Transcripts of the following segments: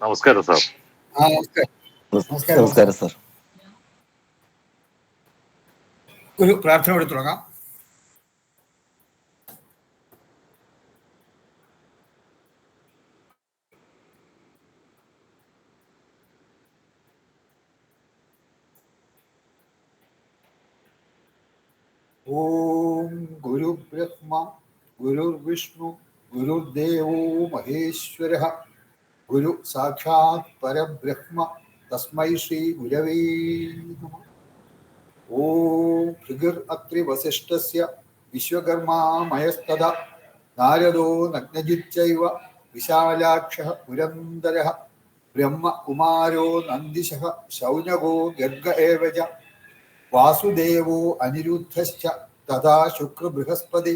നമസ്കാരം സാർ. നമസ്കാരം. നമസ്കാരം സാർ. ഒരു പ്രാർത്ഥന എടുത്തു തുടങ്ങാം. ഓം ഗുരു ബ്രഹ്മ ഗുരു വിഷ്ണു ഗുരുദേവോ മഹേശ്വര ഗുരു സാക്ഷാത് പരബ്രഹ്മ തസ്മൈ ശ്രീ ഗുരവേ നമഃ. ഓം ഭൃഗുർ അത്രി വസിഷ്ഠസ്യ വിശ്വകർമാ മയസ്തദാ നാരദോ നഗ്നജിച്ചൈവ വിശാലാക്ഷഃ പുരന്ദരഃ ബ്രഹ്മകുമാരോ നന്ദിശഃ ശൗനകോ ഗർഗ ഏവ ച വാസുദേവോ അനിരുദ്ധശ്ച തഥാ ശുക്ര ബൃഹസ്പതി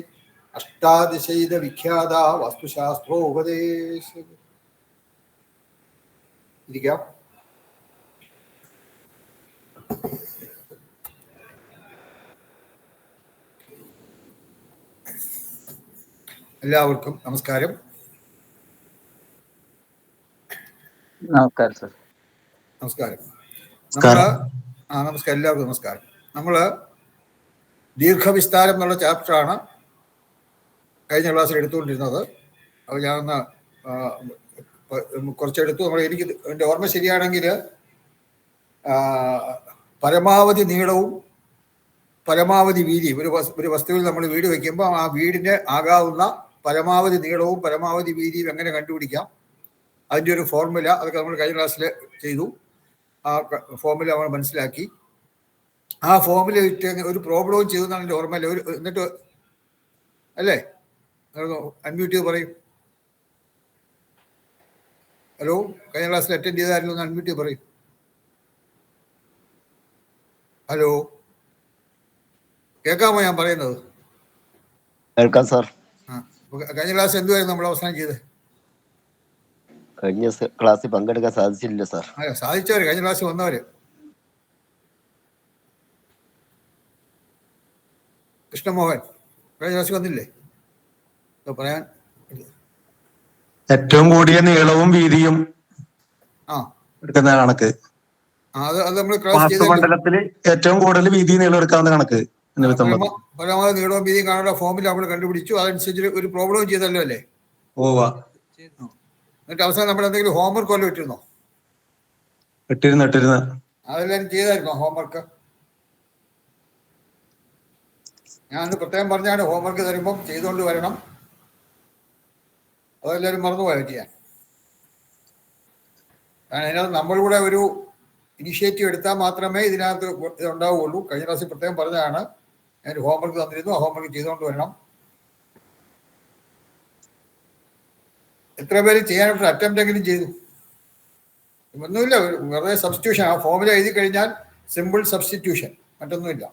അഷ്ടാദശൈത വിഖ്യാത വാസ്തുശാസ്ത്രോപദേശ. ഇരിക്കാം. എല്ലാവർക്കും നമസ്കാരം. നമസ്കാരം സർ. നമസ്കാരം. നമസ്കാരം. എല്ലാവർക്കും നമസ്കാരം. നമ്മള് ദീർഘവിസ്താരം എന്നുള്ള ചാപ്റ്ററാണ് കഴിഞ്ഞ ക്ലാസ്സിൽ എടുത്തുകൊണ്ടിരുന്നത്. അപ്പോൾ ഞാനൊന്ന് കുറച്ചെടുത്തു. എനിക്ക് എൻ്റെ ഓർമ്മ ശരിയാണെങ്കിൽ പരമാവധി നീളവും പരമാവധി വീതിയും ഒരു വസ്തുവിൽ നമ്മൾ വീട് വയ്ക്കുമ്പോൾ ആ വീടിൻ്റെ ആകാവുന്ന പരമാവധി നീളവും പരമാവധി വീതിയും എങ്ങനെ കണ്ടുപിടിക്കാം, അതിൻ്റെ ഒരു ഫോർമുല, അതൊക്കെ നമ്മൾ കഴിഞ്ഞ ക്ലാസ്സിൽ ചെയ്തു. ആ ഫോർമുല നമ്മൾ മനസ്സിലാക്കി. ആ ഫോർമുല ഇട്ട് ഒരു പ്രോബ്ലവും ചെയ്തു എന്നാണ് എൻ്റെ ഓർമ്മയില്ല. എന്നിട്ട് അല്ലേ അൺമ്യൂട്ട് ചെയ്ത് പറയും. ഹലോ, കഴിഞ്ഞ ക്ലാസ്സിൽ അറ്റൻഡ് ചെയ്തായിരുന്നു, ഒന്ന് അൺമ്യൂട്ട് ചെയ്ത് പറയും. ഹലോ, കേൾക്കാമോ ഞാൻ പറയുന്നത്? കേൾക്കാം സാർ. കഴിഞ്ഞ ക്ലാസ് എന്തുവായിരുന്നു നമ്മൾ അവസാനം ചെയ്തത്? കഴിഞ്ഞ ക്ലാസ്സിൽ പങ്കെടുക്കാൻ സാധിച്ചില്ല സാർ. സാധിച്ചവര് കഴിഞ്ഞ ക്ലാസ്സിൽ വന്നവര്. കൃഷ്ണമോഹൻ കഴിഞ്ഞ ക്ലാസ്സിൽ വന്നില്ലേ? പറയാൻ ഏറ്റവും കൂടിയ നീളവും വീതിയും എടുക്കുന്ന കണക്ക്. അത് നമ്മൾ ക്ലാസ് മണ്ഡലത്തില് ഏറ്റവും കൂടുതൽ വീതി നീളം എടുക്കാവുന്ന കണക്ക്. പരമാവധി നീളവും വീതിയും കാണാനുള്ള ഫോമിൽ നമ്മൾ കണ്ടുപിടിച്ചു. അതനുസരിച്ച് ഒരു പ്രോബ്ലം ചെയ്തല്ലോ അല്ലേ? എന്നിട്ട് അവസാനം നമ്മൾ എന്തെങ്കിലും ഹോംവർക്ക് വല്ലതും ഇട്ടിരുന്നോ? ഇട്ടിരുന്നു. അതെല്ലാവരും ചെയ്തായിരുന്നോ ഹോംവർക്ക്? ഞാൻ പ്രത്യേകം പറഞ്ഞാണ് ഹോംവർക്ക് തരുമ്പം ചെയ്തുകൊണ്ട് വരണം. അതെല്ലാവരും മറന്നുപോയോ ചെയ്യാൻ? കാരണം അതിനകത്ത് നമ്മളിവിടെ ഒരു ഇനിഷ്യേറ്റീവ് എടുത്താൽ മാത്രമേ ഇതിനകത്ത് ഇതുണ്ടാവുകയുള്ളൂ. കഴിഞ്ഞ ക്ലാസ്സിൽ പ്രത്യേകം പറഞ്ഞതാണ്, ഞാൻ ഹോംവർക്ക് തന്നിരുന്നു, ആ ഹോംവർക്ക് ചെയ്തുകൊണ്ട് വരണം. എത്ര പേര് ചെയ്യാനായിട്ട് അറ്റംപ്റ്റ് എങ്കിലും ചെയ്തു? ഒന്നുമില്ല, വെറുതെ സബ്സ്റ്റിറ്റ്യൂഷൻ. ആ ഫോമുല എഴുതി കഴിഞ്ഞാൽ സിമ്പിൾ സബ്സ്റ്റിറ്റ്യൂഷൻ, മറ്റൊന്നുമില്ല.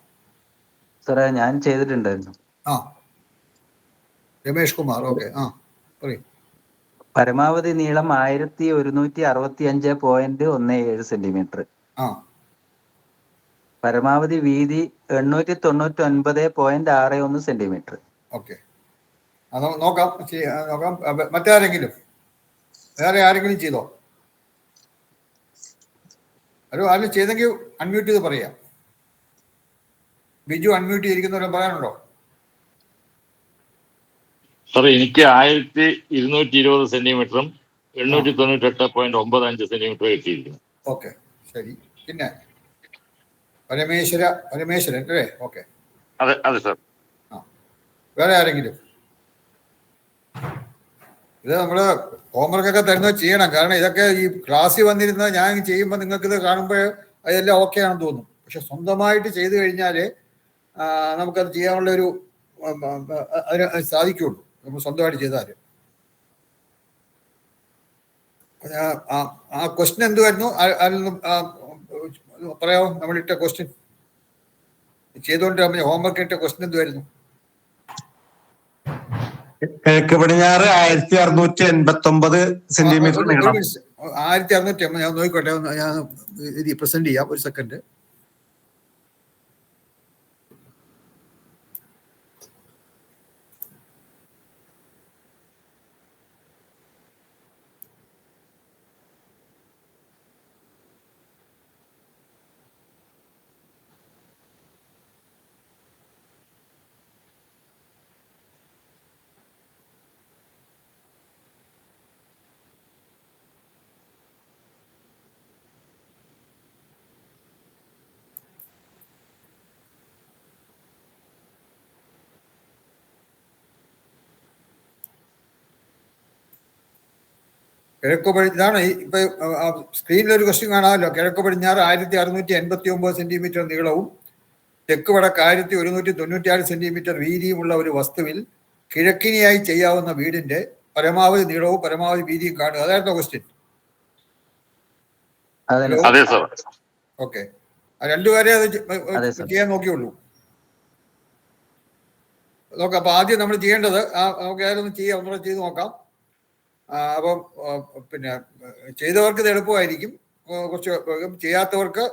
സാറേ ഞാൻ ചെയ്തിട്ടുണ്ടായിരുന്നു. രമേഷ് കുമാർ, ഓക്കെ. പറയും. പരമാവധി നീളം 1165.17 സെന്റിമീറ്റർ. പരമാവധി വീതി 899.61 സെന്റിമീറ്റർ. ഓക്കെ, നോക്കാം. മറ്റാരെങ്കിലും വേറെ ആരെങ്കിലും ചെയ്തോ? ഹലോ, ആരും ചെയ്തെങ്കിൽ അൺമ്യൂട്ട് ചെയ്ത് പറയാം. ബിജു അൺമ്യൂട്ട് ചെയ്തിരിക്കുന്നവരെ പറയാനുണ്ടോ? സാറേ, എനിക്ക് 1220 സെന്റിമീറ്ററും 898.95 സെന്റിമീറ്റർ കിട്ടിയിരിക്കുന്നു. ഓക്കെ, ശരി. പിന്നെ പരമേശ്വരൻ അല്ലേ? ഓക്കെ, അതെ സാർ. വേറെ ആരെങ്കിലും? ഇത് നമ്മള് ഹോംവർക്കൊക്കെ തരുന്നത് ചെയ്യണം. കാരണം ഇതൊക്കെ ഈ ക്ലാസ്സിൽ വന്നിരുന്ന ഞാൻ ചെയ്യുമ്പോൾ നിങ്ങൾക്കിത് കാണുമ്പോൾ അതെല്ലാം ഓക്കെ ആണെന്ന് തോന്നും. പക്ഷെ സ്വന്തമായിട്ട് ചെയ്തു കഴിഞ്ഞാൽ നമുക്കത് ചെയ്യാനുള്ളൊരു അതിന് സാധിക്കുള്ളൂ, നമ്മൾ സ്വന്തമായിട്ട് ചെയ്താൽ. ആ ക്വസ്റ്റ്യൻ എന്തുവായിരുന്നു? പറയാമോ? നമ്മളിട്ട ക്വസ്റ്റ്യൻ ചെയ്തുകൊണ്ട് ഹോംവർക്ക് ഇട്ട ക്വസ്റ്റ്യൻ എന്തുവായിരുന്നു? കിഴക്ക് പടിഞ്ഞാറ് 1689 സെന്റിമീറ്റർ നീളം. 1680. ഞാൻ നോക്കിക്കോട്ടെ, ഞാൻ പ്രസന്റ് ചെയ്യാം. ഒരു സെക്കൻഡ്. ഇതാണ് ഇപ്പൊ സ്ക്രീനിൽ ഒരു ക്വസ്റ്റ്യൻ കാണാമല്ലോ. കിഴക്ക് പടിഞ്ഞാറ് 1689 സെന്റിമീറ്റർ നീളവും തെക്ക് വടക്ക് 1196 സെന്റിമീറ്റർ വീതിയുമുള്ള ഒരു വസ്തുവിൽ കിഴക്കിനിയായി ചെയ്യാവുന്ന വീടിന്റെ പരമാവധി നീളവും പരമാവധി വീതിയും കാണുക. അതായിരുന്നു ക്വസ്റ്റ്യൻ. അതെ സാർ. ഓക്കെ, രണ്ടുപേരെ അത് ചെയ്യാൻ നോക്കിയുള്ളൂ. നോക്കാം. അപ്പൊ ആദ്യം നമ്മൾ ചെയ്യേണ്ടത് നമുക്ക് ഏതൊന്നും ചെയ്യാം, ഒന്നുകൂടെ ചെയ്ത് നോക്കാം. അപ്പം പിന്നെ ചെയ്തവർക്ക് ഇത് എളുപ്പമായിരിക്കും. കുറച്ച് ചെയ്യാത്തവർക്ക്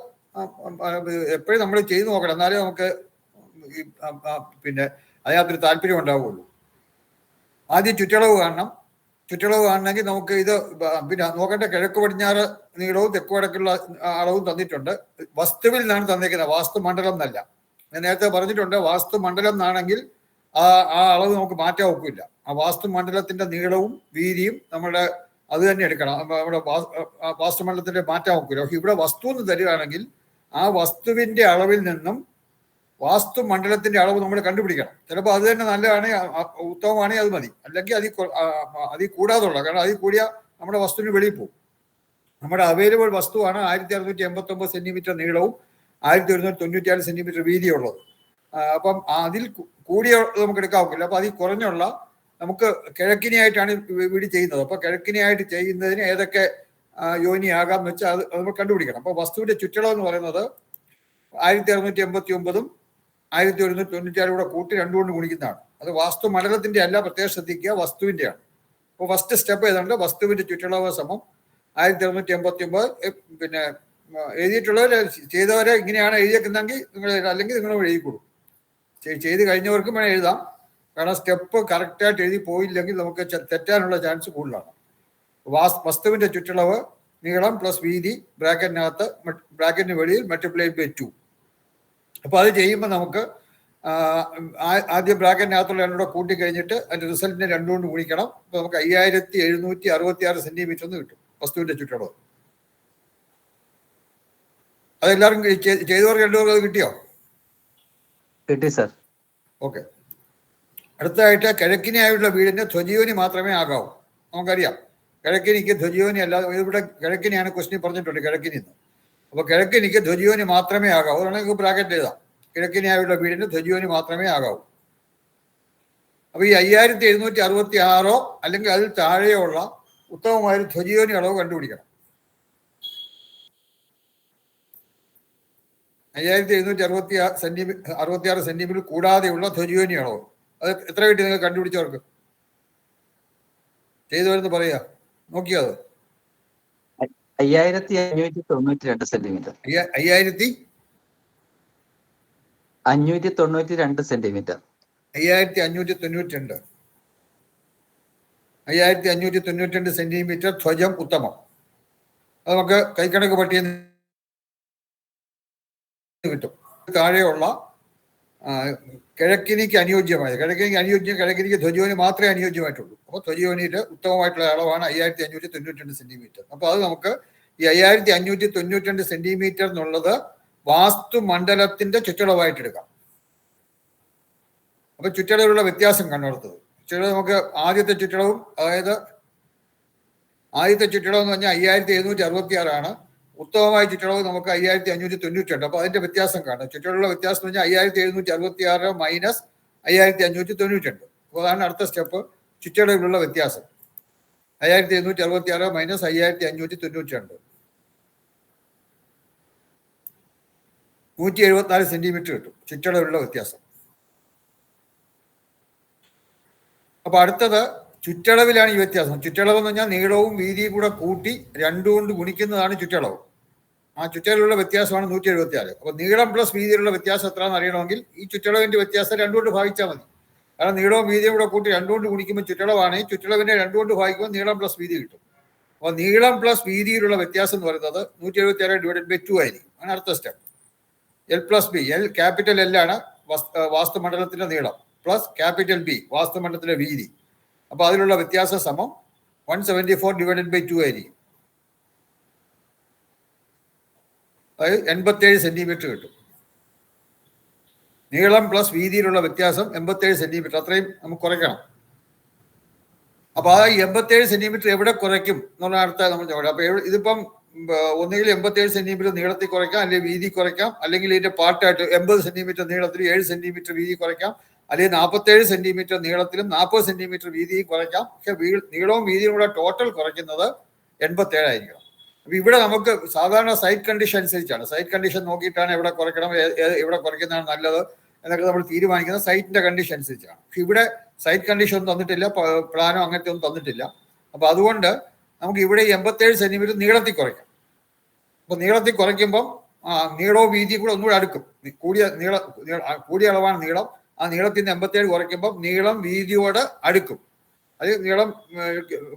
എപ്പോഴും നമ്മൾ ചെയ്ത് നോക്കണം, എന്നാലേ നമുക്ക് പിന്നെ അതിനകത്തൊരു താല്പര്യം ഉണ്ടാവുള്ളൂ. ആദ്യം ചുറ്റളവ് കാണണം. ചുറ്റളവ് കാണണമെങ്കിൽ നമുക്ക് ഇത് പിന്നെ നോക്കേണ്ട കിഴക്ക് പടിഞ്ഞാറ് നീളവും തെക്ക് വടക്കുള്ള അളവും തന്നിട്ടുണ്ട്. വസ്തുവിൽ നിന്നാണ് തന്നിരിക്കുന്നത്, വാസ്തുമണ്ഡലം എന്നല്ല. ഞാൻ നേരത്തെ പറഞ്ഞിട്ടുണ്ട്, വാസ്തുമണ്ഡലം എന്നാണെങ്കിൽ ആ അളവ് നമുക്ക് മാറ്റാൻ ഒക്കില്ല. ആ വാസ്തുമണ്ഡലത്തിന്റെ നീളവും വീതിയും നമ്മുടെ അത് തന്നെ എടുക്കണം. നമ്മുടെ വാസ്തുമണ്ഡലത്തിന്റെ മാറ്റാൻ ഒക്കില്ല. പക്ഷെ ഇവിടെ വസ്തു എന്ന് തരികയാണെങ്കിൽ ആ വസ്തുവിന്റെ അളവിൽ നിന്നും വാസ്തുമണ്ഡലത്തിന്റെ അളവ് നമ്മൾ കണ്ടുപിടിക്കണം. ചിലപ്പോൾ അത് തന്നെ നല്ലതാണെങ്കിൽ ഉത്തമമാണെങ്കിൽ അത് മതി, അല്ലെങ്കിൽ അതിൽ കൂടാതുള്ള, കാരണം അതിൽ കൂടിയ നമ്മുടെ വസ്തുവിന് വെളിയിൽ പോകും. നമ്മുടെ അവൈലബിൾ വസ്തുവാണ് 1689 സെന്റിമീറ്റർ നീളവും 1196 സെന്റിമീറ്റർ വീതിയുള്ളത്. അപ്പം അതിൽ കൂടിയ നമുക്ക് എടുക്കാൻ ഒക്കില്ല. അപ്പൊ അതിൽ കുറഞ്ഞുള്ള നമുക്ക് കിഴക്കിനിയായിട്ടാണ് വീട് ചെയ്യുന്നത്. അപ്പൊ കിഴക്കിനിയായിട്ട് ചെയ്യുന്നതിന് ഏതൊക്കെ യോനിയാകാം എന്ന് വെച്ചാൽ അത് നമ്മൾ കണ്ടുപിടിക്കണം. അപ്പൊ വസ്തുവിന്റെ ചുറ്റളവ് എന്ന് പറയുന്നത് 1689 1196 കൂടെ കൂട്ടി 2 കൊണ്ട് ഗുണിക്കുന്നതാണ്. അത് വാസ്തു മണ്ഡലത്തിന്റെ അല്ല, പ്രത്യേകം ശ്രദ്ധിക്കുക, വസ്തുവിന്റെയാണ്. അപ്പോൾ ഫസ്റ്റ് സ്റ്റെപ്പ് ഏതാണ്ട് വസ്തുവിന്റെ ചുറ്റളവ് സമം 1689. പിന്നെ എഴുതിയിട്ടുള്ളവരെ ചെയ്തവരെ ഇങ്ങനെയാണ് എഴുതിയേക്കുന്നെങ്കിൽ നിങ്ങൾ, അല്ലെങ്കിൽ നിങ്ങൾ എഴുതിക്കൊള്ളൂ. ചെയ്ത് കഴിഞ്ഞവർക്കും വേണം എഴുതാം. കാരണം സ്റ്റെപ്പ് കറക്റ്റായിട്ട് എഴുതി പോയില്ലെങ്കിൽ നമുക്ക് തെറ്റാനുള്ള ചാൻസ് കൂടുതലാണ്. വസ്തുവിന്റെ ചുറ്റളവ് നീളം പ്ലസ് വീതി ബ്രാക്കറ്റിനകത്ത്, ബ്രാക്കറ്റിന് വെളിയിൽ മൾട്ടിപ്ലൈഡ് ബൈ 2. അപ്പോൾ അത് ചെയ്യുമ്പോൾ നമുക്ക് ആദ്യം ബ്രാക്കറ്റിനകത്തുള്ള രണ്ടുകൂടെ കൂട്ടി കഴിഞ്ഞിട്ട് അതിന്റെ റിസൾട്ടിനെ 2 കൊണ്ട് ഗുണിക്കണം. അപ്പോൾ നമുക്ക് 5766 സെന്റിമീറ്റർ എന്ന് കിട്ടും വസ്തുവിന്റെ ചുറ്റളവ്. അതെല്ലാവരും ചെയ്തവർക്ക് രണ്ടുപേർക്ക് അത് കിട്ടിയോ? കിട്ടി സാർ. ഓക്കെ. അടുത്തതായിട്ട് കിഴക്കിനായുള്ള വീടിന്റെ ധ്വജയോനി മാത്രമേ ആകാവൂ. നമുക്കറിയാം കിഴക്കിനിക്ക് ധ്വജയോനി അല്ലാതെ, ഇവിടെ കിഴക്കിനെയാണ് ക്വസ്റ്റ്യൻ പറഞ്ഞിട്ടുണ്ട്, കിഴക്കിനി നിന്ന്. അപ്പോൾ കിഴക്കിനിക്ക് ധ്വജയോനി മാത്രമേ ആകാവൂ. അതുകൊണ്ട് ബ്രാക്കറ്റ് എഴുതാം, കിഴക്കിനായുള്ള വീടിന്റെ ധ്വജയോനി മാത്രമേ ആകാവൂ. അപ്പോൾ ഈ 5766 അല്ലെങ്കിൽ അതിൽ താഴെയോ ഉള്ള ഉത്തമമായ ധ്വജയോനി അളവ് കണ്ടുപിടിക്കണം. 5766 സെന്റിമീറ്റർ കൂടാതെയുള്ള ധ്വജയോനി അളവ് അത് എത്ര കിട്ടി നിങ്ങൾ കണ്ടുപിടിച്ചവർക്ക്? ചെയ്തവരെന്ന് പറയാ, നോക്കിയത്. 5592 സെന്റിമീറ്റർ. 5592 സെന്റിമീറ്റർ. 5592. 5592 സെന്റിമീറ്റർ ധ്വജം ഉത്തമം. അത് നമുക്ക് കൈക്കണക്ക് പട്ടിയിൽ കിട്ടും. താഴെയുള്ള കിഴക്കിനിക്ക് അനുയോജ്യമായത്, കിഴക്കിനിക്ക് ധ്വജയോനി മാത്രമേ അനുയോജ്യമായിട്ടുള്ളൂ. അപ്പോൾ ധ്വജയോനിയുടെ ഉത്തമമായിട്ടുള്ള അളവാണ് 5592 സെന്റിമീറ്റർ. അപ്പോൾ അത് നമുക്ക് ഈ 5592 സെന്റിമീറ്റർ എന്നുള്ളത് വാസ്തുമണ്ഡലത്തിന്റെ ചുറ്റളവായിട്ട് എടുക്കാം. അപ്പൊ ചുറ്റളവിലുള്ള വ്യത്യാസം കണ്ടെടുത്തത്. ചുറ്റളവ് നമുക്ക് ആദ്യത്തെ ചുറ്റളവും, അതായത് ആദ്യത്തെ ചുറ്റളവ് എന്ന് പറഞ്ഞാൽ 5766 ഉത്തമമായ ചുറ്റളവ് നമുക്ക് 5592. അപ്പൊ അതിന്റെ വ്യത്യാസം കാണാം. ചുറ്റളവുള്ള വ്യത്യാസം എന്ന് പറഞ്ഞാൽ 5766 മൈനസ് 5592. അപ്പോൾ അതാണ് അടുത്ത സ്റ്റെപ്പ്, ചുറ്റളവിലുള്ള വ്യത്യാസം. 5766 മൈനസ് 5592 174 സെന്റിമീറ്റർ കിട്ടും ചുറ്റളവിലുള്ള വ്യത്യാസം. അപ്പൊ അടുത്തത് ചുറ്റളവിലാണ് ഈ വ്യത്യാസം. ചുറ്റളവ് എന്ന് പറഞ്ഞാൽ നീളവും വീതിയും കൂടെ കൂട്ടി 2 കൊണ്ട് ഗുണിക്കുന്നതാണ് ചുറ്റളവ്. ആ ചുറ്റളവിലുള്ള വ്യത്യാസമാണ് 176. അപ്പൊ നീളം പ്ലസ് വീതിയിലുള്ള വ്യത്യാസം എത്രയാണെന്ന് അറിയണമെങ്കിൽ ഈ ചുറ്റളവിന്റെ വ്യത്യാസം 2 കൊണ്ട് ഭാഗിച്ചാൽ മതി. കാരണം നീളവും വീതിയും കൂടെ കൂട്ടി 2 കൊണ്ട് ഗുണിക്കുമ്പോൾ ചുറ്റളവാണെങ്കിൽ ചുറ്റളവിനെ 2 കൊണ്ട് ഭാഗിക്കുമ്പോൾ നീളം പ്ലസ് വീതി കിട്ടും. അപ്പോൾ നീളം പ്ലസ് വീതിയിലുള്ള വ്യത്യാസം എന്ന് പറയുന്നത് 176 ഡിവൈഡഡ് ബൈ 2 ആയിരിക്കും. ആണ് അടുത്ത step. L plus B. L capital L ആണ് വാസ്തുമണ്ഡലത്തിന്റെ നീളം, പ്ലസ് ക്യാപിറ്റൽ ബി വാസ്തുമണ്ഡലത്തിന്റെ വീതി. അപ്പൊ അതിലുള്ള വ്യത്യാസം സമം 174 ഡിവൈഡഡ് ബൈ 2 ആയിരിക്കും. അതായത് 87 സെന്റിമീറ്റർ കിട്ടും. നീളം പ്ലസ് വീതിയിലുള്ള വ്യത്യാസം 87 സെന്റിമീറ്റർ. അത്രയും നമുക്ക് കുറയ്ക്കണം. അപ്പൊ ആ 87 സെന്റിമീറ്റർ എവിടെ കുറയ്ക്കും എന്നുള്ള അടുത്ത നമ്മൾ ചോദിക്കാം. അപ്പൊ ഇതിപ്പം ഒന്നുകിൽ 87 സെന്റിമീറ്റർ നീളത്തിൽ കുറയ്ക്കാം, അല്ലെങ്കിൽ വീതി കുറയ്ക്കാം, അല്ലെങ്കിൽ ഇതിന്റെ പാർട്ടായിട്ട് 80 സെന്റിമീറ്റർ നീളത്തിൽ 7 സെന്റിമീറ്റർ വീതി കുറയ്ക്കാം, അല്ലെങ്കിൽ 47 സെന്റിമീറ്റർ നീളത്തിലും 40 സെന്റിമീറ്റർ വീതിയും കുറയ്ക്കാം. പക്ഷെ നീളവും വീതിയും കൂടെ ടോട്ടൽ കുറയ്ക്കുന്നത് 87 ആയിരിക്കണം. അപ്പൊ ഇവിടെ നമുക്ക് സാധാരണ സൈറ്റ് കണ്ടീഷൻ അനുസരിച്ചാണ്, സൈറ്റ് കണ്ടീഷൻ നോക്കിയിട്ടാണ് എവിടെ കുറയ്ക്കണം, എവിടെ കുറയ്ക്കുന്നതാണ് നല്ലത് എന്നൊക്കെ നമ്മൾ തീരുമാനിക്കുന്നത് സൈറ്റിന്റെ കണ്ടീഷൻ അനുസരിച്ചാണ്. പക്ഷെ ഇവിടെ സൈറ്റ് കണ്ടീഷൻ ഒന്നും തന്നിട്ടില്ല, പ്ലാനോ അങ്ങനത്തെ ഒന്നും തന്നിട്ടില്ല. അപ്പൊ അതുകൊണ്ട് നമുക്ക് ഇവിടെ 87 സെന്റിമീറ്റർ നീളത്തിൽ കുറയ്ക്കാം. അപ്പൊ നീളത്തിൽ കുറയ്ക്കുമ്പം നീളവും വീതിയും കൂടെ ഒന്നുകൂടെ അടുക്കും. കൂടിയ അളവാണ് നീളം. ആ നീളത്തിൽ നിന്ന് 87 കുറയ്ക്കുമ്പോൾ നീളം വീതിയോട് അടുക്കും. അത് നീളം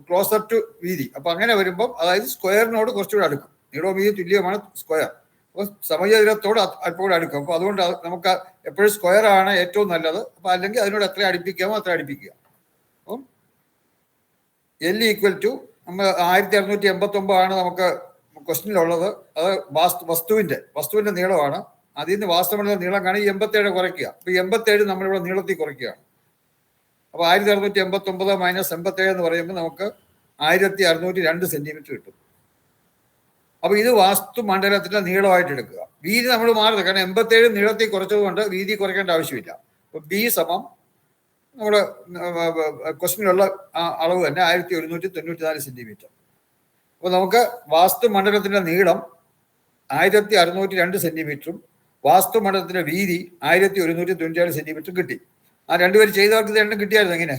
ക്ലോസർ ടു വീതി. അപ്പൊ അങ്ങനെ വരുമ്പം അതായത് സ്ക്വയറിനോട് കുറച്ചുകൂടെ അടുക്കും. നീളവും വീതി തുല്യമാണ് സ്ക്വയർ. അപ്പോൾ സമചതുരത്തോട് അല്പം കൂടെ അടുക്കും. അപ്പൊ അതുകൊണ്ട് നമുക്ക് എപ്പോഴും സ്ക്വയർ ആണ് ഏറ്റവും നല്ലത്. അപ്പൊ അല്ലെങ്കിൽ അതിനോട് എത്ര അടുപ്പിക്കാമോ അത്ര അടുപ്പിക്കുക. അപ്പം L ഈക്വൽ ടു നമ്മൾ 1689 ആണ് നമുക്ക് ക്വസ്റ്റ്യനിലുള്ളത്. അത് വസ്തുവിന്റെ നീളമാണ്. അതിൽ നിന്ന് വാസ്തവമുള്ള നീളം കാണി 87 കുറയ്ക്കുക. അപ്പൊ 87 നമ്മളിവിടെ നീളത്തിൽ കുറയ്ക്കുകയാണ്. അപ്പൊ 1689 മൈനസ് 87 എന്ന് പറയുമ്പോൾ നമുക്ക് 1602 സെന്റിമീറ്റർ കിട്ടും. അപ്പൊ ഇത് വാസ്തു മണ്ഡലത്തിന്റെ നീളമായിട്ട് എടുക്കുക. വീതി നമ്മൾ മാറുന്നത്, കാരണം 87 നീളത്തിൽ കുറച്ചതുകൊണ്ട് വീതി കുറയ്ക്കേണ്ട ആവശ്യമില്ല. അപ്പൊ ബി സമം നമ്മുടെ ക്വസ്റ്റ്യനിലുള്ള അളവ് തന്നെ 1194 സെന്റിമീറ്റർ. അപ്പൊ നമുക്ക് വാസ്തു മണ്ഡലത്തിന്റെ നീളം 1602 സെന്റിമീറ്ററും വാസ്തു മണ്ഡലത്തിന്റെ വീതി 1197 സെന്റിമീറ്റർ കിട്ടി. ആ രണ്ടുപേരും ചെയ്തവർക്ക് ഇത് രണ്ടും കിട്ടിയായിരുന്നു. എങ്ങനെ?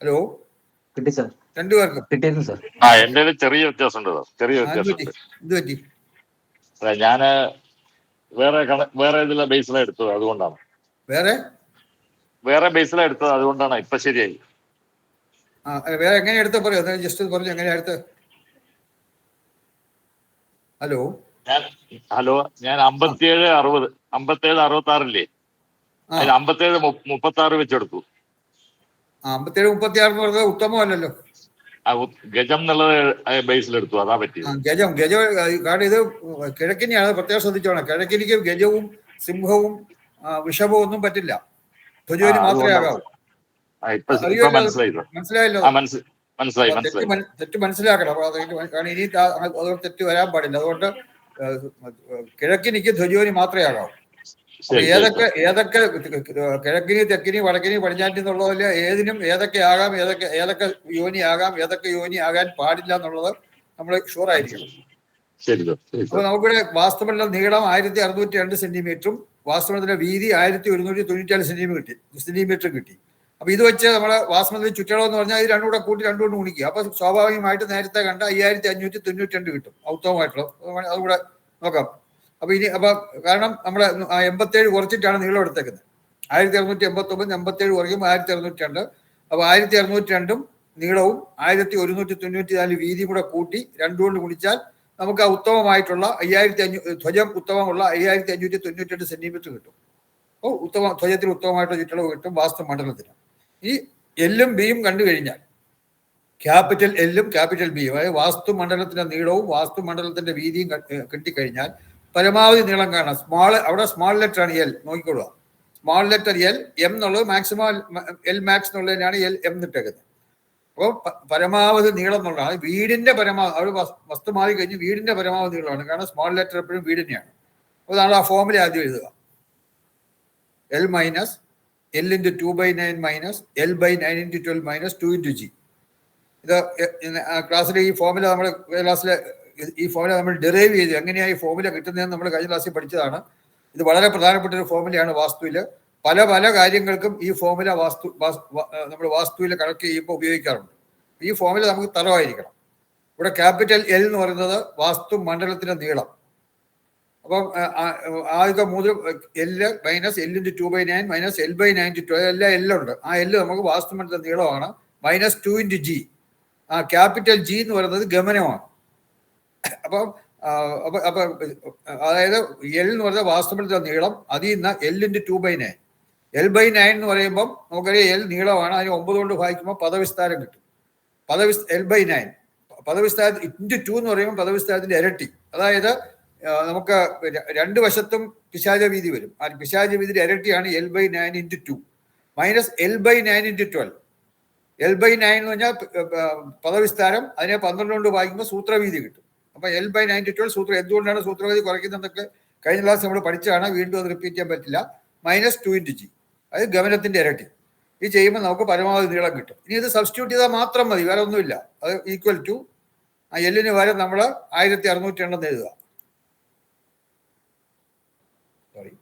ഹലോ, കിട്ടി സാർ. രണ്ടുപേർക്കും കിട്ടിയിരുന്നു സാർ. എന്റെ ചെറിയ വ്യത്യാസമുണ്ട് സാർ, ചെറിയ വ്യത്യാസമുണ്ട്. എന്ത് പറ്റി? ഞാന് വേറെ ഇതിലെ ബേസിലാണ് എടുത്തത്, അതുകൊണ്ടാണ്. വേറെ ബേസിലാണ് എടുത്തത്, അതുകൊണ്ടാണ്. ഇപ്പൊ ശരിയായി. വേറെ എങ്ങനെ എടുത്ത പറയൂ, ജസ്റ്റ് പറഞ്ഞു എങ്ങനെയാ എടുത്ത്. ഹലോ ഞാൻ 57-60 അതിൽ 57-36 വെച്ചെടുത്തു. 57-36 എന്ന് പറഞ്ഞത് ഉത്തമമല്ലല്ലോ. ഗജം എന്നുള്ളത് ബേസിലെടുത്തു, അതാ പറ്റിയത്. ഗജം കാരണം ഇത് കിഴക്കിനെയാണ്, പ്രത്യേകം ശ്രദ്ധിച്ചോണം. കിഴക്കിനിക്ക് ഗജവും സിംഹവും വിഷഭവും ഒന്നും പറ്റില്ല, ധ്വജോനി മാത്രമേ ആകാവൂ. മനസ്സിലായല്ലോ? തെറ്റ് മനസ്സിലാക്കണം. കാരണം ഇനി അതുകൊണ്ട് തെറ്റ് വരാൻ പാടില്ല. അതുകൊണ്ട് കിഴക്കിനിക്ക് ധ്വജോനി മാത്രമേ ആകാവൂ. ഏതൊക്കെ കിഴക്കിനി തെക്കിനി വടക്കിനി പടിഞ്ഞാറ്റി എന്നുള്ളതല്ല, ഏതിനും ഏതൊക്കെ ആകാം, ഏതൊക്കെ യോനി ആകാം, ഏതൊക്കെ യോനി ആകാൻ പാടില്ല എന്നുള്ളത് നമ്മൾ ഷുവർ ആയിരിക്കണം. അപ്പൊ നമുക്കിവിടെ വാസ്തവമുള്ള നീളം 1602 സെന്റിമീറ്ററും വാസ്തവത്തിന്റെ വീതി 1197 സെന്റിമീറ്റർ കിട്ടി. അപ്പൊ ഇത് വെച്ച് നമ്മള് വാസ്തവത്തിൽ ചുറ്റളവ് എന്ന് പറഞ്ഞാൽ ഇത് രണ്ടും കൂടെ കൂട്ടി രണ്ടുകൊണ്ട് ഗുണിക്കുക. അപ്പൊ സ്വാഭാവികമായിട്ട് നേരത്തെ കണ്ട 5592 കിട്ടും ഔത്തമമായിട്ടുള്ള. അതുകൂടെ നോക്കാം. അപ്പൊ കാരണം നമ്മള് 87 കുറച്ചിട്ടാണ് നീളം എടുത്തേക്കുന്നത്. 1689 87 കുറയ്ക്കുമ്പോൾ 1602. അപ്പൊ 1602 നീളവും 1194 വീതിയും കൂടെ കൂട്ടി രണ്ടുകൊണ്ട് ഗുണിച്ചാൽ നമുക്ക് ആ ഉത്തമമായിട്ടുള്ള 5500 ധ്വജം ഉത്തമമുള്ള 5592 സെന്റിമീറ്റർ കിട്ടും. അപ്പോൾ ധ്വജത്തിൽ ഉത്തമമായിട്ടുള്ള ചുറ്റളവ് കിട്ടും വാസ്തു മണ്ഡലത്തിന്. ഈ എല്ലും ബിയും കണ്ടു കഴിഞ്ഞാൽ, ക്യാപിറ്റൽ എല്ലും ക്യാപിറ്റൽ ബിയും, അതായത് വാസ്തു മണ്ഡലത്തിന്റെ നീളവും വാസ്തു മണ്ഡലത്തിന്റെ വീതിയും കിട്ടിക്കഴിഞ്ഞാൽ പരമാവധി നീളം കാണാം. അവിടെ സ്മാൾ ലെറ്റർ ആണ് എൽ, നോക്കിക്കൊള്ളുക. സ്മാൾ ലെറ്റർ എൽ, എം എന്നുള്ളത് മാക്സിമം എൽ മാക്സ് എന്നുള്ളതിനാണ് എൽ എം ഇട്ടേക്കുന്നത്. അപ്പോൾ പരമാവധി നീളം എന്നുള്ളതാണ് വീടിന്റെ പരമാവധി. അവിടെ വസ്തു മാറി കഴിഞ്ഞ് വീടിന്റെ പരമാവധി നീളമാണ്, കാരണം സ്മാൾ ലെറ്റർ എപ്പോഴും വീടിനെയാണ്. അപ്പോൾ നമ്മൾ ആ ഫോമിൽ ആദ്യം എഴുതുക. L minus L into 2/9 minus L by 9 into 12 minus 2 into G. ഇത് ക്ലാസ്സിലെ ഈ ഫോമുല നമ്മൾ ഡെറൈവ് ചെയ്ത് എങ്ങനെയാണ് ഈ ഫോമുല കിട്ടുന്നതെന്ന് നമ്മൾ കഴിഞ്ഞ ക്ലാസ്സിൽ പഠിച്ചതാണ്. ഇത് വളരെ പ്രധാനപ്പെട്ട ഒരു ഫോമുലയാണ് വാസ്തുവിൽ. പല കാര്യങ്ങൾക്കും ഈ ഫോമുല നമ്മൾ വാസ്തുവിൽ കണക്ട് ചെയ്യുമ്പോൾ ഉപയോഗിക്കാറുണ്ട്. ഈ ഫോമുല നമുക്ക് തറവായിരിക്കണം. ഇവിടെ ക്യാപിറ്റൽ എൽ എന്ന് പറയുന്നത് വാസ്തു മണ്ഡലത്തിന്റെ നീളം. അപ്പം ആദ്യത്തെ മൂന്ന് L minus L into 2/9 minus L by 9 into 12 എല്ലാം എല്ലുണ്ട്. ആ എല്ല് നമുക്ക് വാസ്തുമണ്ഡലത്തിന്റെ നീളമാണ്. Minus 2 into G. ആ ക്യാപിറ്റൽ ജി എന്ന് പറയുന്നത് ഗമനമാണ്. അപ്പം അതായത് എൽ എന്ന് പറയുന്നത് വാസ്തുമണ്ഡലത്തിന്റെ നീളം. അതിൽ നിന്ന് എൽ ഇൻറ്റു 2/9. എൽ ബൈ 9 എന്ന് പറയുമ്പം നമുക്കറിയാം എൽ നീളമാണ്. അതിന് 9 കൊണ്ട് ഭാഗിക്കുമ്പോൾ പദവിസ്താരം കിട്ടും. എൽ ബൈ 9 പദവിസ്താരം ഇൻറ്റു 2 എന്ന് പറയുമ്പോൾ പദവിസ്താരത്തിന്റെ ഇരട്ടി. അതായത് നമുക്ക് രണ്ട് വശത്തും പിശാച വീതി വരും. ആ പിശാച വീതിയുടെ ഇരട്ടിയാണ് L by 9 into 2 minus L by 9 into 12. L/9 എന്ന് പറഞ്ഞാൽ പദവിസ്താരം, അതിനെ 12 കൊണ്ട് വായിക്കുമ്പോൾ സൂത്രവീതി കിട്ടും. അപ്പൊ L/9 സൂത്രം എന്തുകൊണ്ടാണ് സൂത്രവീതി കുറയ്ക്കുന്നതൊക്കെ കഴിഞ്ഞ ക്ലാസ് നമ്മൾ പഠിച്ചതാണ്, വീണ്ടും അത് റിപ്പീറ്റ് ചെയ്യാൻ പറ്റില്ല. -2 × G, അത് ഗമനത്തിന്റെ ഇരട്ടി. ഇത് ചെയ്യുമ്പോൾ നമുക്ക് പരമാവധി നീളം കിട്ടും. ഇനി ഇത് സബ്സ്റ്റിറ്റ്യൂട്ട് ചെയ്താൽ മാത്രം മതി, വേറെ ഒന്നുമില്ല. അത് ഈക്വൽ ടു ആ എല്ലിന് പകരം നമ്മൾ 1602 എഴുതുക. സോറി,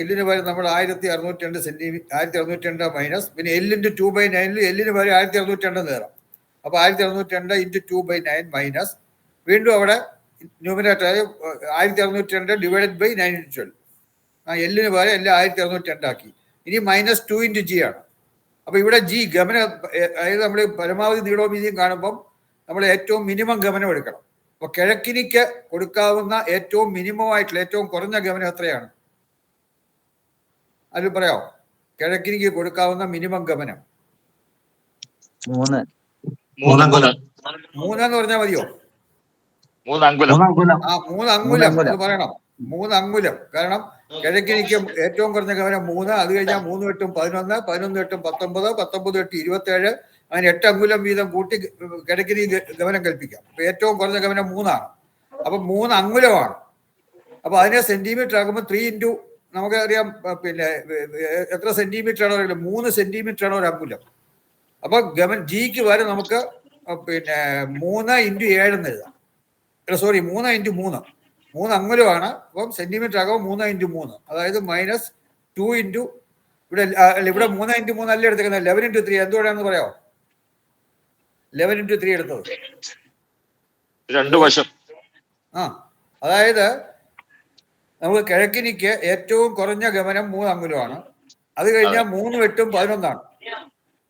എല്ലിന് പകരം നമ്മൾ 1602 സെന്റിമീറ്റർ, 1602 മൈനസ്, പിന്നെ L × 2/9 എല്ലിന് പകരം 1602 നേരം. അപ്പൊ 1602 × 2/9 മൈനസ്, വീണ്ടും അവിടെ ന്യൂമിനേറ്റർ 1602 ഡിവൈഡഡ് ബൈ 9 × 12. ആ എല്ലിന് പകരം എല്ലാം 1602 ആക്കി. ഇനി -2 × G ആണ്. അപ്പൊ ഇവിടെ G ഗമനം, അതായത് നമ്മൾ പരമാവധി നീളവും വീതിയും കാണുമ്പം നമ്മൾ ഏറ്റവും മിനിമം ഗമനം എടുക്കണം. അപ്പൊ കിഴക്കിനിക്ക് കൊടുക്കാവുന്ന ഏറ്റവും മിനിമം ആയിട്ടുള്ള ഏറ്റവും കുറഞ്ഞ ഗമനം എത്രയാണ്? അത് പറയാമോ? കിഴക്കിനിക്ക് കൊടുക്കാവുന്ന മിനിമം ഗമനം 3. 3 അങ്കുലം. 3 എന്ന് പറഞ്ഞാൽ മതിയോ? 3 അങ്കുലം. ആ 3 അങ്കുലം എന്ന് പറയണം. 3 അങ്കുലം. കാരണം കിഴക്കിനിക്ക് ഏറ്റവും കുറഞ്ഞ ഗമനം 3, അത് കഴിഞ്ഞാൽ 3 × 8 = 11, 11 × 8 = 19, 19 × 8 = 27. അങ്ങനെ 8 അങ്കുലം വീതം കൂട്ടി കിഴക്കിനി ഗമനം കൽപ്പിക്കാം. അപ്പൊ ഏറ്റവും കുറഞ്ഞ ഗമനം 3 ആണ്. അപ്പൊ 3 അങ്കുലമാണ്. അപ്പൊ അതിനെ സെന്റിമീറ്റർ ആകുമ്പോൾ 3 × നമുക്കറിയാം, പിന്നെ എത്ര സെന്റിമീറ്റർ ആണോ അറിയില്ല, 3 സെന്റിമീറ്റർ ആണ് ഒരു അങ്കുലം. അപ്പൊ ജിക്ക് വരെ നമുക്ക് പിന്നെ 3 × 7 എന്ന് എഴുതാം. സോറി, 3 × 3. 3 അങ്കുലമാണ്. അപ്പം സെന്റിമീറ്റർ ആകുമ്പോൾ 3 × 3, അതായത് -2 × ഇവിടെ 3 × 3 അല്ല എടുത്തേക്കുന്നത്, 11 × 3. എന്തുകൊണ്ടാണെന്ന് പറയാമോ? 11 × 3 എടുത്തത് 2 വശം. അതായത് നമുക്ക് കിഴക്കിനിക്ക് ഏറ്റവും കുറഞ്ഞ ഗമനം 3 അങ്കുലമാണ്. അത് കഴിഞ്ഞാൽ 3 × 8 = 11.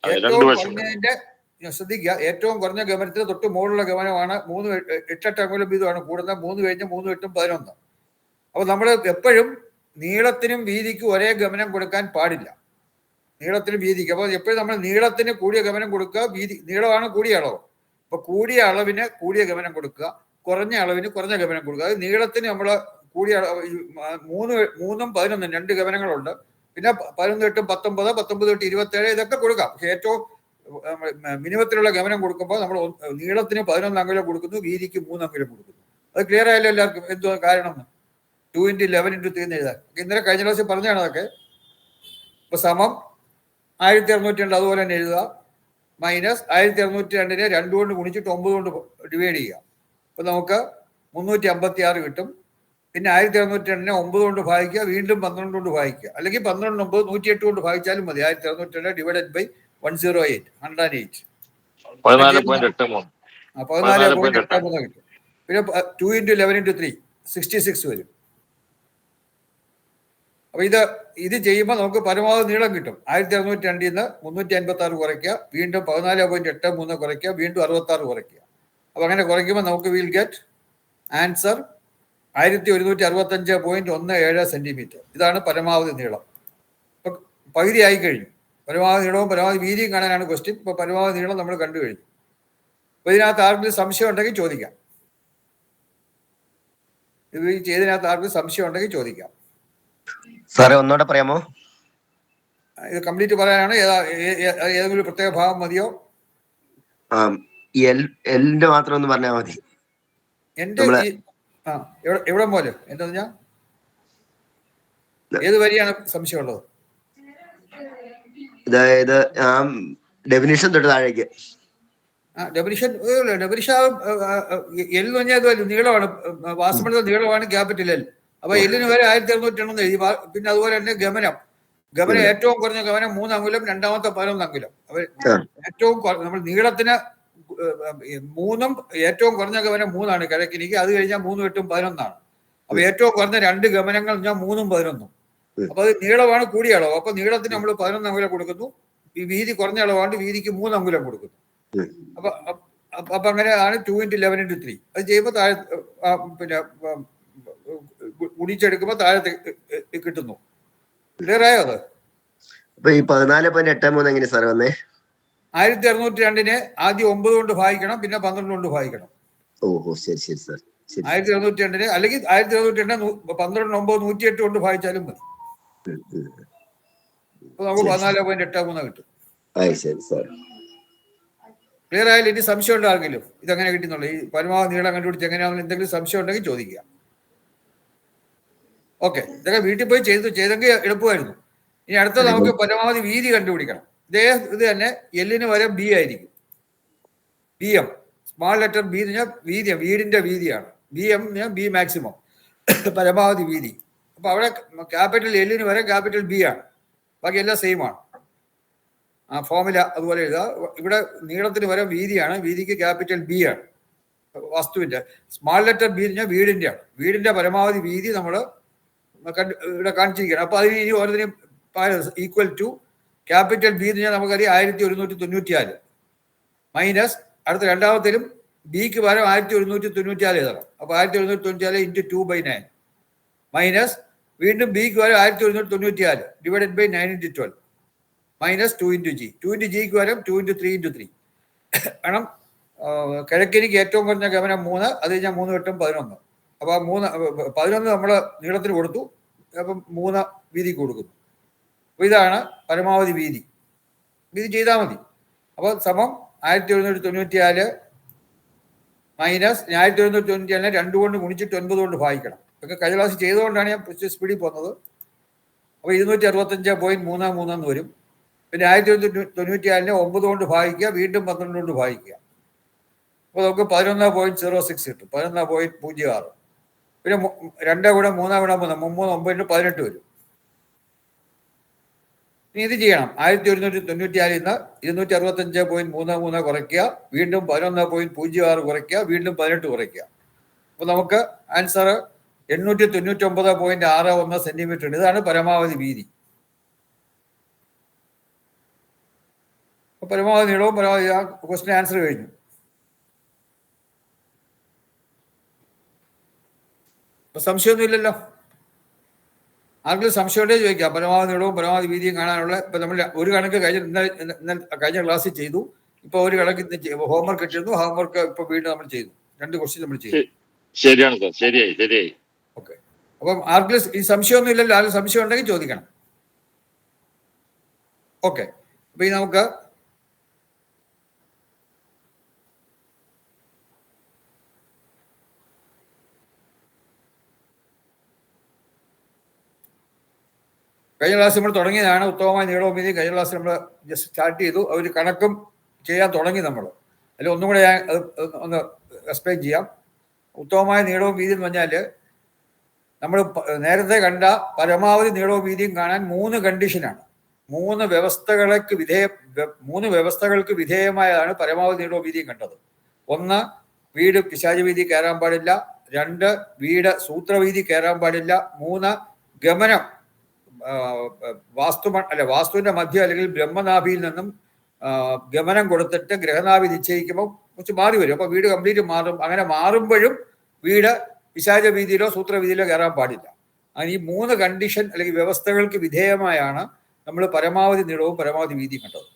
ഏറ്റവും കുറഞ്ഞതിന്റെ ശ്രദ്ധിക്കുക, ഏറ്റവും കുറഞ്ഞ ഗമനത്തിന് തൊട്ട് മുകളിലുള്ള ഗമനമാണ് 3 8 അങ്കുലം വീതമാണ് കൂടുന്നത്. 3 കഴിഞ്ഞ് 3 × 8 = 11. അപ്പൊ നമ്മൾ എപ്പോഴും നീളത്തിനും വീതിക്കും ഒരേ ഗമനം കൊടുക്കാൻ പാടില്ല. നീളത്തിനും വീതിക്കും. അപ്പൊ എപ്പോഴും നമ്മൾ നീളത്തിന് കൂടിയ ഗമനം കൊടുക്കുക, നീളമാണ് കൂടിയ അളവ്. അപ്പൊ കൂടിയ അളവിന് കൂടിയ ഗമനം കൊടുക്കുക, കുറഞ്ഞ അളവിന് കുറഞ്ഞ ഗമനം കൊടുക്കുക. അത് നീളത്തിന് നമ്മൾ കൂടിയ 3 × 11 2 ഗമനങ്ങളുണ്ട്. പിന്നെ 11 × 8 = 19, 19 × 8 = 27, ഇതൊക്കെ കൊടുക്കാം. പക്ഷെ ഏറ്റവും മിനിമത്തിലുള്ള ഗമനം കൊടുക്കുമ്പോൾ നമ്മൾ നീളത്തിന് 11 അങ്കുലം കൊടുക്കുന്നു, വീതിക്ക് 3 അങ്കുലം കൊടുക്കുന്നു. അത് ക്ലിയർ ആയല്ലോ എല്ലാവർക്കും? എന്തോ കാരണം 2 × 11 × 3 എന്ന് എഴുതാൻ. ഇന്നലെ കഴിഞ്ഞ പ്രാവശ്യം പറഞ്ഞാണ് അതൊക്കെ. ഇപ്പൊ സമം 1602 അതുപോലെ തന്നെ എഴുതുക, മൈനസ് 1602-നെ 2 കൊണ്ട് ഗുണിച്ചിട്ട് 9 കൊണ്ട് ഡിവൈഡ് ചെയ്യുക. അപ്പൊ നമുക്ക് 356 കിട്ടും. പിന്നെ 1602-നെ 9 കൊണ്ട് ഭാഗിക്കുക, വീണ്ടും 12 കൊണ്ട് ഭാഗിക്കുക, അല്ലെങ്കിൽ 12 × 9 108 കൊണ്ട് ഭാഗിച്ചാലും മതി. 1602 ഡിവൈഡഡ് ബൈ 108, 108. 14.83. 14.83 കിട്ടും. പിന്നെ 2 × 11 × 3 66 വരും. അപ്പൊ ഇത് ചെയ്യുമ്പോൾ നമുക്ക് പരമാവധി നീളം കിട്ടും. 1602-ൽ നിന്ന് 356 കുറയ്ക്കുക, വീണ്ടും 14.83 കുറയ്ക്കുക, വീണ്ടും 66 കുറയ്ക്കുക. അപ്പൊ അങ്ങനെ കുറയ്ക്കുമ്പോൾ നമുക്ക് വിൽ ഗെറ്റ് ആൻസർ 1165.17 സെന്റിമീറ്റർ. ഇതാണ് പരമാവധി നീളം. ഇപ്പൊ പകുതി ആയി കഴിഞ്ഞു. പരമാവധി നീളവും പരമാവധി വീതിയും കാണാനാണ് ക്വസ്റ്റ്യൻ. ഇപ്പൊ പരമാവധി നീളം നമ്മൾ കണ്ടു കഴിഞ്ഞു. അപ്പൊ ഇതിനകത്ത് ആർക്കും സംശയം ഉണ്ടെങ്കിൽ ചോദിക്കാം. ഇത് ചെയ്തതിനകത്ത് ആർക്കും സംശയം ഉണ്ടെങ്കിൽ ചോദിക്കാം. സാറേ ഒന്നുകൂടെ പറയാമോ? ഇത് കംപ്ലീറ്റ് പറയാനാണ്? ഏതെങ്കിലും പ്രത്യേക ഭാഗം മതിയോ? എല്ലിന്റെ മാത്രം ഒന്ന് പറഞ്ഞാൽ മതി. എന്റെ എവിടെ പോലെ എന്താ പറഞ്ഞാ ഏത് വരിയാണ് സംശയമുള്ളത്? അതായത് ഡെഫിനിഷൻ തൊട്ട് താഴേക്ക്. ഡെഫിനിഷൻ എൽ എന്ന് പറഞ്ഞാൽ നീളമാണ്, വാസ്തവത്തിൽ നീളമാണ് ക്യാപിറ്റൽ എൽ. അപ്പൊ എല്ലിന് വരെ 1602 എഴുതി. പിന്നെ അതുപോലെ തന്നെ ഗമനം ഏറ്റവും കുറഞ്ഞ ഗമനം 3 അങ്കുലം, രണ്ടാമത്തെ 11 അങ്കുലം. അപ്പൊ ഏറ്റവും നമ്മൾ നീളത്തിന് 3 ഏറ്റവും കുറഞ്ഞ ഗമനം 3 ആണ് കിഴക്കിനിക്ക്. അത് കഴിഞ്ഞാൽ 3 × 8 = 11. അപ്പൊ ഏറ്റവും കുറഞ്ഞ 2 ഗമനങ്ങൾ ഞാൻ 3 ഉം 11. അപ്പൊ അത് നീളമാണ് കൂടിയ അളവ്. അപ്പൊ നീളത്തിന് നമ്മൾ 11 അങ്കുലം കൊടുക്കുന്നു. ഈ വീതി കുറഞ്ഞ അളവാണ്ട് വീതിക്ക് 3 അങ്കുലം കൊടുക്കുന്നു. അപ്പൊ അപ്പൊ അങ്ങനെ ആണ് 2x11x3. അത് ചെയ്യുമ്പോൾ താഴെ പിന്നെ ഗുണിച്ചെടുക്കുമ്പോൾ താഴെ കിട്ടുന്നു. ക്ലിയർ ആയോ അത്? അപ്പൊ ഈ 14.83 എങ്ങനെ സാർ വന്നേ? 1602 ആദ്യം 9 കൊണ്ട് ഭാഗിക്കണം, പിന്നെ 12 കൊണ്ട് ഭാഗിക്കണം. ഓഹോ, ശരി ശരി സാർ. 1602 അല്ലെങ്കിൽ 1602 12 9 108 കൊണ്ട് ഭാഗിച്ചാലും മതി. അപ്പൊ നമുക്ക് 14.83 കിട്ടും. ശരി സാർ. ക്ലിയർ ആയാലും ഇനി സംശയം ഉണ്ടോ ആർക്കെങ്കിലും ഇതെങ്ങനെ കിട്ടുന്നുള്ളൂ? ഈ പരമാവധി നീളം കണ്ടുപിടിച്ച് എങ്ങനെയാണെന്ന് എന്തെങ്കിലും സംശയം ഉണ്ടെങ്കിൽ ചോദിക്കുക. ഓക്കെ, ഇതൊക്കെ വീട്ടിൽ പോയി ചെയ്തെങ്കിൽ എളുപ്പമായിരുന്നു. ഇനി അടുത്ത നമുക്ക് പരമാവധി വീതി കണ്ടുപിടിക്കണം. ഇത് തന്നെ എല്ലിന് വരെ ബി ആയിരിക്കും. B M, small letter B എന്ന് പറഞ്ഞാൽ വീതി, വീടിന്റെ വീതിയാണ്. ബി എം ബി മാക്സിമം, പരമാവധി വീതി. അപ്പൊ അവിടെ ക്യാപിറ്റൽ എല്ലിന് വരെ ക്യാപിറ്റൽ ബി ആണ്, ബാക്കി എല്ലാം സെയിം ആണ്. ആ ഫോർമുല അതുപോലെ എഴുതുക. ഇവിടെ നീളത്തിന് വരെ വീതിയാണ്, വീതിക്ക് ക്യാപിറ്റൽ ബി ആണ് വസ്തുവിന്റെ. സ്മാൾ ലെറ്റർ ബി എന്ന് പറഞ്ഞാൽ വീടിന്റെ ആണ്. വീടിന്റെ പരമാവധി വീതി നമ്മൾ ഇവിടെ കാണിച്ചിരിക്കുകയാണ്. അപ്പൊ അതിന് ഇനി ഓരോന്നിനും ഈക്വൽ ടു ക്യാപിറ്റൽ ബി എന്ന് പറഞ്ഞാൽ നമുക്കറിയാം 1194 മൈനസ് അടുത്ത രണ്ടാമത്തേലും ബിക്ക് പകരം 1194 എഴുതണം. അപ്പൊ 1194 ഇൻറ്റു 2/9 മൈനസ് വീണ്ടും ബിക്ക് പകരം 1194 divided by 9 into 12 minus 2 into G. 2 into ജിക്ക് പകരം 2 ഇൻറ്റു 3 ഇൻറ്റു 3 കാരണം കിഴക്കിനിക്ക് ഏറ്റവും കുറഞ്ഞ ഗമനം 3, അത് കഴിഞ്ഞാൽ 3 വട്ടം 11. അപ്പൊ ആ 11 നമ്മൾ നീളത്തിന് കൊടുത്തു, അപ്പം 3 വീതിക്ക് കൊടുക്കുന്നു. അപ്പൊ ഇതാണ് പരമാവധി വീതി. വീതി ചെയ്താൽ മതി. അപ്പോൾ സമം 1194 മൈനസ് 1194 2 കൊണ്ട് ഗുണിച്ചിട്ട് 9 കൊണ്ട് ഭാഗിക്കണം. ഇതൊക്കെ കഴിഞ്ഞ ക്ലാസ് ചെയ്തുകൊണ്ടാണ് ഞാൻ സ്പീഡിൽ പോകുന്നത്. അപ്പോൾ 265.33 എന്ന് വരും. പിന്നെ 1194 9 കൊണ്ട് ഭാഗിക്കുക, വീണ്ടും 12 കൊണ്ട് ഭാഗിക്കുക. അപ്പോൾ നമുക്ക് 11.06 കിട്ടും, 11.06. പിന്നെ 2 കൂടെ 3 കൂടെ 3 9 18 വരും. ഇനി ഇത് ചെയ്യണം. 1194 നിന്ന് 265.33 കുറയ്ക്കുക, വീണ്ടും 11.06 കുറയ്ക്കുക, വീണ്ടും 18 കുറയ്ക്കുക. അപ്പോൾ നമുക്ക് ആൻസർ 899.61 സെന്റിമീറ്റർ ഉണ്ട്. ഇതാണ് പരമാവധി വീതി. പരമാവധി നീളവും പരമാവധി ആ ക്വസ്റ്റിന് ആൻസർ കഴിഞ്ഞു. അപ്പൊ സംശയമൊന്നും ഇല്ലല്ലോ? ആർക്കെങ്കിലും സംശയം ഉണ്ടെങ്കിൽ ചോദിക്കാം. പരമാവധി നീളവും പരമാവധി വീതിയും കാണാനുള്ള ഇപ്പൊ നമ്മൾ ഒരു കണക്ക് കഴിഞ്ഞ ക്ലാസ്സിൽ ചെയ്തു. ഇപ്പൊ ഒരു കണക്ക് ഹോംവർക്ക് ഇട്ടിരുന്നു. ഹോംവർക്ക് ഇപ്പൊ വീണ്ടും നമ്മൾ ചെയ്തു. 2 ക്വസ്റ്റ്യൻ നമ്മൾ ചെയ്തു. ശരിയാണ് സാർ, ശരിയായി. ഓക്കെ, അപ്പം ആർക്കെങ്കിലും ഈ സംശയമൊന്നും ഇല്ലല്ലോ? ആർക്കും സംശയം ഉണ്ടെങ്കിൽ ചോദിക്കണം. ഓക്കെ, അപ്പൊ ഈ നമുക്ക് കഴിഞ്ഞ ക്ലാസ് നമ്മൾ തുടങ്ങിയതാണ് ഉത്തമമായ നീളവും വീതിയും. കഴിഞ്ഞ ക്ലാസ് നമ്മൾ ജസ്റ്റ് സ്റ്റാർട്ട് ചെയ്തു. ഒരു കണക്കും ചെയ്യാൻ തുടങ്ങി നമ്മൾ. അതിൽ ഒന്നും കൂടെ ഞാൻ ഒന്ന് എക്സ്പ്ലെയിൻ ചെയ്യാം. ഉത്തമമായ നീളവും വീതിയും എന്ന് പറഞ്ഞാൽ നമ്മൾ നേരത്തെ കണ്ട പരമാവധി നീളവും വീതിയും കാണാൻ 3 കണ്ടീഷനാണ്. 3 വ്യവസ്ഥകൾക്ക് വിധേയമായതാണ് പരമാവധി നീളവും വീതിയും കണ്ടത്. 1, വീട് പിശാച് വീതി കയറാൻ പാടില്ല. 2, വീട് സൂത്രവീതി കയറാൻ പാടില്ല. 3, ഗമനം വാസ്തുവിന്റെ മധ്യം അല്ലെങ്കിൽ ബ്രഹ്മനാഭിയിൽ നിന്നും ഗമനം കൊടുത്തിട്ട് ഗ്രഹനാഭി നിശ്ചയിക്കുമ്പോൾ കുറച്ച് മാറി വരും. അപ്പൊ വീട് കംപ്ലീറ്റ് മാറും. അങ്ങനെ മാറുമ്പോഴും വീട് പിശാച വീതിയിലോ സൂത്രവീതിയിലോ കയറാൻ പാടില്ല. അങ്ങനെ ഈ 3 കണ്ടീഷൻ അല്ലെങ്കിൽ വ്യവസ്ഥകൾക്ക് വിധേയമായാണ് നമ്മൾ പരമാവധി നീളവും പരമാവധി വീതിയും കണ്ടത്.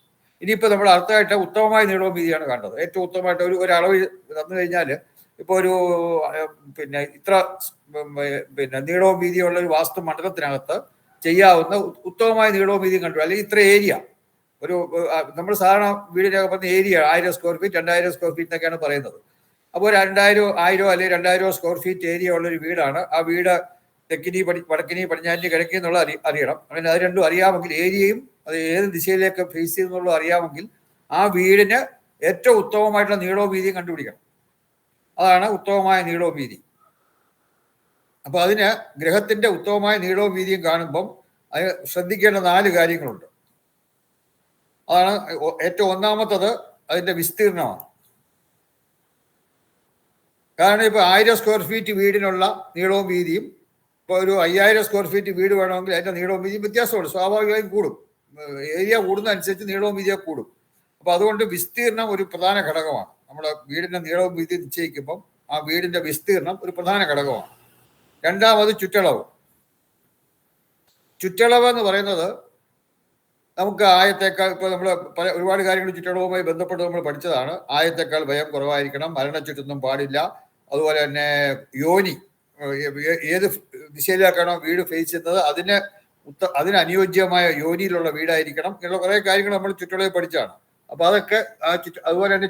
ഇനിയിപ്പോൾ നമ്മൾ അടുത്തായിട്ട് ഉത്തമമായ നീളവും വീതിയാണ് കണ്ടത്. ഏറ്റവും ഉത്തമമായിട്ട് ഒരു അളവ് തന്നു കഴിഞ്ഞാൽ ഇപ്പോൾ ഒരു പിന്നെ ഇത്ര പിന്നെ നീളവും വീതിയുള്ള ഒരു വാസ്തു മണ്ഡലത്തിനകത്ത് ചെയ്യാവുന്ന ഉത്തമമായ നീളവും വീതിയും കണ്ടു. അല്ലെങ്കിൽ ഇത്ര ഏരിയ, ഒരു നമ്മൾ സാധാരണ വീടിനൊക്കെ പറഞ്ഞ area 1000 square feet 2000 square feet എന്നൊക്കെയാണ് പറയുന്നത്. അപ്പോൾ 2000 അല്ലെങ്കിൽ 2000 സ്ക്വയർ ഫീറ്റ് ഏരിയ ഉള്ളൊരു വീടാണ്. ആ വീട് തെക്കിനി വടക്കിനി പടിഞ്ഞാറ്റിനി കിഴക്കി എന്നുള്ള അറിയണം. അങ്ങനെ അത് രണ്ടും അറിയാമെങ്കിൽ, ഏരിയയും അത് ഏത് ദിശയിലേക്ക് ഫേസ് ചെയ്യുന്നുള്ളത് അറിയാമെങ്കിൽ ആ വീടിന് ഏറ്റവും ഉത്തമമായിട്ടുള്ള നീളവും വീതിയും കണ്ടുപിടിക്കണം. അതാണ് ഉത്തമമായ നീളവും വീതി. അപ്പൊ അതിന് ഗ്രഹത്തിന്റെ ഉത്തമമായ നീളവും വീതിയും കാണുമ്പം അത് ശ്രദ്ധിക്കേണ്ട 4 കാര്യങ്ങളുണ്ട്. അതാണ് ഏറ്റവും ഒന്നാമത്തത് അതിന്റെ വിസ്തീർണമാണ്. കാരണം ഇപ്പൊ 1000 സ്ക്വയർ ഫീറ്റ് വീടിനുള്ള നീളവും വീതിയും ഇപ്പോൾ ഒരു 5000 സ്ക്വയർ ഫീറ്റ് വീട് വേണമെങ്കിൽ അതിന്റെ നീളവും വീതിയും വ്യത്യാസമുണ്ട്. സ്വാഭാവികമായും കൂടും. ഏരിയ കൂടുന്നതനുസരിച്ച് നീളവും വീതിയൊക്കെ കൂടും. അപ്പൊ അതുകൊണ്ട് വിസ്തീർണം ഒരു പ്രധാന ഘടകമാണ്. നമ്മുടെ വീടിന്റെ നീളവും വീതി നിശ്ചയിക്കുമ്പം ആ വീടിന്റെ വിസ്തീർണം ഒരു പ്രധാന ഘടകമാണ്. രണ്ടാമത് ചുറ്റളവ്. ചുറ്റളവ് എന്ന് പറയുന്നത് നമുക്ക് ആയത്തേക്കാൾ ഇപ്പോൾ നമ്മൾ ഒരുപാട് കാര്യങ്ങൾ ചുറ്റളവുമായി ബന്ധപ്പെട്ട് നമ്മൾ പഠിച്ചതാണ്. ആയത്തേക്കാൾ ഭയം കുറവായിരിക്കണം, മരണച്ചുറ്റൊന്നും പാടില്ല, അതുപോലെ തന്നെ യോനി ഏത് ദിശയിലേക്കാണോ വീട് ഫേസ് ചെയ്യുന്നത് അതിന് അനുയോജ്യമായ യോനിയിലുള്ള വീടായിരിക്കണം. ഇങ്ങനെയുള്ള കുറേ കാര്യങ്ങൾ നമ്മൾ ചുറ്റളവ് പഠിച്ചാണ്. അപ്പൊ അതൊക്കെ അതുപോലെ തന്നെ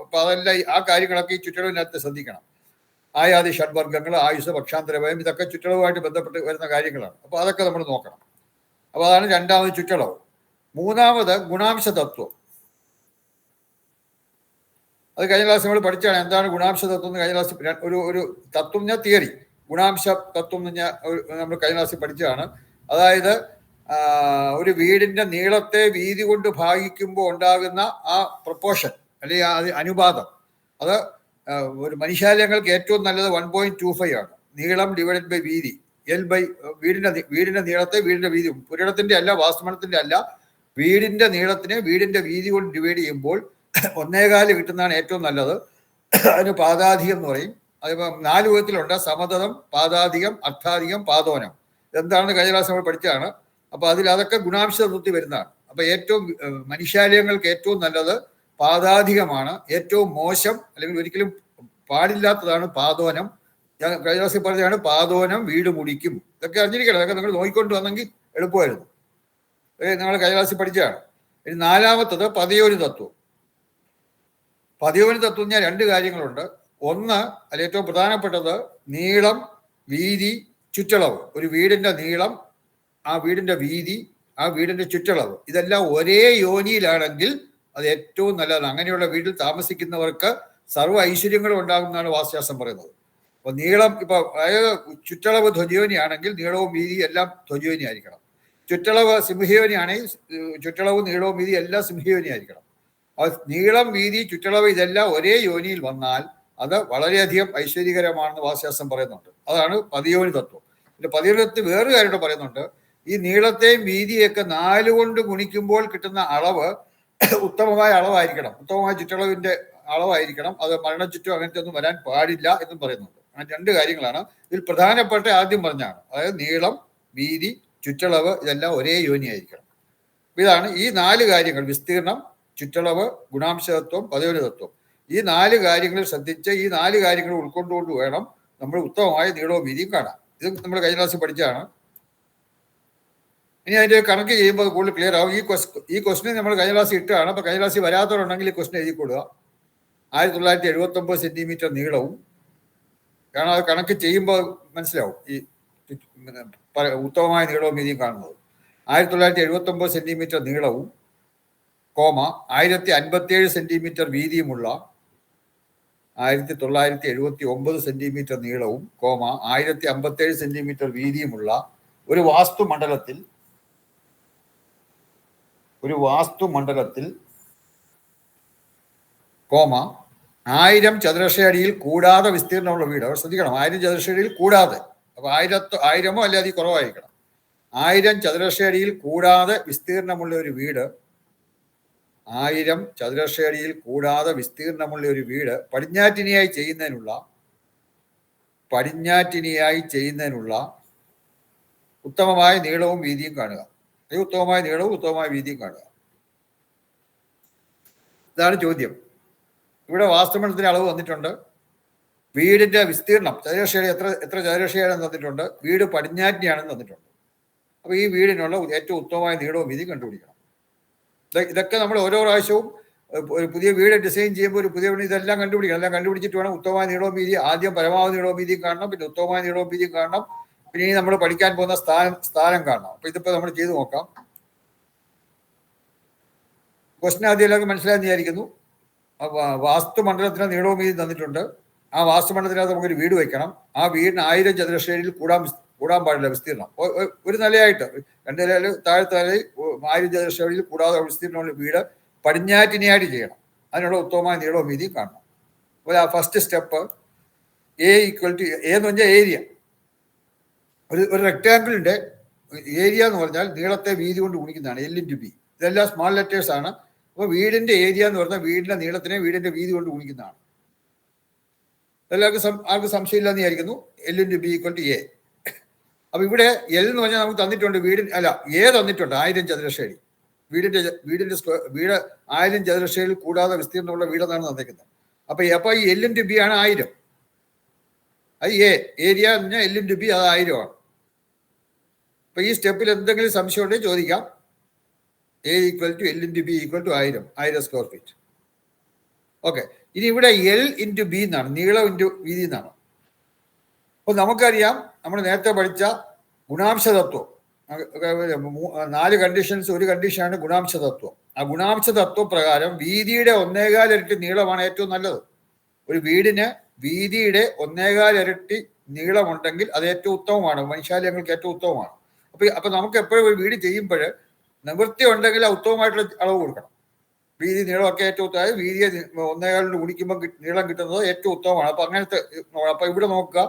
അപ്പൊ അതെല്ലാം ആ കാര്യങ്ങളൊക്കെ ഈ ചുറ്റളവിനകത്ത് ശ്രദ്ധിക്കണം. ആയാതി ഷഡ്വർഗ്ഗങ്ങൾ, ആയുസ്, പക്ഷാന്തരഭയം, ഇതൊക്കെ ചുറ്റളവുമായിട്ട് ബന്ധപ്പെട്ട് വരുന്ന കാര്യങ്ങളാണ്. അപ്പൊ അതൊക്കെ നമ്മൾ നോക്കണം. അപ്പൊ അതാണ് രണ്ടാമത് ചുറ്റളവ്. മൂന്നാമത് ഗുണാംശ തത്വം. അത് കഴിഞ്ഞ ക്ലാസ് നമ്മൾ പഠിച്ചാണ്. എന്താണ് ഗുണാംശ തത്വം എന്ന് കഴിഞ്ഞ ക്ലാസ് ഒരു തത്വം ഞാൻ തിയറി, ഗുണാംശ തത്വം എന്ന് നമ്മൾ കഴിഞ്ഞ ക്ലാസ്സിൽ പഠിച്ചതാണ്. അതായത് ഒരു വീടിന്റെ നീളത്തെ വീതി കൊണ്ട് ഭാഗിക്കുമ്പോൾ ഉണ്ടാകുന്ന ആ പ്രൊപ്പോർഷൻ അല്ലെങ്കിൽ അനുപാതം, അത് ഒരു മനുഷ്യാലയങ്ങൾക്ക് ഏറ്റവും നല്ലത് 1.25 ആണ്. നീളം ഡിവൈഡഡ് ബൈ വീതി, വീടിന്റെ നീളത്തെ വീടിന്റെ വീതി, പുരയിടത്തിന്റെ അല്ല, വാസ്തുമനത്തിന്റെ അല്ല, വീടിന്റെ നീളത്തിനെ വീടിന്റെ വീതി കൊണ്ട് ഡിവൈഡ് ചെയ്യുമ്പോൾ 1.25 കിട്ടുന്നതാണ് ഏറ്റവും നല്ലത്. അതിന് പാദാധികം എന്ന് പറയും. അതിപ്പോ 4 വിധത്തിലുണ്ട്: സമതലം, പാദാധികം, അർത്ഥാധികം, പാദോനം. എന്താണെന്ന് കഴിഞ്ഞ ക്ലാസ് നമ്മൾ പഠിച്ചതാണ്. അപ്പൊ അതൊക്കെ ഗുണാംശ തത്വത്തിൽ വരുന്നതാണ്. അപ്പൊ ഏറ്റവും മനുഷ്യാലയങ്ങൾക്ക് ഏറ്റവും നല്ലത് പാദാധികമാണ്. ഏറ്റവും മോശം അല്ലെങ്കിൽ ഒരിക്കലും പാടില്ലാത്തതാണ് പാദോനം. ഞാൻ കഴിഞ്ഞ ക്ലാസ്സിൽ പറഞ്ഞതാണ് പാദോനം വീട് മുടിക്കും. ഇതൊക്കെ അറിഞ്ഞിരിക്കണം. അതൊക്കെ നിങ്ങൾ നോക്കിക്കൊണ്ട് വന്നെങ്കിൽ എളുപ്പമായിരുന്നു. നിങ്ങൾ കഴിഞ്ഞ ക്ലാസ്സിൽ പഠിച്ചതാണ്. ഇനി നാലാമത്തത് പദയോനി തത്വം. പദയോനി തത്വം ഞാൻ 2 കാര്യങ്ങളുണ്ട്. ഒന്ന്, അതിൽ ഏറ്റവും പ്രധാനപ്പെട്ടത് നീളം, വീതി, ചുറ്റളവ്. ഒരു വീടിന്റെ നീളം, ആ വീടിന്റെ വീതി, ആ വീടിന്റെ ചുറ്റളവ്, ഇതെല്ലാം ഒരേ യോനിയിലാണെങ്കിൽ അത് ഏറ്റവും നല്ലതാണ്. അങ്ങനെയുള്ള വീട്ടിൽ താമസിക്കുന്നവർക്ക് സർവ്വ ഐശ്വര്യങ്ങളും ഉണ്ടാകുമെന്നാണ് വാസ്തുശാസ്ത്രം പറയുന്നത്. അപ്പൊ നീളം ഇപ്പൊ അതായത് ചുറ്റളവ് ധ്വജയോനി ആണെങ്കിൽ നീളവും വീതി എല്ലാം ധ്വജയോനി ആയിരിക്കണം. ചുറ്റളവ് സിംഹയോനി ആണെങ്കിൽ ചുറ്റളവും നീളവും വീതി എല്ലാം സിംഹയോനി ആയിരിക്കണം. നീളം, വീതി, ചുറ്റളവ് ഇതെല്ലാം ഒരേ യോനിയിൽ വന്നാൽ അത് വളരെയധികം ഐശ്വര്യകരമാണെന്ന് വാസ്തുശാസ്ത്രം പറയുന്നുണ്ട്. അതാണ് പദയോനി തത്വം. പിന്നെ പദയോനി തത്വം വേറൊരു കാര്യം പറയുന്നുണ്ട്. ഈ നീളത്തെയും വീതിയൊക്കെ 4 കൊണ്ട് ഗുണിക്കുമ്പോൾ കിട്ടുന്ന അളവ് ഉത്തമമായ അളവായിരിക്കണം, ഉത്തമമായ ചുറ്റളവിന്റെ അളവായിരിക്കണം. അത് മരണച്ചുറ്റും അങ്ങനത്തെ ഒന്നും വരാൻ പാടില്ല എന്നും പറയുന്നുണ്ട്. അങ്ങനെ 2 കാര്യങ്ങളാണ് ഇതിൽ പ്രധാനപ്പെട്ട. ആദ്യം പറഞ്ഞാണ്, അതായത് നീളം, വീതി, ചുറ്റളവ് ഇതെല്ലാം ഒരേ യോനി ആയിരിക്കണം. ഇതാണ് ഈ 4 കാര്യങ്ങൾ: വിസ്തീർണം, ചുറ്റളവ്, ഗുണാംശതത്വം, പദയോനി തത്വം. ഈ 4 കാര്യങ്ങൾ ശ്രദ്ധിച്ച് ഈ 4 കാര്യങ്ങൾ ഉൾക്കൊണ്ടുകൊണ്ട് വേണം നമ്മൾ ഉത്തമമായ നീളവും വീതിയും കാണാൻ. ഇത് നമ്മൾ കഴിഞ്ഞ ക്ലാസ്സിൽ പഠിച്ചതാണ്. ഇനി അതിന്റെ കണക്ക് ചെയ്യുമ്പോൾ കൂടുതൽ ക്ലിയർ ആവും. ഈ ക്വസ്റ്റിന് നമ്മൾ കഴിഞ്ഞ ക്ലാസ്സിൽ ഇട്ടാണ്. അപ്പൊ കഴിഞ്ഞ ക്ലാസ്സിൽ വരാത്തവരുണ്ടെങ്കിൽ ഈ ക്വസ്റ്റിന് എഴുതി കൊടുക്കുക. 1979 സെന്റിമീറ്റർ നീളവും, കാരണം അത് കണക്ക് ചെയ്യുമ്പോൾ മനസ്സിലാവും ഈ ഉത്തമമായ നീളവും വീതിയും കാണുന്നത്. 1979 സെന്റിമീറ്റർ നീളവും, 1057 സെന്റിമീറ്റർ വീതിയുമുള്ള 1979 സെന്റിമീറ്റർ നീളവും, 1057 സെന്റിമീറ്റർ വീതിയുമുള്ള ഒരു വാസ്തുമണ്ഡലത്തിൽ 1000 ചതുരശ്ര അടിയിൽ കൂടാതെ വിസ്തീർണമുള്ള വീട്. അവർ ശ്രദ്ധിക്കണം, 1000 ചതുരശ്ര അടിയിൽ കൂടാതെ. അപ്പൊ 1000 അല്ലെ അതിൽ കുറവായിരിക്കണം. 1000 ചതുരശ്ര അടിയിൽ കൂടാതെ വിസ്തീർണമുള്ള ഒരു വീട്, 1000 ചതുരശ്ര അടിയിൽ കൂടാതെ വിസ്തീർണമുള്ള ഒരു വീട് പടിഞ്ഞാറ്റിനിയായി ചെയ്യുന്നതിനുള്ള ഉത്തമമായ നീളവും വീതിയും കാണുക. ഉത്തമമായ നീളവും ഉത്തമമായ വീതിയും കാണുക. ഇതാണ് ചോദ്യം. ഇവിടെ വാസ്തുമണ്ഡലത്തിന്റെ അളവ് തന്നിട്ടുണ്ട്. വീടിന്റെ വിസ്തീർണം ചതുരശ്രയടി എത്ര ചതുരശ്രയാണെന്ന് തന്നിട്ടുണ്ട്. വീട് പടിഞ്ഞാറ്റിനെയാണെന്ന് തന്നിട്ടുണ്ട്. അപ്പൊ ഈ വീടിനുള്ള ഏറ്റവും ഉത്തമമായ നീളവും വീതിയും കണ്ടുപിടിക്കണം. ഇതൊക്കെ നമ്മൾ ഓരോ പ്രാവശ്യവും ഒരു പുതിയ വീട് ഡിസൈൻ ചെയ്യുമ്പോൾ ഒരു പുതിയ വീട് ഇതെല്ലാം കണ്ടുപിടിക്കണം. എല്ലാം കണ്ടുപിടിച്ചിട്ട് വേണം ഉത്തമമായ നീളവും വീതി. ആദ്യം പരമാവധി നീളവും വീതിയും കാണണം, പിന്നെ ഉത്തമമായ നീളവും വീതിയും കാണണം, പിന്നെ ഇനി നമ്മൾ പഠിക്കാൻ പോകുന്ന സ്ഥാനം കാണണം. അപ്പൊ ഇതിപ്പോ നമ്മൾ ചെയ്തു നോക്കാം. ക്വസ്റ്റ്യൻ ആദ്യം എല്ലാവർക്കും മനസ്സിലായെന്ന് വിചാരിക്കുന്നു. വാസ്തുമണ്ഡലത്തിന് നീളവും വീതി തന്നിട്ടുണ്ട്. ആ വാസ്തുമണ്ഡലത്തിനകത്ത് നമുക്കൊരു വീട് വെക്കണം. ആ വീടിന് 1000 ചതുരശ്രയിൽ കൂടാൻ പാടില്ല വിസ്തീർണം. ഒരു നിലയായിട്ട് 2 നിലയിൽ താഴത്തെ നിലയിൽ 1000 ചതുരശ്രയിൽ കൂടാതെ വിസ്തീർണമുള്ള വീട് പടിഞ്ഞാറ്റിനെയായിട്ട് ചെയ്യണം. അതിനുള്ള ഉത്തമമായ നീളവും വീതിയും കാണണം. അപ്പോൾ ആ ഫസ്റ്റ് സ്റ്റെപ്പ് A = എന്ന് പറഞ്ഞാൽ ഏരിയ. ഒരു റെക്ടാങ്കിളിന്റെ ഏരിയ എന്ന് പറഞ്ഞാൽ നീളത്തെ വീതി കൊണ്ട് ഗുണിക്കുന്നതാണ്. L × B. ഇതെല്ലാം സ്മാൾ ലെറ്റേഴ്സ് ആണ്. അപ്പോൾ വീടിന്റെ ഏരിയ എന്ന് പറഞ്ഞാൽ വീടിന്റെ നീളത്തിനെ വീടിന്റെ വീതി കൊണ്ട് ഗുണിക്കുന്നതാണ്. ആർക്കും സംശയമില്ലെന്ന് വിചാരിക്കുന്നു. L × B = A. അപ്പൊ ഇവിടെ L എന്ന് പറഞ്ഞാൽ നമുക്ക് തന്നിട്ടുണ്ട് A തന്നിട്ടുണ്ട് 1000 ചതുരശ്ര അടി. വീട് 1000 ചതുരശ്ര അടി കൂടാതെ വിസ്തീർണമുള്ള വീടെന്നാണ് തന്നിരിക്കുന്നത്. അപ്പൊ ഈ L × B ആണ് 1000. അത് ഏരിയ എന്ന് പറഞ്ഞാൽ L × B അത് 1000 ആണ്. അപ്പൊ ഈ സ്റ്റെപ്പിൽ എന്തെങ്കിലും സംശയം ഉണ്ടെങ്കിൽ ചോദിക്കാം. A = L × B = 1000 square feet. Okay, ഇനി ഇവിടെ L × B എന്നാണ്, നീളം × വീതി എന്നാണ്. അപ്പൊ നമുക്കറിയാം, നമ്മൾ നേരത്തെ പഠിച്ച ഗുണാംശ തത്വം, 4 കണ്ടീഷൻസ്, ഒരു കണ്ടീഷനാണ് ഗുണാംശ തത്വം. ആ ഗുണാംശ തത്വ പ്രകാരം വീതിയുടെ 1.25 ഇരട്ടി നീളമാണ് ഏറ്റവും നല്ലത്. ഒരു വീടിന് വീതിയുടെ 1.25 ഇരട്ടി നീളമുണ്ടെങ്കിൽ അത് ഏറ്റവും ഉത്തമമാണ്, മനുഷ്യാലയങ്ങൾക്ക് ഏറ്റവും ഉത്തമമാണ്. അപ്പൊ നമുക്ക് എപ്പോഴും ഒരു വീട് ചെയ്യുമ്പോൾ നിവൃത്തി ഉണ്ടെങ്കിൽ ആ ഉത്തമമായിട്ടുള്ള അളവ് കൊടുക്കണം. വീതി നീളമൊക്കെ ഏറ്റവും ഉത്തമം, വീതിയെ 1.25 ഗുണിക്കുമ്പോൾ നീളം കിട്ടുന്നത് ഏറ്റവും ഉത്തമമാണ്. അപ്പൊ അങ്ങനത്തെ അപ്പൊ ഇവിടെ നോക്കുക,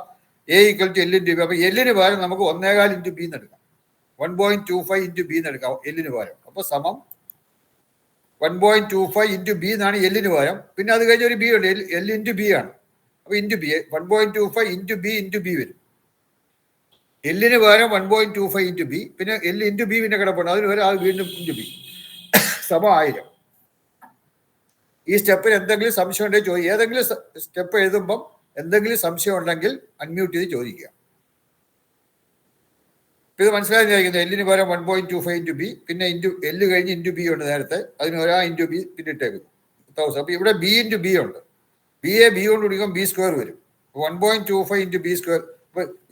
A = L × B. അപ്പൊ എല്ലിന് പകരം നമുക്ക് 1.25 × B എന്നെടുക്കാം, 1.25 × B എന്നെടുക്കാം എല്ലിന് പകരം. അപ്പൊ സമം 1.25 × B എന്നാണ് എല്ലിന് പകരം. പിന്നെ അത് കഴിഞ്ഞ ഒരു B ഉണ്ട്, L × B ആണ്. അപ്പൊ × B 1.25 × B × B വരും. എല്ലിന് പകരം 1.25 × B, പിന്നെ L × B പിന്നെ കിടപ്പുണ്ട്, അതിന് പകരം അത് വീണ്ടും × B സമം 1000. ഈ സ്റ്റെപ്പിൽ എന്തെങ്കിലും സംശയം ഉണ്ടെങ്കിൽ ചോദിക്കുക. ഏതെങ്കിലും സ്റ്റെപ്പ് എഴുതുമ്പം എന്തെങ്കിലും സംശയം ഉണ്ടെങ്കിൽ അൺമ്യൂട്ട് ചെയ്ത് ചോദിക്കുക. ഇത് മനസ്സിലായിരിക്കുന്നത്. എല്ലിന് പകരം 1.25 × B, പിന്നെ L കഴിഞ്ഞ് × B ഉണ്ട് നേരത്തെ, അതിന് ഒരാ × B പിന്നെ ഇട്ടേക്കുന്നു 1000. അപ്പൊ ഇവിടെ B × B ഉണ്ട്. B കൊണ്ട് കുടിക്കുമ്പോൾ B² വരും. 1.25 × B².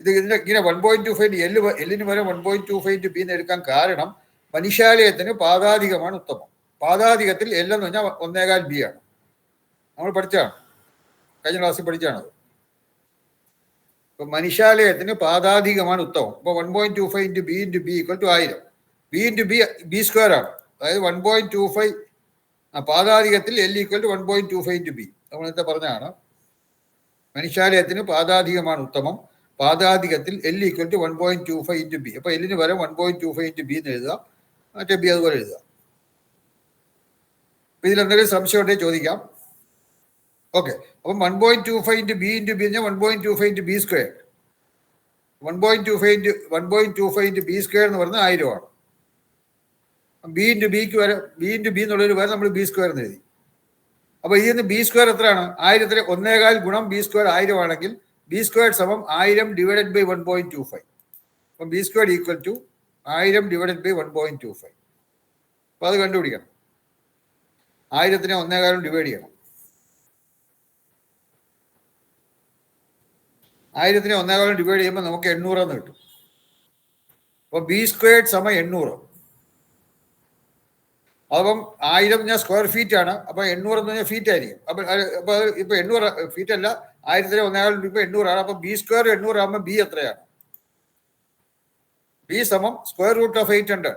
ഇത് ഇങ്ങനെ 1.25 എല്ലിന് പകരം 1.25 × B എന്ന് എടുക്കാൻ കാരണം മനുഷ്യാലയത്തിന് പാദാധികമാണ് ഉത്തമം. പാദാധികത്തിൽ L എന്ന് പറഞ്ഞാൽ 1.25 B ആണ്. നമ്മൾ പഠിച്ചാണ്, കഴിഞ്ഞ ക്ലാസ്സിൽ പഠിച്ചാണത്. ഇപ്പൊ മനുഷ്യാലയത്തിന് പാദാധികമാണ് ഉത്തമം. ഇപ്പൊ 1.25 × B × B = 1000. B × B B² ആണ്. അതായത് 1.25 പാദാധികത്തിൽ L = 1.25 × B. നമ്മൾ നേരത്തെ പറഞ്ഞതാണ്. മനുഷ്യാലയത്തിന് പാദാധികമാണ് ഉത്തമം, പാദാധികത്തിൽ L = 1.25 × B. അപ്പൊ എല്ലിന് പകരം 1.25 × B എന്ന് എഴുതുക, മറ്റേ B അതുപോലെ എഴുതുക. ഇതിലെന്തെങ്കിലും സംശയം ഉണ്ടെങ്കിൽ ചോദിക്കാം. ഓക്കെ, അപ്പം 1.25 × B × B പറഞ്ഞാൽ 1.25 × B². 1.25 × B² എന്ന് പറഞ്ഞാൽ 1000 ആണ്. B × B എന്നുള്ളൊരു പകരം നമ്മൾ B² എന്ന് എഴുതി. അപ്പൊ ഇതിന് B² എത്രയാണ്? 1000 1.25 ഗുണം B² 1000 ആണെങ്കിൽ B² സമം 1000 / 1.25. അപ്പം B² = 1000 / 1.25. അപ്പൊ അത് കണ്ടുപിടിക്കണം. 1000നെ 1.25 ഡിവൈഡ് ചെയ്യണം. 1000നെ 1.25 ഡിവൈഡ് ചെയ്യുമ്പോൾ നമുക്ക് 800 എന്ന് കിട്ടും. അപ്പൊ B² സമം 800. അപ്പം 1000 ഞാൻ സ്ക്വയർ ഫീറ്റ് ആണ്. അപ്പൊ 800 എന്ന് പറഞ്ഞാൽ ഫീറ്റ് ആയിരിക്കും. അപ്പൊ ഇപ്പൊ 800 ഫീറ്റ് അല്ല, 1000നെ 1.25 ഇപ്പൊ 800 ആണ്. അപ്പൊ B² 800 ആകുമ്പോൾ B എത്രയാണ്? B സമം √800.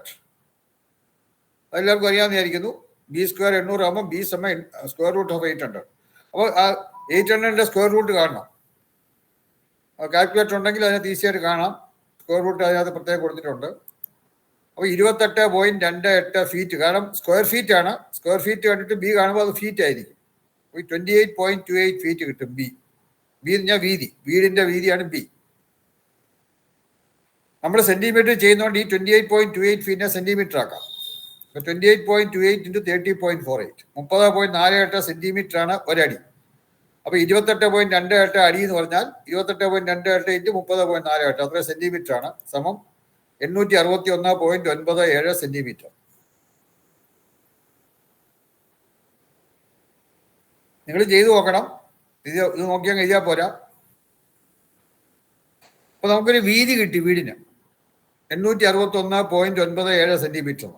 അതെല്ലാവർക്കും അറിയാമെന്നായിരിക്കുന്നു. B² 800 ആകുമ്പോൾ B സമം √800. അപ്പോൾ 800ന്റെ സ്ക്വയർ റൂട്ട് കാണണം. കാൽക്കുലേറ്റർ ഉണ്ടെങ്കിൽ അതിനകത്ത് ഈസിയായിട്ട് കാണാം. സ്ക്വയർ റൂട്ട് അതിനകത്ത് പ്രത്യേകം കൊടുത്തിട്ടുണ്ട്. അപ്പോൾ 28.28 ഫീറ്റ്, കാരണം സ്ക്വയർ ഫീറ്റ് ആണ്. സ്ക്വയർ ഫീറ്റ് കണ്ടിട്ട് B കാണുമ്പോൾ അത് ഫീറ്റ് ആയിരിക്കും. 28.28 ഫീറ്റ് കിട്ടും. B എന്ന് പറഞ്ഞാൽ വീതി, വീടിന്റെ വീതിയാണ് B. നമ്മൾ സെന്റിമീറ്റർ ചെയ്യുന്നതുകൊണ്ട് ഈ 28.28 ഫീറ്റിനെ സെന്റിമീറ്റർ ആക്കാം. 28.28 × 30.48 30.48 സെന്റിമീറ്റർ ആണ് ഒരടി. അപ്പൊ 28.28 അടി എന്ന് പറഞ്ഞാൽ 28.28 × 30.48 അത്ര സെന്റിമീറ്റർ ആണ്. സമം 861.97 സെന്റിമീറ്റർ. നിങ്ങൾ ചെയ്തു നോക്കണം. ഇത് നോക്കിയാൽ എഴുതിയാൽ പോരാ. അപ്പൊ നമുക്കൊരു വീതി കിട്ടി വീടിന് 861.97 സെന്റിമീറ്റർ.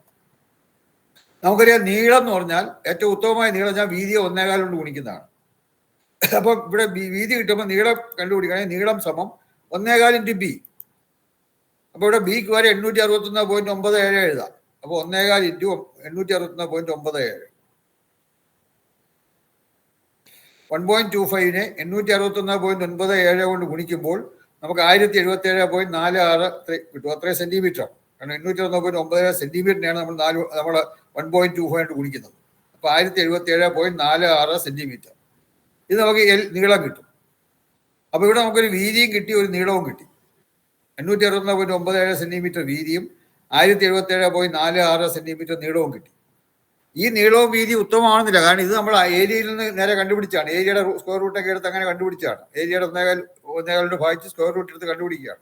നമുക്കറിയാം നീളം എന്ന് പറഞ്ഞാൽ ഏറ്റവും ഉത്തമമായ നീളം ഞാൻ വീതിയെ 1.25 കൊണ്ട് ഗുണിക്കുന്നതാണ്. അപ്പൊ ഇവിടെ വീതി കിട്ടുമ്പോൾ നീളം കണ്ടുപിടിക്കുകയാണെങ്കിൽ നീളം സമം 1.25 × B. അപ്പൊ ഇവിടെ B വരെ 861.97 എഴുതാം. അപ്പൊ 1.25 × 861.97. 1.25നെ 861.97 കൊണ്ട് ഗുണിക്കുമ്പോൾ നമുക്ക് 1077.46 കിട്ടും. അത്രയും സെന്റിമീറ്റർ ആണ്. കാരണം 861.97 സെന്റിമീറ്ററിനെയാണ് നമ്മൾ 1.25 കൊണ്ട് ഗുണിക്കുന്നത്. അപ്പോൾ 1077.46 സെന്റിമീറ്റർ. ഇത് നമുക്ക് നീളം കിട്ടും. അപ്പോൾ ഇവിടെ നമുക്കൊരു വീതിയും കിട്ടി, ഒരു നീളവും കിട്ടി. 861.97 സെന്റിമീറ്റർ വീതിയും 1077.46 സെന്റിമീറ്റർ നീളവും കിട്ടി. ഈ നീളവും വീതി ഉത്തമമാണെന്നില്ല, കാരണം ഇത് നമ്മൾ ഏരിയയിൽ നിന്ന് നേരെ കണ്ടുപിടിച്ചാണ്. ഏരിയയുടെ സ്ക്വയർ റൂട്ടൊക്കെ എടുത്ത് അങ്ങനെ കണ്ടുപിടിച്ചാണ്. ഏരിയയുടെ ഒന്നേകാലിന്റെ ഭാഗിച്ച് സ്ക്വയർ റൂട്ട് എടുത്ത് കണ്ടുപിടിക്കുകയാണ്.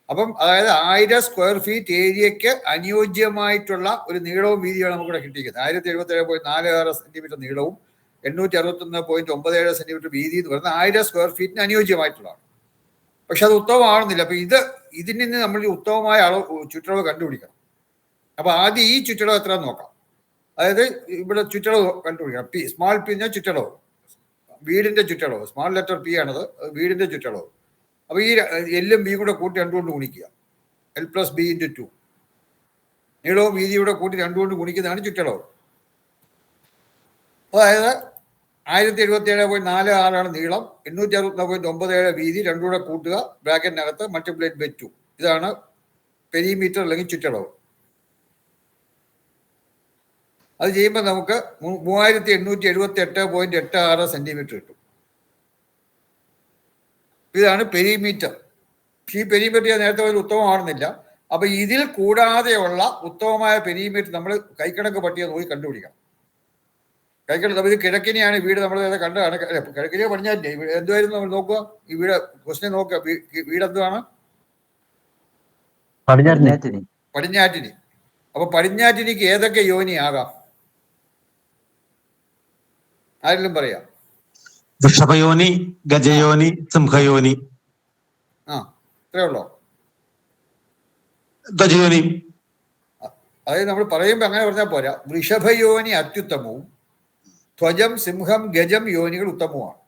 അപ്പം അതായത് 1000 സ്ക്വയർ ഫീറ്റ് ഏരിയയ്ക്ക് അനുയോജ്യമായിട്ടുള്ള ഒരു നീളവും വീതിയാണ് നമുക്കിവിടെ കിട്ടിയിരിക്കുന്നത്. 1077.46 സെന്റിമീറ്റർ നീളവും 861.97 സെന്റിമീറ്റർ വീതി എന്ന് പറയുന്നത് 1000 സ്ക്വയർ ഫീറ്റിന് അനുയോജ്യമായിട്ടുള്ളതാണ്. പക്ഷെ അത് ഉത്തമമാണെന്നില്ല. അപ്പൊ ഇതിൽ നിന്ന് നമ്മൾ ഉത്തമമായ ചുറ്റളവ് കണ്ടുപിടിക്കണം. അപ്പൊ ആദ്യം ഈ ചുറ്റളവ് എത്ര നോക്കാം. അതായത് ഇവിടെ ചുറ്റളവ് കണ്ടുപിടിക്കണം. പി, സ്മാൾ പി എന്ന ചുറ്റളവ്, വീടിന്റെ ചുറ്റളവ്. സ്മാൾ ലെറ്റർ പി ആണത്, വീടിന്റെ ചുറ്റളവ്. അപ്പൊ ഈ എല്ലും ബിയും കൂടെ കൂട്ടി 2 കൊണ്ട് ഗുണിക്കുക. L+B/2. നീളവും വീതിയും കൂട്ടി 2 കൊണ്ട് ഗുണിക്കുന്നതാണ് ചുറ്റളവ്. അതായത് 1077.46 നീളം, 861.97 വീതി, 2 കൂടെ കൂട്ടുക, ബ്രാക്കറ്റിനകത്ത് മൾട്ടിപ്ലൈഡ് ബൈ 2. ഇതാണ് പെരിമീറ്റർ അല്ലെങ്കിൽ ചുറ്റളവ്. അത് ചെയ്യുമ്പോൾ നമുക്ക് 3878.86 സെന്റിമീറ്റർ കിട്ടും. ഇതാണ് പെരിമീറ്റർ. ഈ പെരിമീറ്റർ ഞാൻ നേരത്തെ ഒരു ഉത്തമമാണെന്നില്ല. അപ്പൊ ഇതിൽ കൂടാതെയുള്ള ഉത്തമമായ പെരിമീറ്റർ നമ്മൾ കൈക്കണക്ക് പട്ടിക നോക്കി കണ്ടുപിടിക്കണം. കൈക്കണക്ക് ഇത് കിഴക്കിനെയാണ് വീട്, നമ്മൾ കണ്ടതാണ്. കിഴക്കിനെ പടിഞ്ഞാറ്റിനെ എന്തുവായിരുന്നു നമ്മൾ നോക്കുക. ഈ വീട് ക്വസ്റ്റ്യൻ നോക്കുക. വീട് എന്തുവാണ്? പടിഞ്ഞാറ്റിനി. അപ്പൊ പടിഞ്ഞാറ്റിനിക്ക് ഏതൊക്കെ യോനി ആകാം? ആരെങ്കിലും പറയാം? വൃഷഭയോനി, ഗജയോനി, സിംഹയോനി. ഇത്രേ ഉള്ളോ? ഗജയോനി. അതായത് നമ്മൾ പറയുമ്പോൾ അങ്ങനെ പറഞ്ഞാൽ പോരാ. വൃഷഭയോനി അത്യുത്തമവും ധ്വജം, സിംഹം, ഗജം യോനികൾ ഉത്തമവുമാണ്.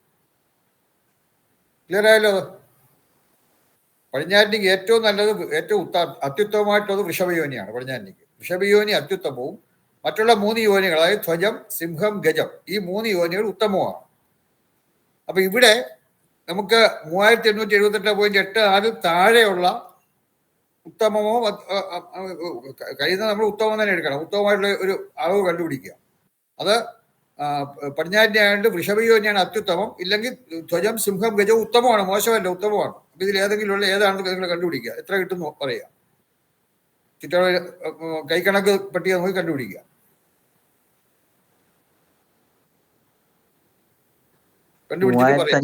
ക്ലിയർ ആയല്ലോ? അത് പടിഞ്ഞാറ്റിനിക്ക് ഏറ്റവും നല്ലത്, ഏറ്റവും അത്യുത്തമമായിട്ടുള്ളത് വൃഷഭയോനിയാണ്. പടിഞ്ഞാറ്റിനിക്ക് വൃഷഭയോനി അത്യുത്തമവും മറ്റുള്ള 3 യോനികൾ, അതായത് ധ്വജം, സിംഹം, ഗജം, ഈ 3 യോനികൾ ഉത്തമവുമാണ്. അപ്പൊ ഇവിടെ നമുക്ക് 3878.86 താഴെയുള്ള ഉത്തമമോ കഴിയുന്ന നമ്മൾ ഉത്തമം തന്നെ എടുക്കണം. ഉത്തമമായിട്ടുള്ള ഒരു അളവ് കണ്ടുപിടിക്കുക. അത് പടിഞ്ഞാറ്റിനെ ആയതുകൊണ്ട് വൃഷഭയോനിയാണ് അത്യുത്തമം. ഇല്ലെങ്കിൽ ധ്വജം, സിംഹം, ഗജം ഉത്തമമാണ്, മോശമല്ല, ഉത്തമമാണ്. അപ്പൊ ഇതിൽ ഏതെങ്കിലും ഉള്ള ഏതാണെന്ന് നിങ്ങൾ കണ്ടുപിടിക്കുക. എത്ര കിട്ടുന്നു പറയുക. ചുറ്റളവ് കൈക്കണക്ക് പട്ടിക നോക്കി കണ്ടുപിടിക്കുക. കണ്ടുപിടിച്ചിട്ട് പറയാം.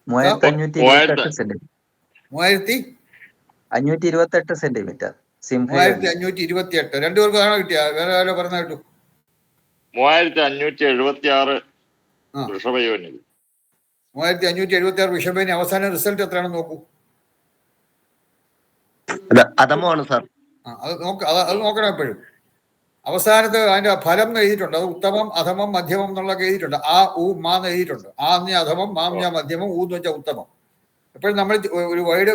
3528 സെന്റിമീറ്റർ. 3528. രണ്ടുപേർക്കും ആണോ കിട്ടിയ? വേറെ ആരോ പറഞ്ഞ കിട്ടും. 3576 വൃഷഭയോനി. 3576 വൃഷഭയോനി. അവസാന റിസൾട്ട് എത്രയാണെന്ന് നോക്കൂ. അധമമാണ് സാർ. അത് നോക്കണം എപ്പോഴും. അവസാനത്ത് അതിന്റെ ഫലം എന്ന് എഴുതിയിട്ടുണ്ട്. അത് ഉത്തമം, അധമം, മധ്യമം എന്നുള്ളതൊക്കെ എഴുതിയിട്ടുണ്ട്. ആ, ഊ, മാ എന്ന് എഴുതിയിട്ടുണ്ട്. ആ എന്ന് അധമം, മാം ഞാൻ മധ്യമം, ഊ എന്ന് വെച്ചാൽ ഉത്തമം. എപ്പോഴും നമ്മൾ ഒരു വൈഡ്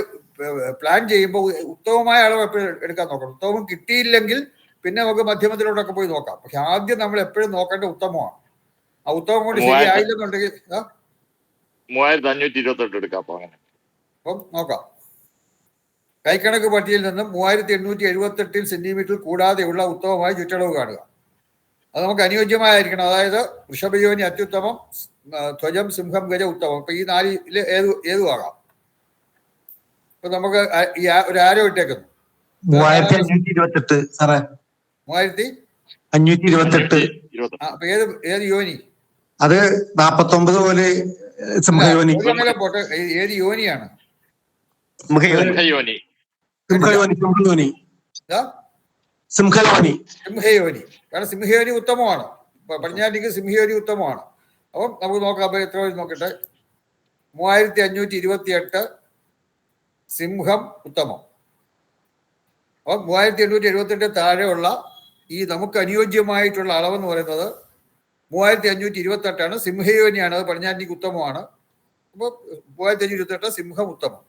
പ്ലാൻ ചെയ്യുമ്പോൾ ഉത്തമമായ അളവ് എപ്പോഴും എടുക്കാൻ നോക്കണം. ഉത്തമം കിട്ടിയില്ലെങ്കിൽ പിന്നെ നമുക്ക് മധ്യമത്തിലോട്ടൊക്കെ പോയി നോക്കാം. പക്ഷെ ആദ്യം നമ്മൾ എപ്പോഴും നോക്കേണ്ട ഉത്തമമാണ്. ആ ഉത്തമം കൊണ്ട് ശരിയായില്ലെന്നുണ്ടെങ്കിൽ 3528 എടുക്കാം. അപ്പം നോക്കാം. കൈക്കണക്ക് പട്ടികയിൽ നിന്നും 3878 സെന്റിമീറ്റർ കൂടാതെയുള്ള ഉത്തമമായ ചുറ്റളവ് കാണുക. അത് നമുക്ക് അനുയോജ്യമായിരിക്കണം. അതായത് വൃഷഭയോനി അത്യുത്തമം, ധ്വജം, സിംഹം, ഗജ ഉത്തമം. അപ്പൊ ഈ 4 ഏതും ആകാം. ഇപ്പൊ നമുക്ക് ഒരു ആരോ ഇട്ടേക്കുന്നു. 3528 സാറേ. 3528. അപ്പൊ ഏത് യോനി? അത് 49 പോലെ സിംഹയോനി. പോട്ടെ, ഏത് യോനിയാണ്? സിംഹയോനി. കാരണം സിംഹയോനി ഉത്തമമാണ്. പടിഞ്ഞാറ്റിക്ക് സിംഹയോനി ഉത്തമമാണ്. അപ്പം നമുക്ക് നോക്കാം. അപ്പൊ എത്ര നോക്കട്ടെ. 3528 സിംഹം ഉത്തമം. അപ്പം 3878 താഴെയുള്ള ഈ നമുക്ക് അനുയോജ്യമായിട്ടുള്ള അളവെന്ന് പറയുന്നത് 3528 സിംഹയോനിയാണ്. അത് പടിഞ്ഞാറ്റിക്ക് ഉത്തമമാണ്. അപ്പോൾ 3528 സിംഹം ഉത്തമം.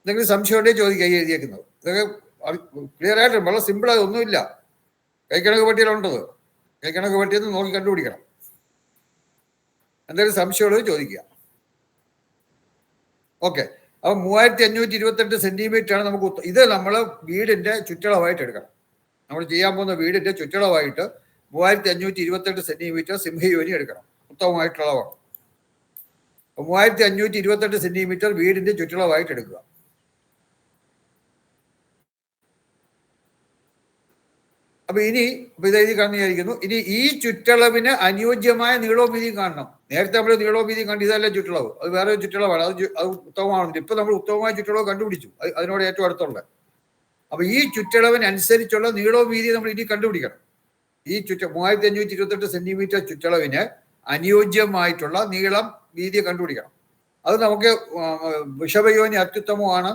എന്തെങ്കിലും സംശയം ഉണ്ടെങ്കിൽ ചോദിക്കുക. എഴുതിയേക്കുന്നത് ഇതൊക്കെ ക്ലിയർ ആയിട്ട് വളരെ സിമ്പിളായി ഒന്നുമില്ല. കൈക്കണക്ക് പട്ടികയിലുണ്ടത്. കൈക്കണക്ക് പട്ടികയിൽ നോക്കി കണ്ടുപിടിക്കണം. എന്തെങ്കിലും സംശയമുള്ളത് ചോദിക്കുക. ഓക്കെ. അപ്പം 3528 സെന്റിമീറ്റർ ആണ് നമുക്ക്. ഇത് നമ്മൾ വീടിന്റെ ചുറ്റളവായിട്ട് എടുക്കണം. നമ്മൾ ചെയ്യാൻ പോകുന്ന വീടിന്റെ ചുറ്റളവായിട്ട് 3528 സെന്റിമീറ്റർ സിംഹയോനി എടുക്കണം. ഉത്തമമായിട്ടുള്ള അളവാണ്. 3528 സെന്റിമീറ്റർ വീടിന്റെ ചുറ്റളവായിട്ട് എടുക്കുക. അപ്പൊ ഇനി ഇതെഴുതി കാണുകയായിരിക്കുന്നു. ഇനി ഈ ചുറ്റളവിന് അനുയോജ്യമായ നീളവും വീതിയും കാണണം. നേരത്തെ നമ്മൾ നീളവും വീതിയും കണ്ടു, ഇതല്ല ചുറ്റളവ്, അത് വേറെ ചുറ്റളവാണ്. അത് ഉത്തമമാണ്. ഇപ്പൊ നമ്മൾ ഉത്തമമായ ചുറ്റളവ് കണ്ടുപിടിച്ചു, അതിനോട് ഏറ്റവും അടുത്തുള്ള. അപ്പൊ ഈ ചുറ്റളവിനനുസരിച്ചുള്ള നീളവും വീതിയും നമ്മൾ ഇനി കണ്ടുപിടിക്കണം. ഈ 3528 സെന്റിമീറ്റർ ചുറ്റളവിന് അനുയോജ്യമായിട്ടുള്ള നീളം വീതി കണ്ടുപിടിക്കണം. അത് നമുക്ക് വൃഷഭയോനി അത്യുത്തമമാണ്,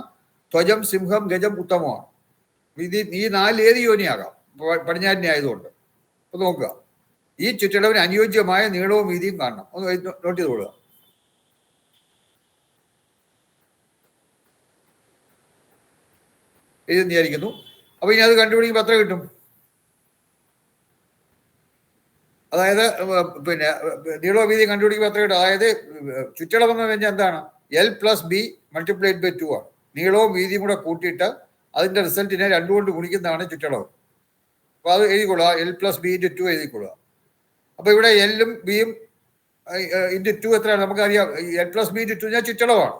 ധ്വജം, സിംഹം, ഗജം ഉത്തമമാണ്. ഈ 4 ഏത് യോനിയാകാം, പടിഞ്ഞാറ്റിനെ ആയതുകൊണ്ട്. അപ്പൊ നോക്കുക, ഈ ചുറ്റളവിന് അനുയോജ്യമായ നീളവും വീതിയും കാണണം. ഒന്ന് നോട്ട് ചെയ്ത് കൊള്ളുക. എഴുതിയായിരിക്കുന്നു. അപ്പൊ ഇനി അത് കണ്ടുപിടിക്കുമ്പോൾ എത്ര കിട്ടും? അതായത് പിന്നെ നീളവും വീതിയും കണ്ടുപിടിക്കുമ്പോൾ എത്ര കിട്ടും? അതായത് ചുറ്റളവെന്ന് പറഞ്ഞാൽ എന്താണ്? L+B × 2 ആണ്. നീളവും വീതിയും കൂടെ കൂട്ടിയിട്ട് അതിന്റെ റിസൾട്ടിനെ 2 കൊണ്ട് ഗുണിക്കുന്നതാണ് ചുറ്റളവ്. അപ്പൊ അത് എഴുതിക്കൊള്ളുക, L+B × 2 എഴുതിക്കൊള്ളുക. അപ്പൊ ഇവിടെ L-ഉം B-യും × 2 എത്രയാണ് നമുക്കറിയാം. L+B × 2 ഞാൻ ചുറ്റളവാണ്.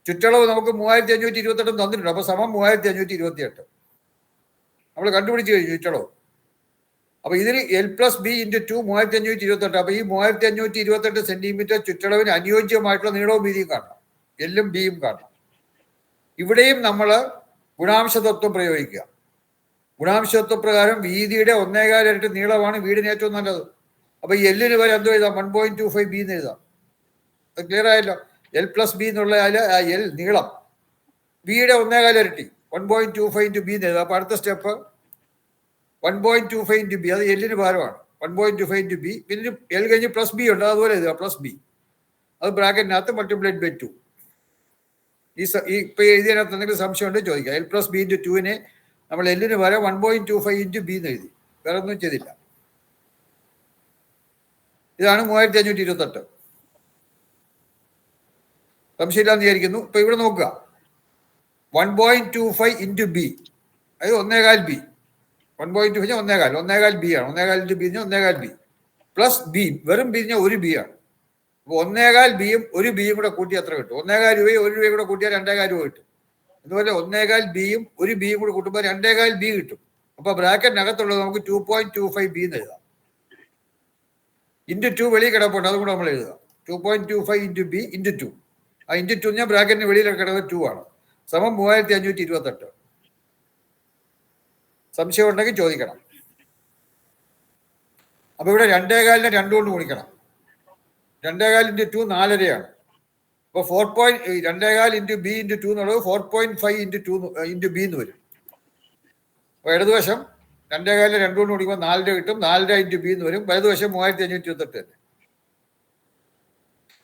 ചുറ്റളവ് നമുക്ക് 3528 തന്നിട്ടുണ്ട്. അപ്പൊ സമം 3528 നമ്മൾ കണ്ടുപിടിച്ച് കഴിഞ്ഞു ചുറ്റളവ്. അപ്പൊ ഇതിൽ L+B × 2 3528. അപ്പൊ ഈ 3528 സെന്റിമീറ്റർ ചുറ്റളവിന് അനുയോജ്യമായിട്ടുള്ള നീളവും വീതിയും കാണണം. എല്ലും ബിയും കാണണം. ഇവിടെയും നമ്മൾ ഗുണാംശതത്വം പ്രയോഗിക്കുക. ഗുണാംശതത്വ പ്രകാരം വീതിയുടെ 1.25 ഇരട്ടി നീളമാണ് വീടിന് ഏറ്റവും നല്ലത്. അപ്പൊ ഈ എല്ലിന് വരെ എന്തോ എഴുതാം? 1.25 B എന്ന് എഴുതാം. അത് ക്ലിയർ ആയല്ലോ. L+B എന്നുള്ള എൽ നീളം, ബിയുടെ 1.25 ഇരട്ടി 1.25 × B എന്ന് എഴുതാം. അപ്പൊ അടുത്ത സ്റ്റെപ്പ് 1.25 × B, അത് എല്ലിന് ഭാരമാണ്. 1.25 × B, പിന്നെ എൽ കഴിഞ്ഞ് +B ഉണ്ട്, അതുപോലെ എഴുതുക +B. അത് ബ്രാക്കറ്റിനകത്ത് × 2. ഈ ഇപ്പൊ എഴുതിയതിനകത്ത് എന്തെങ്കിലും സംശയം ഉണ്ട് ചോദിക്കുക. L+B × 2 നമ്മൾ എല്ലിന് വരെ 1.25 × B എന്ന് എഴുതി, വേറെ ഒന്നും ചെയ്തില്ല. ഇതാണ് 3528. സംശയമില്ലാന്ന് വിചാരിക്കുന്നു. ഇപ്പൊ ഇവിടെ നോക്കുക, 1.25 × B, അതായത് 1.25 B. 1.25 1.25 B ആണ്. 1.25 B 1.25 B +B, വെറും B 1 B ആണ്. അപ്പൊ 1.25 B-യും 1 B-യും കൂടെ കൂട്ടി എത്ര കിട്ടും? 1.25 രൂപയും 1 രൂപയും കൂടെ കൂട്ടിയാൽ 2.25 രൂപ കിട്ടും. അതുപോലെ 1.25 B-യും 1 B-യും കൂടെ കൂട്ടുമ്പോൾ 2.25 B കിട്ടും. അപ്പൊ ബ്രാക്കറ്റിനകത്തുള്ളത് നമുക്ക് 2.25 B എന്ന് എഴുതാം. × 2 വെളിയിൽ കിടപ്പുണ്ട്, അതും കൂടെ നമ്മൾ എഴുതാം. 2.25 × B × 2. ആ × 2 ഞാൻ ബ്രാക്കറ്റിന് വെളിയിൽ കിടക്കുന്നത് 2 ആണ്. സമം 3528. സംശയം ഉണ്ടെങ്കിൽ ചോദിക്കണം. അപ്പൊ ഇവിടെ 2.25 2 കൊണ്ട് ഗുണിക്കണം. 2.25 × 2 4.5 അപ്പൊ 2.25 × B × 2 എന്നുള്ളത് 4.5 × 2 × B എന്ന് വരും. അപ്പൊ ഇടതുവശം 2.25 2 കൊണ്ട് ഗുണിക്കുമ്പോൾ 4 കിട്ടും. 4 × B എന്ന് വരും. വലതുവശം 3528 തന്നെ.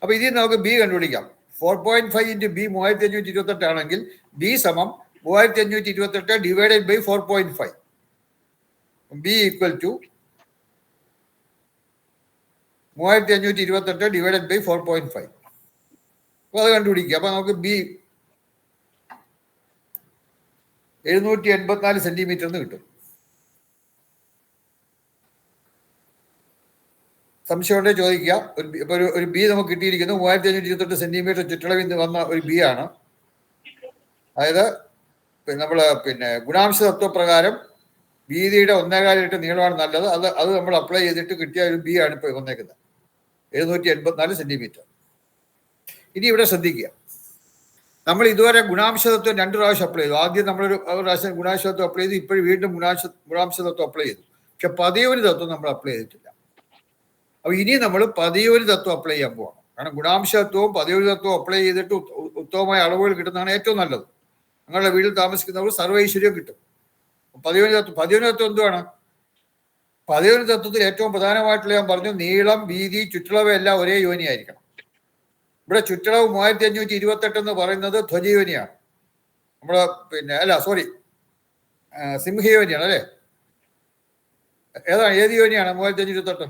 അപ്പൊ ഇതിൽ നമുക്ക് B കണ്ടുപിടിക്കാം. 4.5 × B 3528 ആണെങ്കിൽ B സമം 3528 divided by 4.5. B equal to 3528 divided by 4.5. അപ്പൊ അത് കണ്ടുപിടിക്കുക. അപ്പൊ നമുക്ക് B 784 സെന്റിമീറ്റർ എന്ന് കിട്ടും. സംശയം ഉണ്ടെങ്കിൽ ചോദിക്കുക. ഒരു B നമുക്ക് കിട്ടിയിരിക്കുന്നു. 3528 സെന്റിമീറ്റർ ചുറ്റളവിൽ നിന്ന് വന്ന ഒരു B ആണ്. അതായത് നമ്മള് ഗുണാംശ തത്വപ്രകാരം വീതിയുടെ 1.25 ഇരട്ടി നീളമാണ് നല്ലത്. അത് നമ്മൾ അപ്ലൈ ചെയ്തിട്ട് കിട്ടിയ ഒരു B ആണ് ഇപ്പൊ വന്നേക്കുന്നത്, 784 സെന്റിമീറ്റർ. ഇനി ഇവിടെ ശ്രദ്ധിക്കുക, നമ്മൾ ഇതുവരെ ഗുണാംശതത്വം 2 പ്രാവശ്യം അപ്ലൈ ചെയ്തു. ആദ്യം നമ്മളൊരു പ്രാവശ്യം ഗുണാംശതത്വം അപ്ലൈ ചെയ്തു, ഇപ്പോഴും വീണ്ടും ഗുണാംശതത്വം അപ്ലൈ ചെയ്തു. പക്ഷെ പതിയോനി തത്വം നമ്മൾ അപ്ലൈ ചെയ്തിട്ടില്ല. അപ്പൊ ഇനി നമ്മൾ പതിയോനി തത്വം അപ്ലൈ ചെയ്യാൻ പോവാണ്. കാരണം ഗുണാംശതത്വവും പതിയോനി തത്വവും അപ്ലൈ ചെയ്തിട്ട് ഉത്തമമായ അളവുകൾ കിട്ടുന്നതാണ് ഏറ്റവും നല്ലത്. നിങ്ങളുടെ വീട്ടിൽ താമസിക്കുന്നവർ സർവൈശ്വര്യം കിട്ടും. പതിയോനി തത്വം എന്തുവാണ്? പതിയോനി തത്വത്തിൽ ഏറ്റവും പ്രധാനമായിട്ടുള്ള ഞാൻ പറഞ്ഞു, നീളം, വീതി, ചുറ്റളവ് എല്ലാം ഒരേ യോനി ആയിരിക്കണം. ഇവിടെ ചുറ്റളവ് 3528 എന്ന് പറയുന്നത് ധ്വജയോനിയാണ്. നമ്മള് സിംഹയോനിയാണ് അല്ലെ? ഏത് യോനിയാണ് 3528?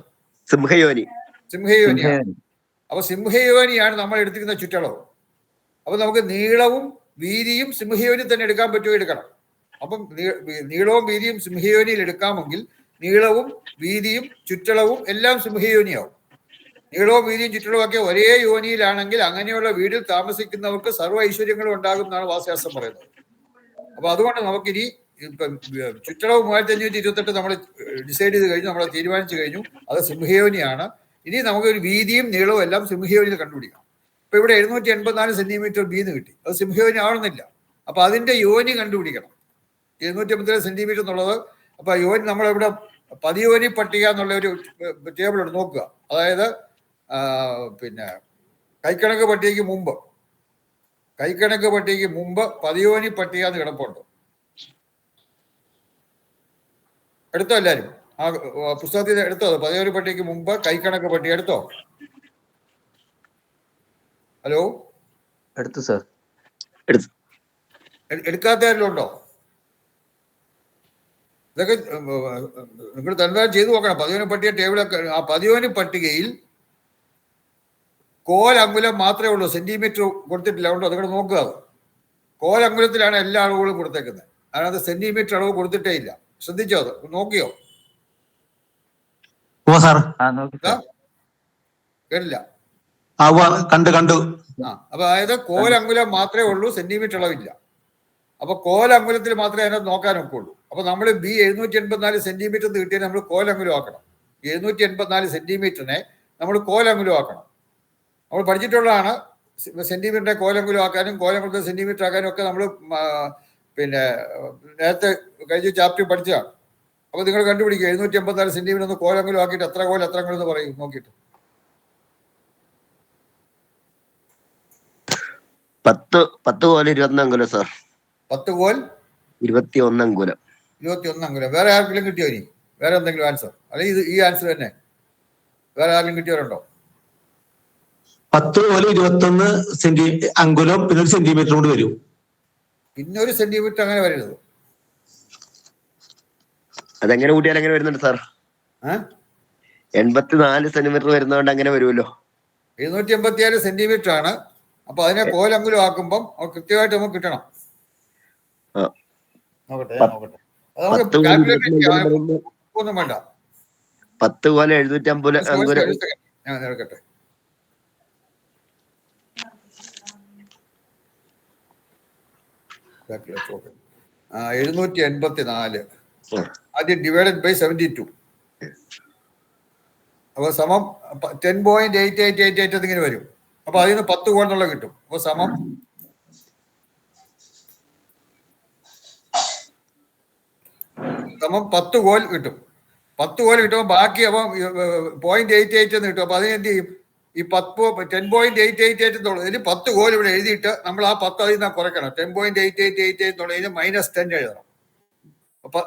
സിംഹയോനിയാണ്. അപ്പൊ സിംഹയോനിയാണ് നമ്മൾ എടുത്തിരിക്കുന്ന ചുറ്റളവ്. അപ്പൊ നമുക്ക് നീളവും വീതിയും സിംഹയോനി തന്നെ എടുക്കാൻ പറ്റുമോ? എടുക്കണം. അപ്പം നീളവും വീതിയും സിംഹയോനിയിൽ എടുക്കാമെങ്കിൽ നീളവും വീതിയും ചുറ്റളവും എല്ലാം സിംഹയോനിയാവും. നീളവും വീതിയും ചുറ്റളവും ഒക്കെ ഒരേ യോനിയിലാണെങ്കിൽ അങ്ങനെയുള്ള വീട്ടിൽ താമസിക്കുന്നവർക്ക് സർവ്വ ഐശ്വര്യങ്ങളും ഉണ്ടാകും എന്നാണ് വാസ്തുശാസ്ത്രം പറയുന്നത്. അപ്പൊ അതുകൊണ്ട് നമുക്കിനി ഇപ്പം ചുറ്റളവ് 3528 നമ്മൾ ഡിസൈഡ് ചെയ്ത് കഴിഞ്ഞു, നമ്മൾ തീരുമാനിച്ചു കഴിഞ്ഞു, അത് സിംഹയോനിയാണ്. ഇനി നമുക്കൊരു വീതിയും നീളവും എല്ലാം സിംഹയോനിയിൽ കണ്ടുപിടിക്കണം. ഇപ്പൊ ഇവിടെ 784 സെന്റിമീറ്റർ വീതി കിട്ടി, അത് സിംഹയോനി ആവണമെന്നില്ല. അപ്പൊ അതിന്റെ യോനി കണ്ടുപിടിക്കണം, 784 സെന്റിമീറ്റർ എന്നുള്ളത്. അപ്പൊ യോനി നമ്മളിവിടെ പതിയോനി പട്ടിക എന്നുള്ള ഒരു ടേബിൾ ഉണ്ട്, നോക്കുക. അതായത് പിന്നെ കൈക്കണക്ക് പട്ടികയ്ക്ക് മുമ്പ് പതിയോനി പട്ടിക എന്ന് കിടപ്പുണ്ട്. എടുത്തോ എല്ലാരും? ആ പുസ്തകത്തിൽ എടുത്തോ? പതിയോനി പട്ടികയ്ക്ക് മുമ്പ് കൈക്കണക്ക് പട്ടിക എടുത്തോ? ഹലോ, എടുത്തു സർ. എടുക്കാത്ത ആരെങ്കിലും ഉണ്ടോ? ഇതൊക്കെ നിങ്ങൾ തന്നെ ചെയ്തു നോക്കണം. പതിയോനി പട്ടിക ടേബിളൊക്കെ, ആ പതിയോനി പട്ടികയിൽ കോലങ്കുലം മാത്രമേ ഉള്ളൂ, സെന്റിമീറ്റർ കൊടുത്തിട്ടില്ല. ഉണ്ടോ? നിങ്ങൾ നോക്കുക. കോലങ്കുലത്തിലാണ് എല്ലാ അളവുകളും കൊടുത്തേക്കുന്നത്, അതിനകത്ത് സെന്റിമീറ്റർ അളവ് കൊടുത്തിട്ടേ ഇല്ല. ശ്രദ്ധിച്ചോ? അത് നോക്കിയോ? കേട്ടില്ല? കണ്ടു. അപ്പൊ അതായത് കോലങ്കുലം മാത്രമേ ഉള്ളൂ, സെന്റിമീറ്റർ അളവില്ല. അപ്പൊ കോലങ്കുലത്തിൽ മാത്രമേ അതിനകത്ത് നോക്കാൻ ഒക്കുള്ളൂ. അപ്പൊ നമ്മൾ ബി 784 സെന്റിമീറ്റർ കിട്ടിയാൽ നമ്മൾ കോലങ്കുലം ആക്കണം. 784 സെന്റിമീറ്ററിനെ നമ്മൾ കോലങ്കുലം ആക്കണം. നമ്മൾ പഠിച്ചിട്ടുള്ളതാണ് സെന്റിമീറ്ററിനെ കോലങ്കുലം ആക്കാനും കോലങ്കുലത്തെ സെന്റിമീറ്റർ ആക്കാനും ഒക്കെ നമ്മൾ പിന്നെ നേരത്തെ കഴിഞ്ഞ ചാപ്റ്റർ പഠിച്ചതാണ്. അപ്പൊ നിങ്ങൾ കണ്ടുപിടിക്കുക 784 സെന്റിമീറ്റർ ഒന്ന് കോലങ്കുലം ആക്കിയിട്ട് എത്ര കോൽ എന്ന് പറയും നോക്കിയിട്ട്. 10 കോൽ 21 അങ്കുലം സാർ. 10 കോൽ 21 അങ്കുലം. 21 അങ്കുലം. വേറെ ആർക്കെങ്കിലും കിട്ടിയോ? ഇനി വേറെ എന്തെങ്കിലും ആൻസർ? അല്ലെങ്കിൽ ഈ ആൻസർ തന്നെ വേറെ ആരെങ്കിലും കിട്ടിയവരുണ്ടോ? 10 കോൽ 21 അങ്കുലം, പിന്നെ ഒരു സെന്റിമീറ്റർ കൊണ്ട് വരും. പിന്നെ ഒരു സെന്റിമീറ്റർ അങ്ങനെ വരരുത്. അതെങ്ങനെ കൂട്ടിയാൽ അങ്ങനെ വരുന്നുണ്ട് സാർ? 84 സെന്റിമീറ്റർ വരുന്നതുകൊണ്ട് അങ്ങനെ വരുമല്ലോ. 784 സെന്റിമീറ്റർ ആണ്. അപ്പൊ അതിനെ കോലങ്കുലം ആക്കുമ്പം കൃത്യമായിട്ട് നമുക്ക് കിട്ടണം. നോക്കട്ടെ. ഒന്നും വേണ്ട. 10 കോൽ 750 അങ്കുലം. ഞാൻ എടുക്കട്ടെ. Okay. 784 ആദ്യം ഡിവൈഡഡ് ബൈ 72. അപ്പൊ സമം 10.8888 എന്നിങ്ങനെ വരും. അപ്പൊ അതിൽ നിന്ന് 10 കോൽ എന്നുള്ള കിട്ടും. അപ്പൊ സമം 10 കോൽ കിട്ടും. 10 കോൽ കിട്ടുമ്പോൾ ബാക്കി അപ്പം 0.88 എന്ന് കിട്ടും. അപ്പൊ അതിനെന്ത് ചെയ്യും? ഈ 10.8888 എന്നുള്ളതിന് 10 കോൽ ഇവിടെ എഴുതിയിട്ട് നമ്മൾ ആ 10 അതിൽ നിന്ന് കുറയ്ക്കണം. 10.8888 എന്നുള്ളതിന് -10 എഴുതണം. അപ്പൊ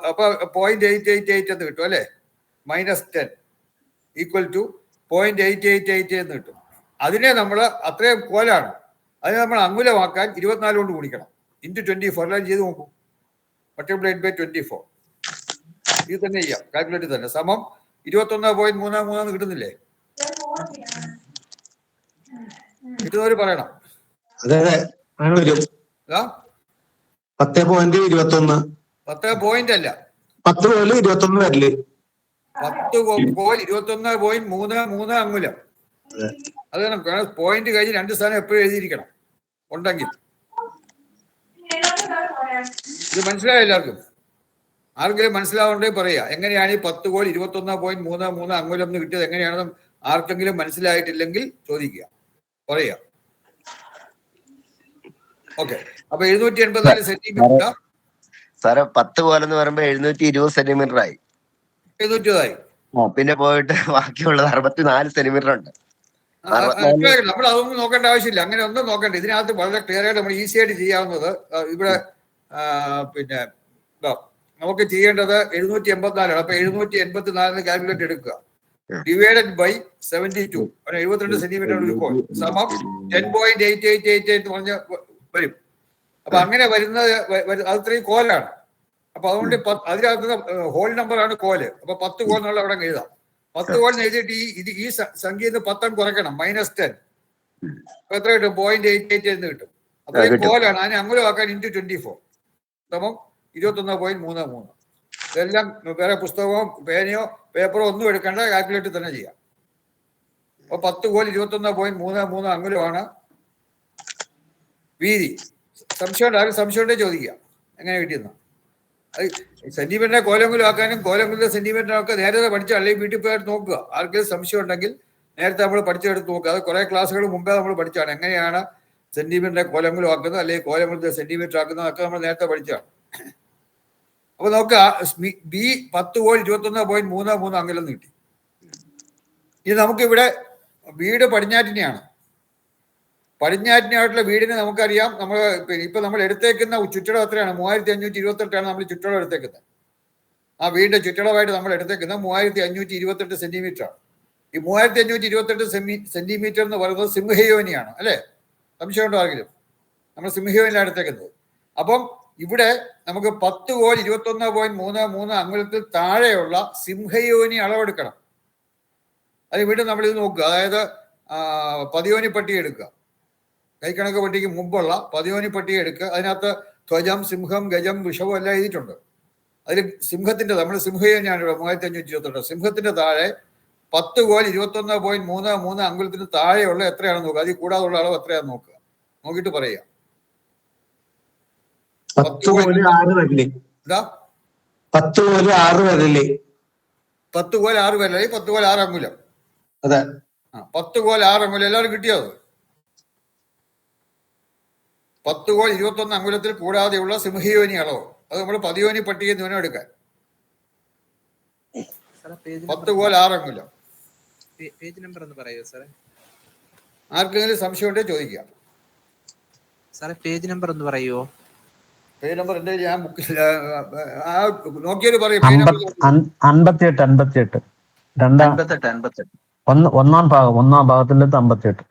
0.888 എന്ന് കിട്ടും അല്ലെ? -10 ഈക്വൽ ടു 0.888 എന്ന് കിട്ടും. അതിനെ നമ്മൾ അത്രയും കോലാണ്, അതിനെ നമ്മൾ അങ്കുലമാക്കാൻ 24 കൊണ്ട് ഗുണിക്കണം. × 24 എല്ലാം ചെയ്ത് നോക്കൂ. മൾട്ടിപ്ലൈഡ് ബൈ 24 ഇത് തന്നെ ചെയ്യാം, കാൽക്കുലേറ്റ് തന്നെ. സമം 21.33 കിട്ടുന്നില്ലേ? കിട്ടുന്നവര് പറയണം. 10.21. 10 പോയിന്റ് അല്ല, 10 കോൽ 21 വരല്. 10 കോൽ 21.33 അങ്കുലം. അത് പോയിന്റ് കഴിഞ്ഞ് 2 സ്ഥാനം എപ്പോഴും എഴുതിയിരിക്കണം ഉണ്ടെങ്കിൽ. ഇത് മനസ്സിലായോ എല്ലാവർക്കും? ആർക്കെങ്കിലും മനസ്സിലാവുണ്ടെങ്കിൽ പറയാ. എങ്ങനെയാണ് ഈ 10 കോൽ 21.33 അങ്കുലം എന്ന് കിട്ടിയത് എങ്ങനെയാണെന്ന് ആർക്കെങ്കിലും മനസ്സിലായിട്ടില്ലെങ്കിൽ ചോദിക്കുക, പറയാ. ഓക്കെ. അപ്പൊ 784 സെന്റിമീറ്റർ സാറ് 10 കോലെന്ന് പറയുമ്പോ 720 സെന്റിമീറ്റർ ആയി. 720 ആയി. പിന്നെ പോയിട്ട് ബാക്കിയുള്ളത് 64 സെന്റിമീറ്റർ ഉണ്ട്. നമ്മൾ അതൊന്നും നോക്കേണ്ട ആവശ്യമില്ല, അങ്ങനെ ഒന്നും നോക്കണ്ട. ഇതിനകത്ത് വളരെ ക്ലിയർ ആയിട്ട് നമ്മൾ ഈസി ആയിട്ട് ചെയ്യാവുന്നത് ഇവിടെ പിന്നെ നമുക്ക് ചെയ്യേണ്ടത് 784 ആണ്. അപ്പൊ 784 കാൽക്കുലേറ്റ് എടുക്കുക, ഡിവൈഡഡ് ബൈ 72. 72 സെന്റിമീറ്റർ ഒരു കോൽ സമം 10.8888 എന്ന് പറഞ്ഞ വരും. അപ്പൊ അങ്ങനെ വരുന്നത് അത് 3 കോലാണ്. അപ്പൊ അതുകൊണ്ട് അതിനകത്ത് ഹോൾ നമ്പർ ആണ് കോല്. അപ്പൊ 10 കോൽ എന്നുള്ള അവിടെ എഴുതാം. 10 കോൽ എഴുതിയിട്ട് ഈ സംഖ്യയിൽ നിന്ന് 10 കുറയ്ക്കണം, -10. അപ്പൊ എത്ര കിട്ടും? 0.88 എന്ന് കിട്ടും. അത്രയും കോലാണ്. അതിനെ അങ്കുലമാക്കാൻ × 24 സമം 21.33. ഇതെല്ലാം വേറെ പുസ്തകമോ പേനയോ പേപ്പറോ ഒന്നും എടുക്കേണ്ട, കാൽക്കുലേറ്റർ തന്നെ ചെയ്യാം. അപ്പോൾ 10 കോൽ 21.33 അங்குലമാണ് വീതി. സംശയമുണ്ടെ ചോദിക്കുക എങ്ങനെ കിട്ടിയെന്ന്. അത് സെന്റിമീറ്ററിനെ കോലങ്കുലം ആക്കാനും കോലങ്കുലത്തെ സെന്റിമീറ്ററൊക്കെ നേരത്തെ പഠിച്ച, അല്ലെങ്കിൽ വീട്ടിൽ പോയിട്ട് നോക്കുക. ആർക്കെങ്കിലും സംശയം ഉണ്ടെങ്കിൽ നേരത്തെ നമ്മൾ പഠിച്ചെടുത്ത് നോക്കുക. അത് കുറെ ക്ലാസ്സുകൾ മുമ്പേ നമ്മൾ പഠിച്ചാണ് എങ്ങനെയാണ് സെന്റിമീറ്ററിനെ കോലങ്കുലം ആക്കുന്നത്, അല്ലെങ്കിൽ കോലങ്കുലത്തെ സെന്റിമീറ്റർ ആക്കുന്നത്, ഒക്കെ നമ്മൾ നേരത്തെ പഠിച്ചാണ്. അപ്പൊ നമുക്ക് ബി 10 കോൽ 21.33 അங்குലം കിട്ടി. ഇത് നമുക്കിവിടെ വീട് പടിഞ്ഞാറ്റിനെയാണ്. പടിഞ്ഞാറ്റിനായിട്ടുള്ള വീടിന് നമുക്കറിയാം, നമ്മൾ ഇപ്പൊ നമ്മൾ എടുത്തേക്കുന്ന ചുറ്റളവ് എത്രയാണ്? 3528 നമ്മൾ ചുറ്റളവ് എടുത്തേക്കുന്നത്. ആ വീടിന്റെ ചുറ്റളവായിട്ട് നമ്മൾ എടുത്തേക്കുന്നത് 3528 സെന്റിമീറ്റർ ആണ്. ഈ 3528 സെന്റിമീറ്റർ എന്ന് പറയുന്നത് സിംഹയോനിയാണ്, അല്ലെ? സംശയമുണ്ടോ ആരെങ്കിലും? നമ്മൾ സിംഹയോനിലാണ് എടുത്തേക്കുന്നത്. അപ്പം ഇവിടെ നമുക്ക് 10 കോൽ 21.33 അங்குലത്തിൽ താഴെയുള്ള സിംഹയോനി അളവെടുക്കണം. അത് വീണ്ടും നമ്മൾ ഇത് നോക്കുക. അതായത് പതിയോനി പട്ടിക എടുക്കുക. കൈക്കണക്ക് പട്ടിക്ക് മുമ്പുള്ള പതിയോനി പട്ടിക എടുക്കുക. അതിനകത്ത് ധ്വജം, സിംഹം, ഗജം, വൃഷഭം എല്ലാം എഴുതിയിട്ടുണ്ട്. അതിൽ സിംഹത്തിന്റെ, നമ്മുടെ സിംഹയോനിയാണ് ഇവിടെ 3528. സിംഹത്തിന്റെ താഴെ 10 കോൽ 21.33 അங்குലത്തിന് താഴെയുള്ള എത്രയാണെന്ന് നോക്കുക. അതിൽ കൂടാതുള്ള അളവ് എത്രയാണെന്ന് നോക്കുക. നോക്കിയിട്ട് പറയുക. 10 കോല് 6 വിരല്. എന്താ? 10 കോല് 6 വിരല്. 10 കോൽ 6 വിരൽ, 10 കോൽ 6 അങ്കുലം. അതെ. 10 കോൽ 6 അങ്കുലം. എല്ലാവരും കിട്ടിയോ? 10 കോൽ 21 അങ്കുലത്തിൽ കൂടാതെയുള്ള സിംഹയോനി അളവ്. അത് നമ്മൾ പതിയോനി പട്ടികയിൽ നിന്ന് എടുക്കാൻ. 10 കോൽ 6 അങ്കുലം. പേജ് നമ്പർ ഒന്ന് പറയോ സാറേ? ആർക്കെങ്കിലും സംശയം ഉണ്ടെങ്കിൽ ചോദിക്കാം. സാറേ പേജ് നമ്പർ ഒന്ന് പറയുമോ? പേജ് നമ്പർ എന്റെ ഞാൻ ബുക്കിൽ നോക്കിയാൽ പറയും. 58 ഒന്നാം ഭാഗത്തിലെത്ത് 58.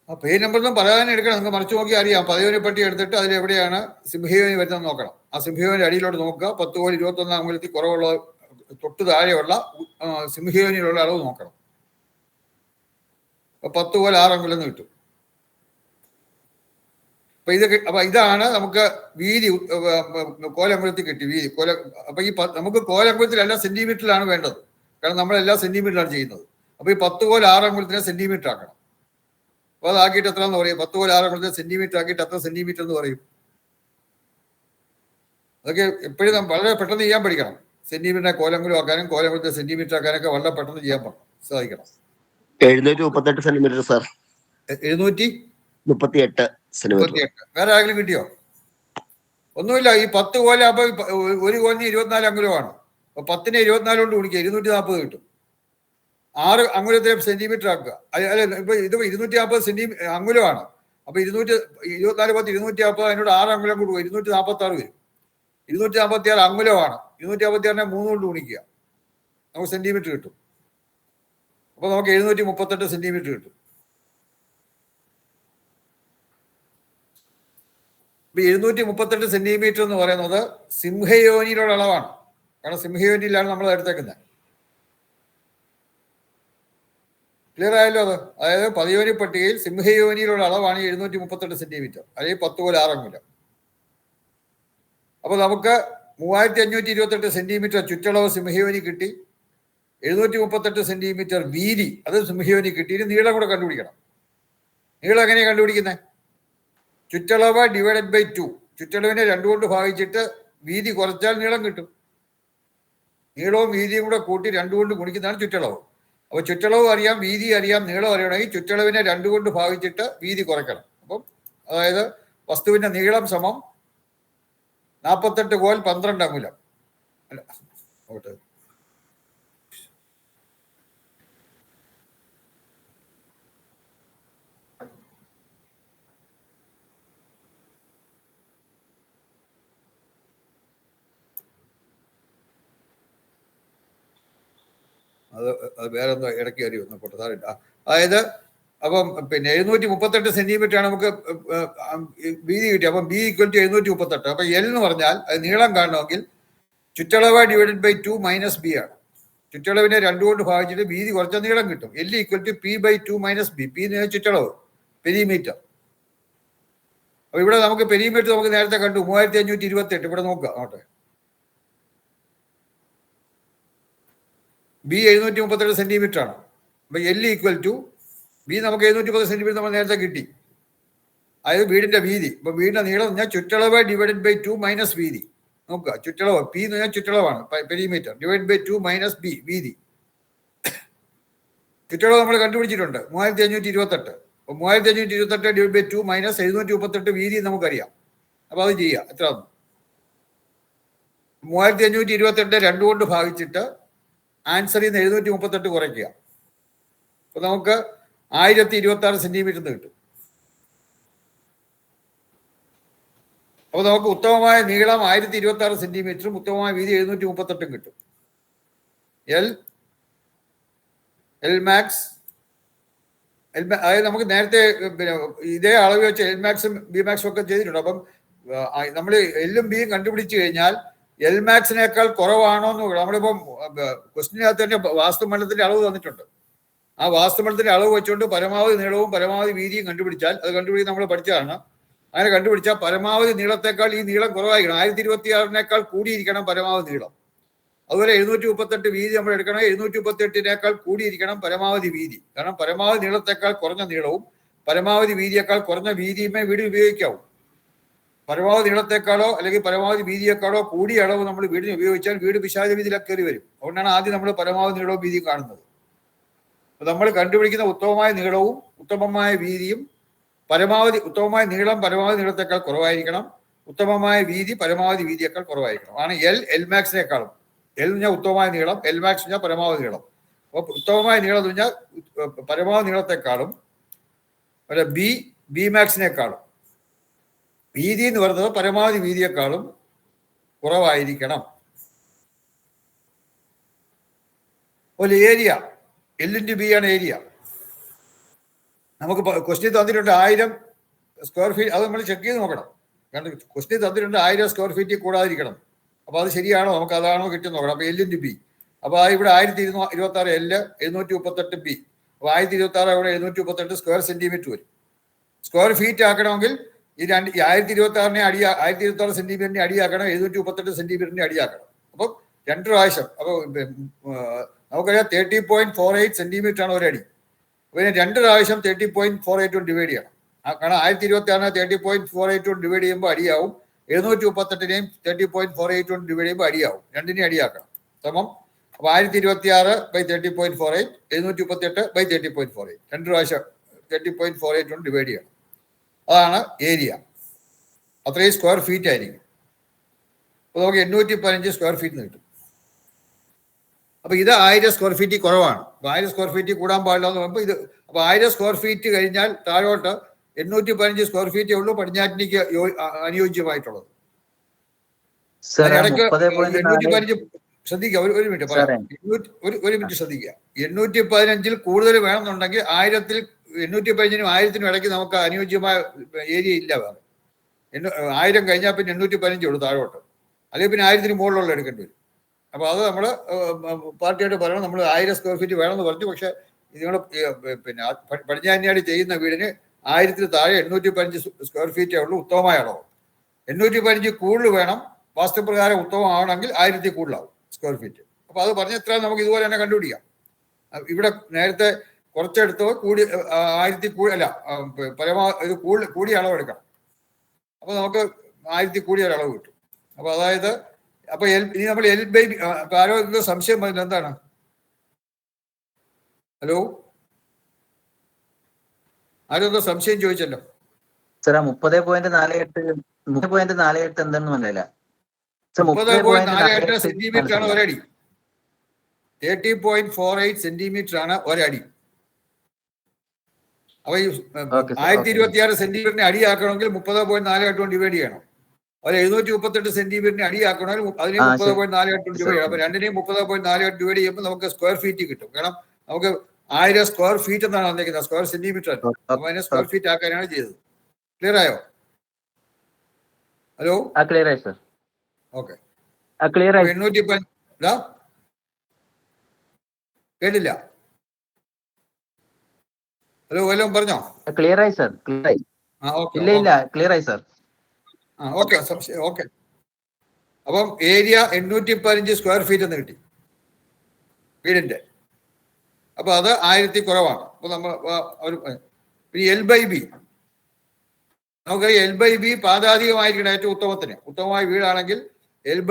ആ പേജ് നമ്പർ ഒന്നും പറയാൻ എടുക്കണം. നിങ്ങൾക്ക് മറിച്ച് നോക്കി അറിയാം. പതിയോനി പട്ടി എടുത്തിട്ട് അതിൽ എവിടെയാണ് സിംഹയോനി വരുന്നത് നോക്കണം. ആ സിംഹയോനി അടിയിലോട്ട് നോക്കുക. 10 കോൽ 21 അങ്കുലത്തിൽ കുറവുള്ള തൊട്ട് താഴെയുള്ള സിംഹയോനിയിലുള്ള അളവ് നോക്കണം. 10 കോൽ 6 അങ്കുലം കിട്ടും. അപ്പൊ ഇതാണ് നമുക്ക് വീതി. കോലങ്കുലത്തിൽ കിട്ടി വീതി. അപ്പൊ ഈ നമുക്ക് കോലങ്കുലത്തിലല്ല സെന്റിമീറ്ററിലാണ് വേണ്ടത്. കാരണം നമ്മളെല്ലാം സെന്റിമീറ്ററിലാണ് ചെയ്യുന്നത്. അപ്പൊ ഈ 10 കോൽ 6 അങ്കുലത്തിനെ സെന്റിമീറ്റർ ആക്കണം. അപ്പൊ അതാക്കിയിട്ട് എത്രയെന്ന് പറയും? 10 കോൽ 6 അങ്കുലത്തിനെ സെന്റിമീറ്റർ ആക്കിയിട്ട് എത്ര സെന്റിമീറ്റർ എന്ന് പറയും? അതൊക്കെ എപ്പോഴും വളരെ പെട്ടെന്ന് ചെയ്യാൻ പഠിക്കണം. സെന്റിമീറ്ററിനെ കോലങ്കുലം ആക്കാനും കോലങ്കുലത്തെ സെന്റിമീറ്റർ ആക്കാനൊക്കെ വളരെ പെട്ടെന്ന് ചെയ്യാൻ സാധിക്കണം. 738 സെന്റിമീറ്റർ സാർ. 738 സെന്റിമീറ്റർ. വേറെ ആരെങ്കിലും കിട്ടിയോ? ഒന്നുമില്ല. ഈ 10 കോല അപ്പൊ ഒരു കോലിന് 24 അങ്കുലമാണ്. അപ്പൊ 10നെ 24 കൊണ്ട് ഗുണിക്കുക, 240 കിട്ടും. 6 അങ്കുലത്തിലെ സെന്റിമീറ്റർ ആക്കുക. അല്ല, ഇപ്പൊ ഇത് 240 അങ്കുലമാണ്. അപ്പൊ 224 10 240, അതിനോട് 6 അങ്കുലം കൂടുക, 246 വരും. 246 അങ്കുലമാണ്. 246നെ 3 കൊണ്ട് ഗുണിക്കുക, നമുക്ക് സെന്റിമീറ്റർ കിട്ടും. അപ്പൊ നമുക്ക് 738 സെന്റിമീറ്റർ കിട്ടും. 738 സെന്റിമീറ്റർ എന്ന് പറയുന്നത് സിംഹയോനിയിലുള്ള അളവാണ്. കാരണം സിംഹയോനിയിലാണ് നമ്മൾ എടുത്തേക്കുന്നത്. ക്ലിയർ ആയല്ലോ അത്? അതായത് പതിയോനി പട്ടികയിൽ സിംഹയോനിയിലുള്ള അളവാണ് 738 സെന്റിമീറ്റർ, അല്ലെങ്കിൽ 10 കോൽ 6 അങ്കുലം. അപ്പൊ നമുക്ക് 3528 സെന്റിമീറ്റർ ചുറ്റളവ് സിംഹയോനി കിട്ടി. 738 സെന്റിമീറ്റർ വീതി, അത് സിംഹയോനി കിട്ടി. ഇനി നീളം കൂടെ കണ്ടുപിടിക്കണം. നീളം എങ്ങനെയാണ് കണ്ടുപിടിക്കുന്നത്? ചുറ്റളവ് ഡിവൈഡഡ് ബൈ 2. ചുറ്റളവിനെ 2 കൊണ്ട് ഭാഗിച്ചിട്ട് വീതി കുറച്ചാൽ നീളം കിട്ടും. നീളവും വീതിയും കൂടെ കൂട്ടി 2 കൊണ്ട് ഗുണിക്കുന്നതാണ് ചുറ്റളവ്. അപ്പൊ ചുറ്റളവ് അറിയാം, വീതി അറിയാം, നീളം അറിയണമെങ്കിൽ ചുറ്റളവിനെ 2 കൊണ്ട് ഭാഗിച്ചിട്ട് വീതി കുറയ്ക്കണം. അപ്പം അതായത് വസ്തുവിന്റെ നീളം സമം 48 കോൽ 12 അങ്കുലം. അല്ല, അത് വേറെ എന്തോ ഇടയ്ക്ക് കയറി വന്നു പോട്ടെ, സാറില്ല. അതായത് അപ്പം 738 സെന്റിമീറ്റർ ആണ് നമുക്ക് വീതി കിട്ടി. അപ്പം ബി ഈക്വൽ ടു 738. അപ്പൊ എൽ എന്ന് പറഞ്ഞാൽ അത് നീളം കാണണമെങ്കിൽ ചുറ്റളവ് ഡിവൈഡഡ് ബൈ 2 മൈനസ് ബി ആണ്. ചുറ്റളവിനെ 2 കൊണ്ട് ഭാഗിച്ചിട്ട് വീതി കുറച്ച നീളം കിട്ടും. L equal to P by 2 minus B. P എന്ന് ചുറ്റളവ്, പെരിമീറ്റർ. അപ്പൊ ഇവിടെ നമുക്ക് പെരിമീറ്റർ നമുക്ക് നേരത്തെ കണ്ടു 3528. ഇവിടെ നോക്കുക അങ്ങോട്ടെ. ബി 737 സെന്റിമീറ്റർ ആണ്. അപ്പൊ എൽ ഈക്വൽ ടു ബി നമുക്ക് 710 സെന്റിമീറ്റർ നമ്മൾ നേരത്തെ കിട്ടി. അതായത് വീടിന്റെ വീതി. അപ്പൊ വീടിന്റെ നീളം എന്ന് പറഞ്ഞാൽ ചുറ്റളവ് ഡിവൈഡഡ് ബൈ 2 മൈനസ് വീതി. നോക്കുക, ചുറ്റളവ് പി എന്ന് പറഞ്ഞാൽ ചുറ്റളവാണ്, perimeter divide by 2 minus B വീതി. ചുറ്റളവ് നമ്മൾ കണ്ടുപിടിച്ചിട്ടുണ്ട് 3528. അപ്പൊ 3528 ഡിവൈഡ് ബൈ 2 മൈനസ് 738 വീതി നമുക്കറിയാം. അപ്പൊ അത് ചെയ്യാം. എത്ര 3528 2 കൊണ്ട് ഭാഗിച്ചിട്ട് ആൻസറിൽ നിന്ന് 738 കുറയ്ക്കുക. അപ്പൊ നമുക്ക് 1026 സെന്റിമീറ്റർ കിട്ടും. അപ്പൊ നമുക്ക് ഉത്തമമായ നീളം 1026 സെന്റിമീറ്ററും ഉത്തമമായ വീതി 738 കിട്ടും. എൽ മാക്സ് അതായത് നമുക്ക് നേരത്തെ പിന്നെ ഇതേ അളവ് വെച്ച് എൽ മാക്സും ബി മാക്സും ഒക്കെ ചെയ്തിട്ടുണ്ട്. അപ്പം നമ്മൾ എല്ലും ബിയും കണ്ടുപിടിച്ചു കഴിഞ്ഞാൽ എൽ മാക്സിനേക്കാൾ കുറവാണോ എന്ന് നമ്മളിപ്പം ക്വസ്റ്റിനകത്ത് തന്നെ വാസ്തുമണ്ഡലത്തിന്റെ അളവ് തന്നിട്ടുണ്ട്. ആ വാസ്തുമണ്ഡലത്തിന്റെ അളവ് വെച്ചുകൊണ്ട് പരമാവധി നീളവും പരമാവധി വീതിയും കണ്ടുപിടിച്ചാൽ അത് കണ്ടുപിടിക്കാൻ നമ്മൾ പഠിച്ചതാണ്. അങ്ങനെ കണ്ടുപിടിച്ചാൽ പരമാവധി നീളത്തെക്കാൾ ഈ നീളം കുറവായിരിക്കണം. 1026 കൂടിയിരിക്കണം പരമാവധി നീളം. അതുപോലെ 738 വീതി നമ്മൾ എടുക്കണം. 738 കൂടിയിരിക്കണം പരമാവധി വീതി. കാരണം പരമാവധി നീളത്തെക്കാൾ കുറഞ്ഞ നീളവും പരമാവധി വീതിയേക്കാൾ കുറഞ്ഞ വീതിയുമേ വീട് ഉപയോഗിക്കാവൂ. പരമാവധി നീളത്തെക്കാളോ അല്ലെങ്കിൽ പരമാവധി വീതിയേക്കാളോ കൂടിയ അളവ് നമ്മൾ വീടിന് ഉപയോഗിച്ചാൽ വീട് പിശാച വീതിയിലൊക്കെ കയറി വരും. അതുകൊണ്ടാണ് ആദ്യം നമ്മൾ പരമാവധി നീളവും വീതിയും കാണുന്നത്. അപ്പൊ നമ്മൾ കണ്ടുപിടിക്കുന്ന ഉത്തമമായ നീളവും ഉത്തമമായ വീതിയും ഉത്തമമായ നീളം പരമാവധി നീളത്തെക്കാൾ കുറവായിരിക്കണം. ഉത്തമമായ വീതി പരമാവധി വീതിയേക്കാൾ കുറവായിരിക്കണം. ആണ് എൽ മാക്സിനേക്കാളും. എൽ എന്ന് പറഞ്ഞാൽ ഉത്തമമായ നീളം, എൽ മാക്സ് പറഞ്ഞാൽ പരമാവധി നീളം. അപ്പോൾ ഉത്തമമായ നീളം എന്ന് പറഞ്ഞാൽ പരമാവധി നീളത്തെക്കാളും ബി മാക്സിനേക്കാളും വീതി എന്ന് പറയുന്നത് പരമാവധി വീതിയേക്കാളും കുറവായിരിക്കണം. ഒരു ഏരിയ എല്ലിൻ്റെ ബി ആണ് ഏരിയ. നമുക്ക് ക്വസ്റ്റ്യൻ തന്നിട്ടുണ്ട് 1000 സ്ക്വയർ ഫീറ്റ്. അത് നമ്മൾ ചെക്ക് ചെയ്ത് നോക്കണം. കാരണം ക്വസ്റ്റ്യൻ തന്നിട്ടുണ്ട് 1000 സ്ക്വയർ ഫീറ്റിൽ കൂടാതിരിക്കണം. അപ്പോൾ അത് ശരിയാണോ, നമുക്ക് അതാണോ കിട്ടും നോക്കണം. അപ്പോൾ എല്ലിൻ്റെ ബി. അപ്പോൾ ഇവിടെ 1026 എല്ല് 738 ബി. അപ്പോൾ 1026 ഇവിടെ 738 സ്ക്വയർ സെന്റിമീറ്റർ വരും. സ്ക്വയർ ഫീറ്റ് ആക്കണമെങ്കിൽ ഈ 1026 സെന്റിമീറ്ററിനെ അടിയാക്കണം, 738 സെന്റിമീറ്ററിനെ അടിയാക്കണം. അപ്പം 2 പ്രാവശ്യം. അപ്പോൾ നമുക്കറിയാം 30.48 സെന്റിമീറ്റർ ആണ് ഒരടി. അപ്പോൾ 2 പ്രാവശ്യം 30.48 കൊണ്ട് ഡിവൈഡ് ചെയ്യണം. കാരണം 1026 30.48 കൊണ്ട് ഡിവൈഡ് ചെയ്യുമ്പോൾ അടിയാവും. 738 30.48 കൊണ്ട് ഡിവൈഡ് ചെയ്യുമ്പോൾ അടിയാവും. രണ്ടിനെയും അടിയാക്കണം. സമം. അപ്പോൾ 1026 ബൈ 30.48 738 ബൈ 30.48 2 പ്രാവശ്യം 30.48 കൊണ്ട് ഡിവൈഡ് ചെയ്യണം. അതാണ് ഏരിയ. അത്രയും സ്ക്വയർ ഫീറ്റ് ആയിരിക്കും. അപ്പോൾ നമുക്ക് 815 സ്ക്വയർ ഫീറ്റ് കിട്ടും. അപ്പൊ ഇത് 1000 സ്ക്വയർ ഫീറ്റിൽ കുറവാണ്. 1000 സ്ക്വയർ ഫീറ്റിൽ കൂടാൻ പാടില്ല എന്ന് പറയുമ്പോൾ ഇത്. അപ്പൊ 1000 സ്ക്വയർ ഫീറ്റ് കഴിഞ്ഞാൽ താഴോട്ട് 815 സ്ക്വയർ ഫീറ്റേ ഉള്ളൂ പടിഞ്ഞാറ്റിനിക്ക് അനുയോജ്യമായിട്ടുള്ളത്. ഇടയ്ക്ക് 815 ശ്രദ്ധിക്കുക. ഒരു മിനിറ്റ് പറയാം. ഒരു മിനിറ്റ് ശ്രദ്ധിക്കുക. 815 കൂടുതൽ വേണമെന്നുണ്ടെങ്കിൽ 1000 815 1000 ഇടയ്ക്ക് നമുക്ക് അനുയോജ്യമായ ഏരിയ ഇല്ല. വേറെ 1000 കഴിഞ്ഞാൽ പിന്നെ 815 ഉള്ളൂ താഴോട്ട്. അല്ലെങ്കിൽ പിന്നെ 1000 മുകളിലുള്ള എടുക്കേണ്ടി വരും. അപ്പോൾ അത് നമ്മൾ പാർട്ടിയായിട്ട് പറയണം. നമ്മൾ 1000 സ്ക്വയർ ഫീറ്റ് വേണമെന്ന് പറഞ്ഞു. പക്ഷെ നിങ്ങൾ പിന്നെ പടിഞ്ഞാറ്റിനാട് ചെയ്യുന്ന വീടിന് 1000 താഴെ 815 സ്ക്വയർ ഫീറ്റേ ഉള്ളൂ ഉത്തമമായ അളവ്. 815 കൂടുതൽ വേണം വാസ്തുപ്രകാരം ഉത്തമമാവണമെങ്കിൽ 1000 കൂടുതലാവും സ്ക്വയർ ഫീറ്റ്. അപ്പോൾ അത് പറഞ്ഞ എത്ര നമുക്ക് ഇതുപോലെ തന്നെ കണ്ടുപിടിക്കാം. ഇവിടെ നേരത്തെ കുറച്ചെടുത്തോ കൂടി 1000 അല്ല പരമാവധി കൂടിയ അളവ് എടുക്കണം. അപ്പോൾ നമുക്ക് 1000 കൂടിയ ഒരു അളവ് കിട്ടും. അപ്പോൾ അതായത് അപ്പൊ ഇനി നമ്മൾ എൽ ബൈ ആരോഗ്യ സംശയം പറഞ്ഞത് എന്താണ്? ഹലോ, ആരോഗ്യ സംശയം ചോദിച്ചല്ലോ. സാർ 30.48 എന്താണെന്ന് മനസ്സിലായില്ല. 30.48 സെന്റിമീറ്റർ ആണ് ഒരടി. 30.48 സെന്റിമീറ്റർ ആണ് ഒരടി. അപ്പൊ ഈ 1026 സെന്റിമീറ്ററിനെ അടിയാക്കണമെങ്കിൽ 30.48 കൊണ്ട് ഡിവൈഡ് ചെയ്യണം. ഒരു 738 സെന്റിമീറ്ററിനെ അടിയാക്കണമെങ്കിൽ അതിനെ 30.48 കൊണ്ട് ഡിവൈഡ് ചെയ്യണം. അപ്പൊ രണ്ടിനെയും 30.48 ഡിവൈഡ് ചെയ്യുമ്പോൾ നമുക്ക് സ്ക്വയർ ഫീറ്റ് കിട്ടും. കാരണം നമുക്ക് 1000 സ്ക്വയർ ഫീറ്റ് എന്നാണ് വന്നിരിക്കുന്നത്, സ്ക്വയർ സെന്റിമീറ്റർ അല്ല. അപ്പൊ അതിനെ സ്ക്വയർ ഫീറ്റ് ആക്കാനാണ് ചെയ്തത്. ക്ലിയർ ആയോ? ഹലോ, ക്ലിയർ ആയി സർ. ഓക്കെ, ക്ലിയർ ആയി. 815 കേട്ടില്ല. ഹലോ, വല്ലതും പറഞ്ഞോ? ക്ലിയർ ആയി സർ. ക്ലിയർ ആയി. ഇല്ല ക്ലിയർ ആയി സാർ. ഓക്കെ. അപ്പം ഏരിയ 815 സ്ക്വയർ ഫീറ്റ് എന്ന് കിട്ടി വീടിന്റെ. അപ്പൊ അത് 1000 കുറവാണ്. അപ്പൊ നമ്മൾ L/B നമുക്കറിയാം, L/B പാദാധികമായിരിക്കണം ഏറ്റവും ഉത്തമമായ വീടാണെങ്കിൽ L/B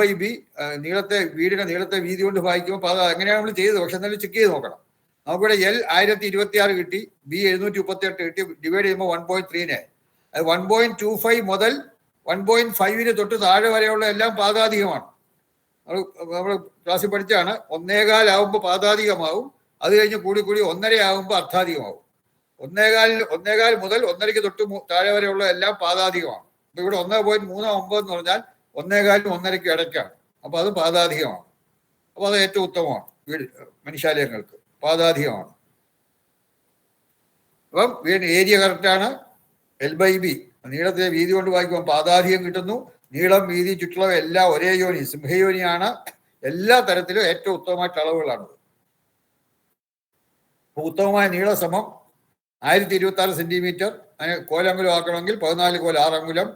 വീടിന്റെ നീളത്തെ വീതി കൊണ്ട് ഭാഗിക്കുമ്പോൾ എങ്ങനെയാണ് നമ്മൾ ചെയ്തത്, പക്ഷെ എന്നാലും ചെക്ക് ചെയ്ത് നോക്കണം. നമുക്കിവിടെ L 1026 കിട്ടി, B 738 കിട്ടി, ഡിവൈഡ് ചെയ്യുമ്പോൾ 1.3 അത് 1.25 മുതൽ 1.5 തൊട്ട് താഴെ വരെയുള്ള എല്ലാം പാദാധികമാണ്. നമ്മൾ ക്ലാസ്സിൽ പഠിച്ചാണ്. 1.25 ആകുമ്പോൾ പാദാധികമാവും, അത് കഴിഞ്ഞ് കൂടി 1.5 ആകുമ്പോൾ അർത്ഥാധികമാവും. 1.25 മുതൽ 1.5 തൊട്ട് താഴെ വരെയുള്ള എല്ലാം പാദാധികമാണ്. അപ്പൊ ഇവിടെ 1.39 എന്ന് പറഞ്ഞാൽ 1.25 1.5 ഇടയ്ക്കാണ്. അപ്പൊ അത് പാദാധികമാണ്. അപ്പൊ അത് ഏറ്റവും ഉത്തമമാണ്. വീട് മനുഷ്യാലയങ്ങൾക്ക് പാദാധികമാണ്. അപ്പം ഏരിയ കറക്റ്റാണ്. L/B നീളത്തെ വീതി കൊണ്ട് വായിക്കുമ്പോൾ പാദാധികം കിട്ടുന്നു. നീളം, വീതി, ചുറ്റളവ് എല്ലാം ഒരേ യോനി, സിംഹയോനിയാണ്. എല്ലാ തരത്തിലും ഏറ്റവും ഉത്തമമായിട്ട് അളവുകളാണത്. ഉത്തമമായ നീള സമം 1026 സെന്റിമീറ്റർ. അതിന് കോലങ്കുലം ആക്കണമെങ്കിൽ 14 കോൽ 6 അങ്കുലം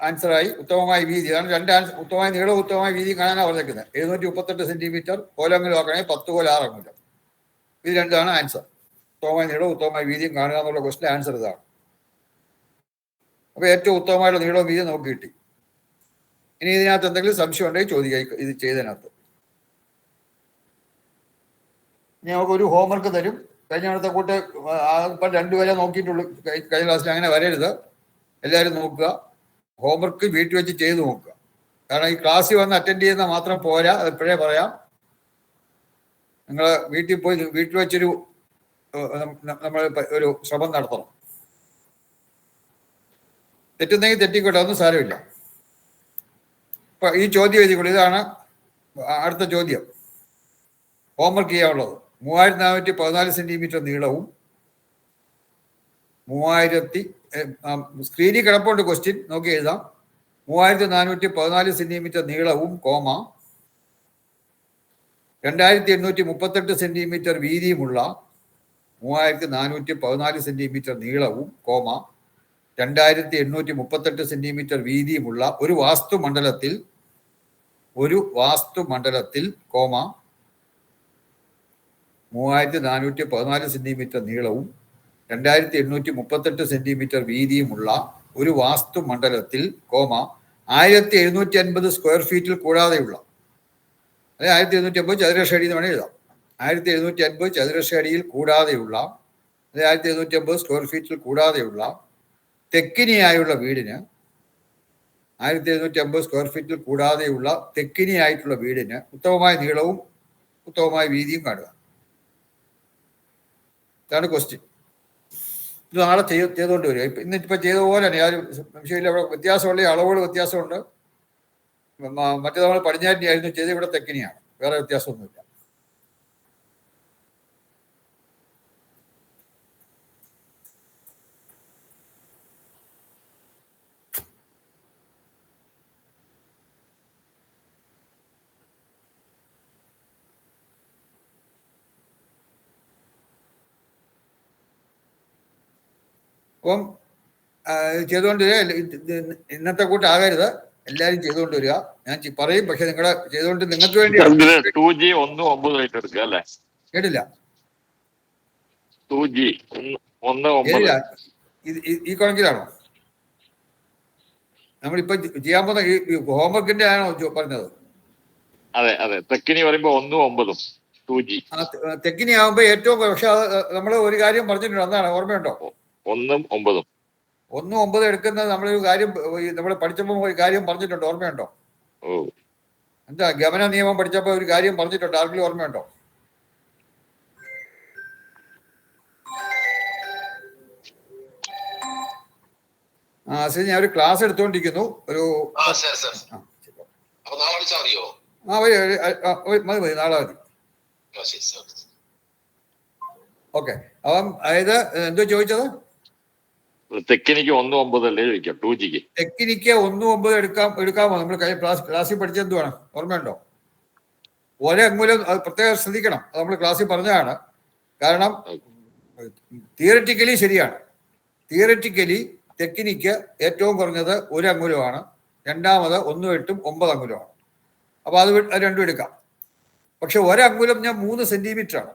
ആൻസറായി. ഉത്തമമായ വീതി, അതാണ് രണ്ട് ആൻസർ. ഉത്തമമായ നീളവും ഉത്തമമായ വീതിയും കാണാനാണ് പറഞ്ഞേക്കുന്നത്. 738 സെന്റിമീറ്റർ, കോലങ്കുലം ആക്കണമെങ്കിൽ 10 കോൽ 6 അങ്കുലം. ഇത് രണ്ടാണ് ആൻസർ. ഉത്തമമായ നീളവും ഉത്തമമായ വീതിയും കാണുക എന്നുള്ള ക്വസ്റ്റിന്റെ ആൻസർ ഇതാണ്. അപ്പൊ ഏറ്റവും ഉത്തമമായുള്ള നീളവും വീതിയും നമുക്ക് കിട്ടി. ഇനി ഇതിനകത്ത് എന്തെങ്കിലും സംശയം ഉണ്ടെങ്കിൽ ചോദിക്കുക ഇത് ചെയ്തതിനകത്ത്. നമുക്കൊരു ഹോംവർക്ക് തരും. കഴിഞ്ഞ അടുത്ത കൂട്ട് ഇപ്പം 2 വരെ നോക്കിയിട്ടുള്ളൂ. കഴിഞ്ഞ ക്ലാസ്സിൽ അങ്ങനെ വരരുത്. എല്ലാവരും നോക്കുക. ഹോംവർക്ക് വീട്ടിൽ വെച്ച് ചെയ്ത് നോക്കുക. കാരണം ഈ ക്ലാസ്സിൽ വന്ന് അറ്റൻഡ് ചെയ്യുന്ന മാത്രം പോരാ. അത് ഇപ്പോഴേ പറയാം. നിങ്ങൾ വീട്ടിൽ വെച്ചൊരു നമ്മൾ ഒരു ശ്രമം നടത്തണം. തെറ്റുന്നെങ്കിൽ തെറ്റിക്കോട്ടെ, ഒന്നും സാരമില്ല. ഇപ്പൊ ഈ ചോദ്യം എഴുതിക്കോളൂ. ഇതാണ് അടുത്ത ചോദ്യം. ഹോംവർക്ക് ചെയ്യാനുള്ളത്. 3414 സെന്റിമീറ്റർ നീളവും 3000 സ്ക്രീനിൽ കിടപ്പുണ്ട് ക്വസ്റ്റ്യൻ, നോക്കി എഴുതാം. 3414 സെന്റിമീറ്റർ നീളവും, 2838 സെന്റിമീറ്റർ വീതിയുമുള്ള 3414 സെന്റിമീറ്റർ നീളവും, 2838 സെന്റിമീറ്റർ വീതിയുമുള്ള ഒരു വാസ്തുമണ്ഡലത്തിൽ 3414 സെന്റിമീറ്റർ നീളവും 2838 സെന്റിമീറ്റർ വീതിയുമുള്ള ഒരു വാസ്തുമണ്ഡലത്തിൽ, 1750 സ്ക്വയർ ഫീറ്റിൽ കൂടാതെയുള്ള, അതായത് 1750 ചതുരശ്ര അടി എന്ന് വേണമെങ്കിൽ എഴുതാം. 1750 ചതുരശ്ര അടിയിൽ കൂടാതെയുള്ള, അതായത് 1750 സ്ക്വയർ ഫീറ്റിൽ കൂടാതെയുള്ള തെക്കിനിയായുള്ള വീടിന്, 1750 സ്ക്വയർ ഫീറ്റിൽ കൂടാതെയുള്ള തെക്കിനിയായിട്ടുള്ള വീടിന് ഉത്തമമായ നീളവും ഉത്തമമായ വീതിയും കാണുക. ഇതാണ് ക്വസ്റ്റ്യൻ. ഇത് നാളെ ചെയ്തുകൊണ്ട് വരിക. ഇന്നിപ്പോൾ ചെയ്ത പോലെ തന്നെ യാതൊരു സംശയമില്ല. ഇവിടെ വ്യത്യാസമുള്ള അളവുകൾ വ്യത്യാസമുണ്ട്. മറ്റേ നമ്മൾ പടിഞ്ഞാറ്റിനായിരുന്നു ചെയ്ത്, ഇവിടെ തെക്കിനിയാണ്. വേറെ വ്യത്യാസമൊന്നുമില്ല. അപ്പം ചെയ്തുകൊണ്ട് വരിക. ഇന്നത്തെ കൂട്ടാകരുത്, എല്ലാവരും ചെയ്തുകൊണ്ട് വരിക. ഞാൻ പറയും, പക്ഷെ നിങ്ങളെ ചെയ്തുകൊണ്ട് നിങ്ങൾക്ക് വേണ്ടി. 2G 1.9 എടുക്കുക അല്ലേ? കേട്ടില്ല. 2G 1.9 ഈ കണക്കിലാണോ നമ്മളിപ്പോ ചെയ്യാൻ പോകുന്ന? ഈ ഹോംവർക്കിന്റെ ആണോ പറഞ്ഞത്? അതെ. തെക്കിനി പറയുമ്പോ 1.9 2G. തെക്കിനി ആകുമ്പോ ഏറ്റവും, പക്ഷെ നമ്മൾ ഒരു കാര്യം പറഞ്ഞിട്ടുണ്ട്. എന്താണ് ഓർമ്മയുണ്ടോ? 1.9 1.9 എടുക്കുന്നത് നമ്മളൊരു കാര്യം നമ്മൾ പഠിച്ചപ്പോൾ ഒരു കാര്യം പറഞ്ഞിട്ടുണ്ട്. ഓർമ്മയുണ്ടോ? എന്താ ഗമന നിയമം പഠിച്ചപ്പോ ഒരു കാര്യം പറഞ്ഞിട്ടുണ്ട്. ആർക്കെങ്കിലും ഓർമ്മയുണ്ടോ? ശരി, ഞാൻ ഒരു ക്ലാസ് എടുത്തുകൊണ്ടിരിക്കുന്നു. മതി നാളെ മതി. ഓക്കെ. അപ്പം അതായത് എന്തോ ചോദിച്ചത്? തെക്കിനിക്ക് 1.9 അല്ലേ ചോദിക്കാം. 2Gക്ക് തെക്കിനിക്ക് 1.9 എടുക്കാമോ? നമ്മൾ ക്ലാസ്സിൽ പഠിച്ചെന്തുവാണ്? ഓർമ്മയുണ്ടോ? ഒരങ്ങൂലം അത് പ്രത്യേകം ശ്രദ്ധിക്കണം. അത് നമ്മൾ ക്ലാസ്സിൽ പറഞ്ഞതാണ്. കാരണം തിയറിറ്റിക്കലി ശരിയാണ്, തിയററ്റിക്കലി ടെക്നിക്ക് ഏറ്റവും കുറഞ്ഞത് 1 അങ്കുലമാണ്, രണ്ടാമത് 1 8 9 അങ്കുലമാണ്. അപ്പോൾ അത് രണ്ടും എടുക്കാം. പക്ഷെ 1 അങ്കുലം ഞാൻ 3 സെന്റിമീറ്റർ ആണ്.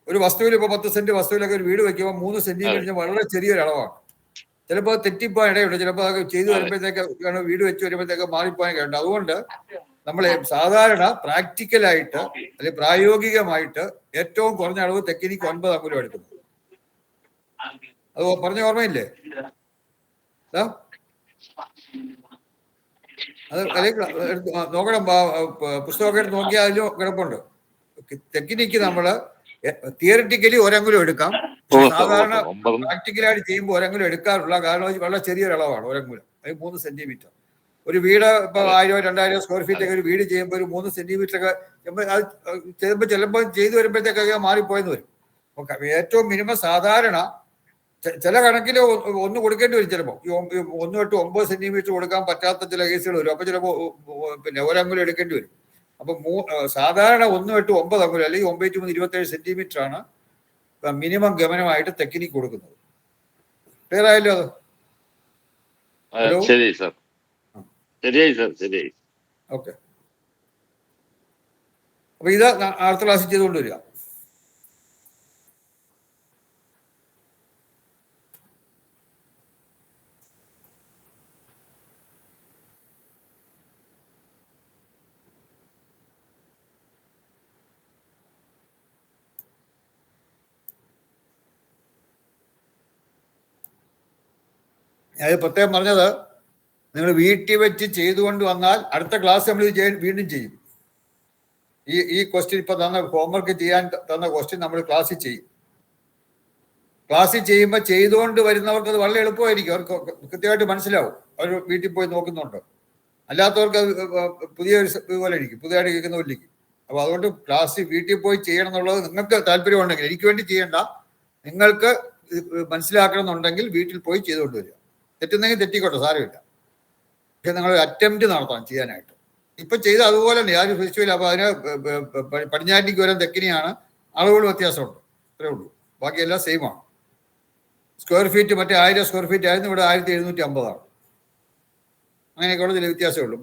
ഒരു വസ്തുവിൽ ഇപ്പോൾ 10 സെന്റ് വസ്തുവിലൊക്കെ ഒരു വീട് വെക്കുമ്പോൾ 3 സെന്റിമീറ്റർ വളരെ ചെറിയൊരു അളവാണ്. ചിലപ്പോൾ തെറ്റിപ്പോകാൻ ഇടയുണ്ട്, ചിലപ്പോൾ അത് ചെയ്തു വരുമ്പോഴത്തേക്ക് വീട് വെച്ച് വരുമ്പോഴത്തേക്ക് മാറിപ്പോകാൻ കഴിയുണ്ട്. അതുകൊണ്ട് നമ്മൾ സാധാരണ പ്രാക്ടിക്കലായിട്ട് അല്ലെങ്കിൽ പ്രായോഗികമായിട്ട് ഏറ്റവും കുറഞ്ഞ അളവ് ടെക്നിക്ക് 9 അങ്കുലം എടുക്കുന്നത്. അത് പറഞ്ഞ ഓർമ്മയില്ലേ? അത് നോക്കണം, പുസ്തകമൊക്കെ എടുത്ത് നോക്കിയാൽ അതിലും കിടപ്പുണ്ട്. ടെക്നിക്ക് നമ്മള് തിയററ്റിക്കലി 1 അങ്കുലം എടുക്കാം. സാധാരണ പ്രാക്ടിക്കലായിട്ട് ചെയ്യുമ്പോൾ 1 അങ്കുലം എടുക്കാറുള്ള കാരണം വളരെ ചെറിയൊരു അളവാണ് 1 അങ്കുലം, അത് 3 സെന്റിമീറ്റർ. ഒരു വീട് ഇപ്പൊ 1000-2000 സ്ക്വയർ ഫീറ്റ് ഒക്കെ ഒരു വീട് ചെയ്യുമ്പോൾ ഒരു 3 സെന്റിമീറ്റർ ഒക്കെ ചിലപ്പോൾ ചെയ്തു വരുമ്പോഴത്തേക്കൊക്കെ മാറിപ്പോയെന്ന് വരും. ഏറ്റവും മിനിമം സാധാരണ ചില കണക്കിൽ 1 കൊടുക്കേണ്ടി വരും. ചിലപ്പോൾ 1 തൊട്ട് 9 സെന്റിമീറ്റർ കൊടുക്കാൻ പറ്റാത്ത ചില കേസുകൾ വരും. അപ്പൊ ചിലപ്പോൾ പിന്നെ 1 അങ്കുലം എടുക്കേണ്ടി വരും. അപ്പൊ സാധാരണ 1 തൊട്ട് 9 അങ്കുലം അല്ലെങ്കിൽ 9 to 27 സെന്റിമീറ്റർ ആണ് മിനിമം ഗമനമായിട്ട് ടെക്നിക്ക് കൊടുക്കുന്നത്. ക്ലിയർ ആയല്ലോ അത്? ശരി സർ, ശരിയായി സർ, ശരിയായി. ഓക്കെ. അപ്പൊ ഇത് അടുത്ത ക്ലാസ്സിൽ ചെയ്തുകൊണ്ട് വരിക. ഞാൻ പ്രത്യേകം പറഞ്ഞത്, നിങ്ങൾ വീട്ടിൽ വെച്ച് ചെയ്തുകൊണ്ട് വന്നാൽ അടുത്ത ക്ലാസ് നമ്മൾ വീണ്ടും ചെയ്യും. ഈ ക്വസ്റ്റ്യൻ ഇപ്പൊ തന്ന ഹോംവർക്ക് ചെയ്യാൻ തന്ന ക്വസ്റ്റ്യൻ നമ്മൾ ക്ലാസ്സിൽ ചെയ്യും. ക്ലാസ്സിൽ ചെയ്യുമ്പോൾ ചെയ്തുകൊണ്ട് വരുന്നവർക്ക് അത് വളരെ എളുപ്പമായിരിക്കും, അവർക്ക് കൃത്യമായിട്ട് മനസ്സിലാവും, അവർ വീട്ടിൽ പോയി നോക്കുന്നുണ്ട്. അല്ലാത്തവർക്ക് അത് പുതിയൊരു ഇതുപോലെ ഇരിക്കും, പുതിയതായിട്ട് കേൾക്കുന്ന പോലെ ഇരിക്കും. അപ്പോൾ അതുകൊണ്ട് ക്ലാസ്സിൽ വീട്ടിൽ പോയി ചെയ്യണം എന്നുള്ളത് നിങ്ങൾക്ക് താല്പര്യമുണ്ടെങ്കിൽ, എനിക്ക് വേണ്ടി ചെയ്യേണ്ട, നിങ്ങൾക്ക് മനസ്സിലാക്കണം എന്നുണ്ടെങ്കിൽ വീട്ടിൽ പോയി ചെയ്തുകൊണ്ട് വരിക. തെറ്റുന്നെങ്കിൽ തെറ്റിക്കോട്ടെ, സാരമില്ല. പക്ഷെ നിങ്ങൾ അറ്റംപ്റ്റ് നടത്താം ചെയ്യാനായിട്ട്. ഇപ്പൊ ചെയ്ത് അതുപോലെ തന്നെ യാതൊരു ഫെസ്റ്റിവൽ. അപ്പൊ അതിന് പടിഞ്ഞാറ്റിക്ക് വരാൻ തെക്കിനെയാണ്, അളവുകൾ വ്യത്യാസമുണ്ട്, അത്രേ ഉള്ളൂ. ബാക്കിയെല്ലാം സെയിം ആണ്. സ്ക്വയർ ഫീറ്റ് മറ്റേ 1000 സ്ക്വയർ ഫീറ്റ് ആയിരുന്നു, ഇവിടെ 1750 ആണ്. അങ്ങനെയൊക്കെയുള്ള ചില വ്യത്യാസമേ ഉള്ളൂ.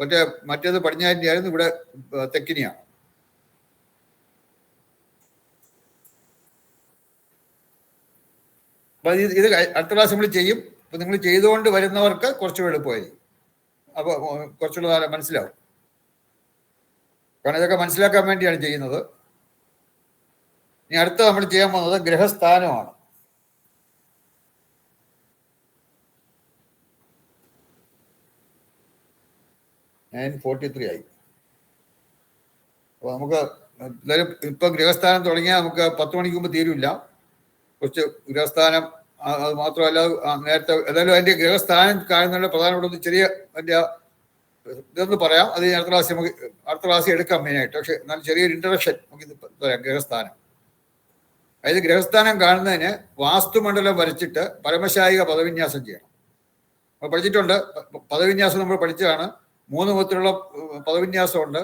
മറ്റേത് പടിഞ്ഞാറ്റിൻ്റെ ആയിരുന്നു, ഇവിടെ തെക്കിനെയാണ്. അപ്പൊ ഇത് അടുത്ത ക്ലാസ് നമ്മൾ ചെയ്യും. അപ്പൊ നിങ്ങൾ ചെയ്തുകൊണ്ട് വരുന്നവർക്ക് കുറച്ചുകൂടെ എളുപ്പമായിരിക്കും. അപ്പൊ കുറച്ചുകൂടെ മനസ്സിലാവും. കാരണം ഇതൊക്കെ മനസ്സിലാക്കാൻ വേണ്ടിയാണ് ചെയ്യുന്നത്. ഇനി അടുത്ത നമ്മൾ ചെയ്യാൻ പോകുന്നത് ഗ്രഹസ്ഥാനമാണ്. ആയി. അപ്പൊ നമുക്ക് എന്തായാലും ഇപ്പൊ ഗ്രഹസ്ഥാനം തുടങ്ങിയാൽ നമുക്ക് 10 മണിക്ക് മുമ്പ് തീരില്ല. കുറച്ച് ഗ്രഹസ്ഥാനം, അത് മാത്രമല്ല നേരത്തെ ഏതായാലും അതിന്റെ ഗ്രഹസ്ഥാനം കാണുന്നതിന്റെ പ്രധാനപ്പെട്ട ചെറിയ അതിന്റെ ഇതൊന്ന് പറയാം. അത് അടുത്ത ക്ലാസ് എടുക്കാം മെയിനായിട്ട്. പക്ഷെ എന്നാലും ചെറിയൊരു ഇൻട്രഡക്ഷൻ നമുക്ക് ഇത് പറയാം. ഗ്രഹസ്ഥാനം, അതായത് ഗ്രഹസ്ഥാനം കാണുന്നതിന് വാസ്തുമണ്ഡലം വരച്ചിട്ട് പരമശായിക പദവിന്യാസം ചെയ്യണം. നമ്മൾ പഠിച്ചിട്ടുണ്ട്, പദവിന്യാസം നമ്മൾ പഠിച്ചതാണ്. 3 വിധത്തിലുള്ള പദവിന്യാസമുണ്ട്.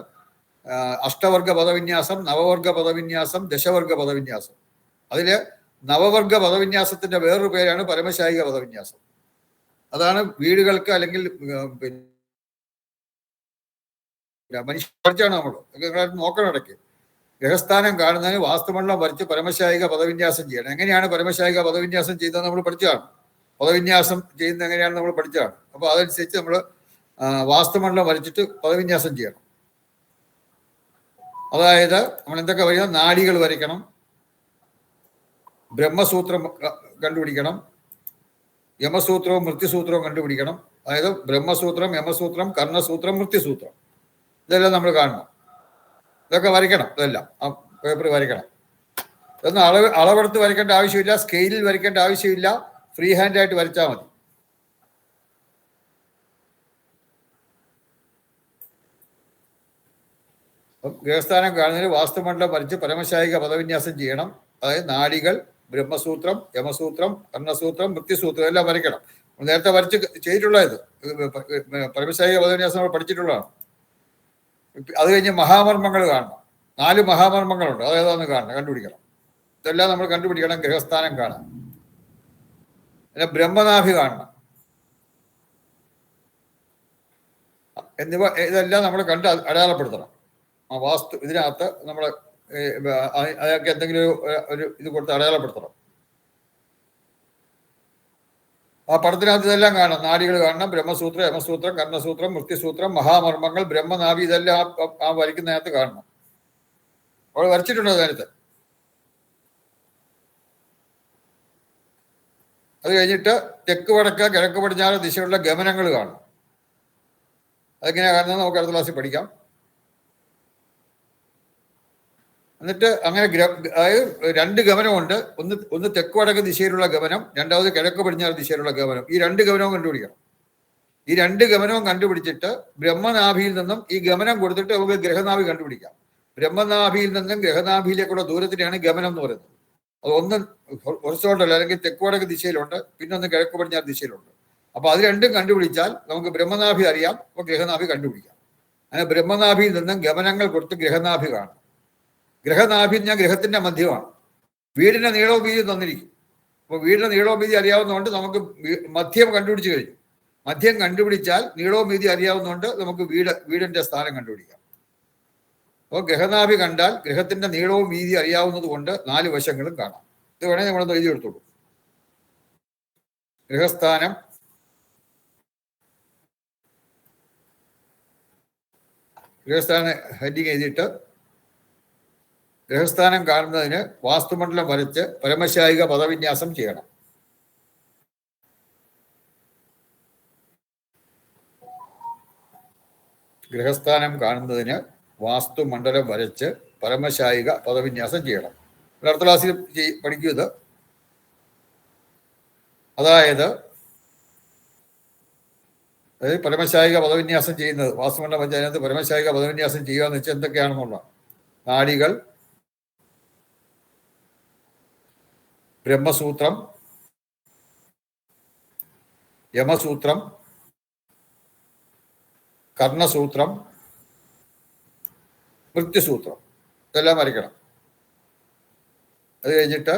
അഷ്ടവർഗ പദവിന്യാസം, നവവർഗ പദവിന്യാസം, ദശവർഗ പദവിന്യാസം. അതില് നവവർഗ പദവിന്യാസത്തിന്റെ വേറൊരു പേരാണ് പരമശായിക പദവിന്യാസം. അതാണ് വീടുകൾക്ക് അല്ലെങ്കിൽ മനുഷ്യാണ് നമ്മൾ നോക്കണം ഇടയ്ക്ക്. ഗ്രഹസ്ഥാനം കാണുന്നതിന് വാസ്തുമണ്ഡലം വരച്ച് പരമശായിക പദവിന്യാസം ചെയ്യണം. എങ്ങനെയാണ് പരമശായിക പദവിന്യാസം ചെയ്തത് നമ്മൾ പഠിച്ചതാണ്. പദവിന്യാസം ചെയ്യുന്നത് എങ്ങനെയാണ് നമ്മൾ പഠിച്ചതാണ്. അപ്പൊ അതനുസരിച്ച് നമ്മൾ വാസ്തുമണ്ഡലം വരച്ചിട്ട് പദവിന്യാസം ചെയ്യണം. അതായത് നമ്മൾ എന്തൊക്കെ വരയ്ക്കണം? നാഡികൾ വരയ്ക്കണം, ബ്രഹ്മസൂത്രം കണ്ടുപിടിക്കണം, യമസൂത്രവും മൃത്യുസൂത്രവും കണ്ടുപിടിക്കണം. അതായത് ബ്രഹ്മസൂത്രം, യമസൂത്രം, കർണസൂത്രം, മൃത്യുസൂത്രം, ഇതെല്ലാം നമ്മൾ കാണണം. ഇതൊക്കെ വരയ്ക്കണം. ഇതെല്ലാം ആ പേപ്പറിൽ വരയ്ക്കണം. ഇതൊന്നും അളവെടുത്ത് വരയ്ക്കേണ്ട ആവശ്യമില്ല, സ്കെയിലിൽ വരയ്ക്കേണ്ട ആവശ്യമില്ല, ഫ്രീ ഹാൻഡ് ആയിട്ട് വരച്ചാൽ മതി. അപ്പം ഗ്രഹസ്ഥാനം കാണുന്നതിന് വാസ്തുമണ്ഡലം വരച്ച് പരമശായിക പദവിന്യാസം ചെയ്യണം. അതായത് നാഡികൾ, ബ്രഹ്മസൂത്രം, യമസൂത്രം, കർണസൂത്രം, മൃത്യുസൂത്രം എല്ലാം വരയ്ക്കണം. നേരത്തെ വരച്ച് ചെയ്തിട്ടുള്ളത് പരമശായിക പദവിന്യാസം നമ്മൾ പഠിച്ചിട്ടുള്ളതാണ്. അത് കഴിഞ്ഞ് മഹാമർമ്മങ്ങൾ കാണണം. 4 മഹാമർമ്മങ്ങളുണ്ട്. അതേതാന്ന് കാണണം, കണ്ടുപിടിക്കണം. ഇതെല്ലാം നമ്മൾ കണ്ടുപിടിക്കണം ഗ്രഹസ്ഥാനം കാണാൻ. പിന്നെ ബ്രഹ്മനാഭി കാണണം എന്നിവ ഇതെല്ലാം നമ്മൾ കണ്ട് അടയാളപ്പെടുത്തണം. ആ വാസ്തു ഇതിനകത്ത് നമ്മൾ അതൊക്കെ എന്തെങ്കിലും ഒരു ഇത് കൊടുത്ത് അടയാളപ്പെടുത്തണം. ആ പടത്തിനകത്ത് ഇതെല്ലാം കാണണം. നാഡികൾ കാണണം, ബ്രഹ്മസൂത്രം, യമസൂത്രം, കർണസൂത്രം, മൃത്യുസൂത്രം, മഹാമർമ്മങ്ങൾ, ബ്രഹ്മനാഭി, ഇതെല്ലാം ആ വരയ്ക്കുന്നതിനകത്ത് കാണണം. അവൾ വരച്ചിട്ടുണ്ടോ നേരത്തെ? അത് കഴിഞ്ഞിട്ട് തെക്ക് വടക്ക് കിഴക്ക് പടിഞ്ഞാറ് ദിശയുള്ള ഗമനങ്ങൾ കാണണം. അതെങ്ങനെയാണ് കാണുന്നത് നമുക്ക് അടുത്ത ക്ലാസ്സിൽ പഠിക്കാം. എന്നിട്ട് അങ്ങനെ അതായത് 2 ഗമനമുണ്ട്. ഒന്ന് തെക്ക് വടക്ക് ദിശയിലുള്ള ഗമനം, രണ്ടാമത് കിഴക്ക് പടിഞ്ഞാറ് ദിശയിലുള്ള ഗമനം. ഈ 2 ഗമനവും കണ്ടുപിടിക്കണം. ഈ 2 ഗമനവും കണ്ടുപിടിച്ചിട്ട് ബ്രഹ്മനാഭിയിൽ നിന്നും ഈ ഗമനം കൊടുത്തിട്ട് നമുക്ക് ഗ്രഹനാഭി കണ്ടുപിടിക്കാം. ബ്രഹ്മനാഭിയിൽ നിന്നും ഗ്രഹനാഭിയിലേക്കുള്ള ദൂരത്തിനെയാണ് ഗമനം എന്ന് പറയുന്നത്. അത് ഒന്ന് ഹൊറിസോണ്ടൽ അല്ലെങ്കിൽ തെക്ക് വടക്ക് ദിശയിലുണ്ട്, പിന്നെ ഒന്ന് കിഴക്ക് പടിഞ്ഞാറ് ദിശയിലുണ്ട്. അപ്പൊ അത് രണ്ടും കണ്ടുപിടിച്ചാൽ നമുക്ക് ബ്രഹ്മനാഭി അറിയാം, അപ്പൊ ഗ്രഹനാഭി കണ്ടുപിടിക്കാം. അങ്ങനെ ബ്രഹ്മനാഭിയിൽ നിന്നും ഗമനങ്ങൾ കൊടുത്ത് ഗ്രഹനാഭി കാണാം. ഗ്രഹനാഭി ഞാൻ ഗ്രഹത്തിന്റെ മധ്യമാണ്. വീടിന്റെ നീളവും വീതി തന്നിരിക്കും. അപ്പൊ വീടിന്റെ നീളവും വീതി അറിയാവുന്നതുകൊണ്ട് നമുക്ക് മധ്യം കണ്ടുപിടിച്ച് കഴിഞ്ഞു. മധ്യം കണ്ടുപിടിച്ചാൽ നീളവും വീതി അറിയാവുന്നതുകൊണ്ട് നമുക്ക് വീടിന്റെ സ്ഥാനം കണ്ടുപിടിക്കാം. അപ്പോൾ ഗ്രഹനാഭി കണ്ടാൽ ഗ്രഹത്തിന്റെ നീളവും വീതി അറിയാവുന്നത് കൊണ്ട് 4 വശങ്ങളും കാണാം. ഇത് വേണേൽ നമ്മളൊന്ന് എഴുതി എടുത്തോളൂ. ഗ്രഹസ്ഥാനം, ഗ്രഹസ്ഥാനം ഹെഡിങ് എഴുതിയിട്ട് ഗ്രഹസ്ഥാനം കാണുന്നതിന് വാസ്തുമണ്ഡലം വരച്ച് പരമശായിക പദവിന്യാസം ചെയ്യണം. ഗ്രഹസ്ഥാനം കാണുന്നതിന് വാസ്തുമണ്ഡലം വരച്ച് പരമശായിക പദവിന്യാസം ചെയ്യണം. അടുത്ത ക്ലാസ്സിൽ പഠിക്കും ഇത്. അതായത് പരമശായിക പദവിന്യാസം ചെയ്യുന്നത്, വാസ്തുമണ്ഡലം വെച്ച് അതിനകത്ത് പരമശായിക പദവിന്യാസം ചെയ്യുക എന്ന് വെച്ചാൽ എന്തൊക്കെയാണെന്നുള്ള നാഡികൾ, ബ്രഹ്മസൂത്രം, യമസൂത്രം, കർണസൂത്രം, മൃത്യുസൂത്രം, ഇതെല്ലാം വരയ്ക്കണം. അത് കഴിഞ്ഞിട്ട്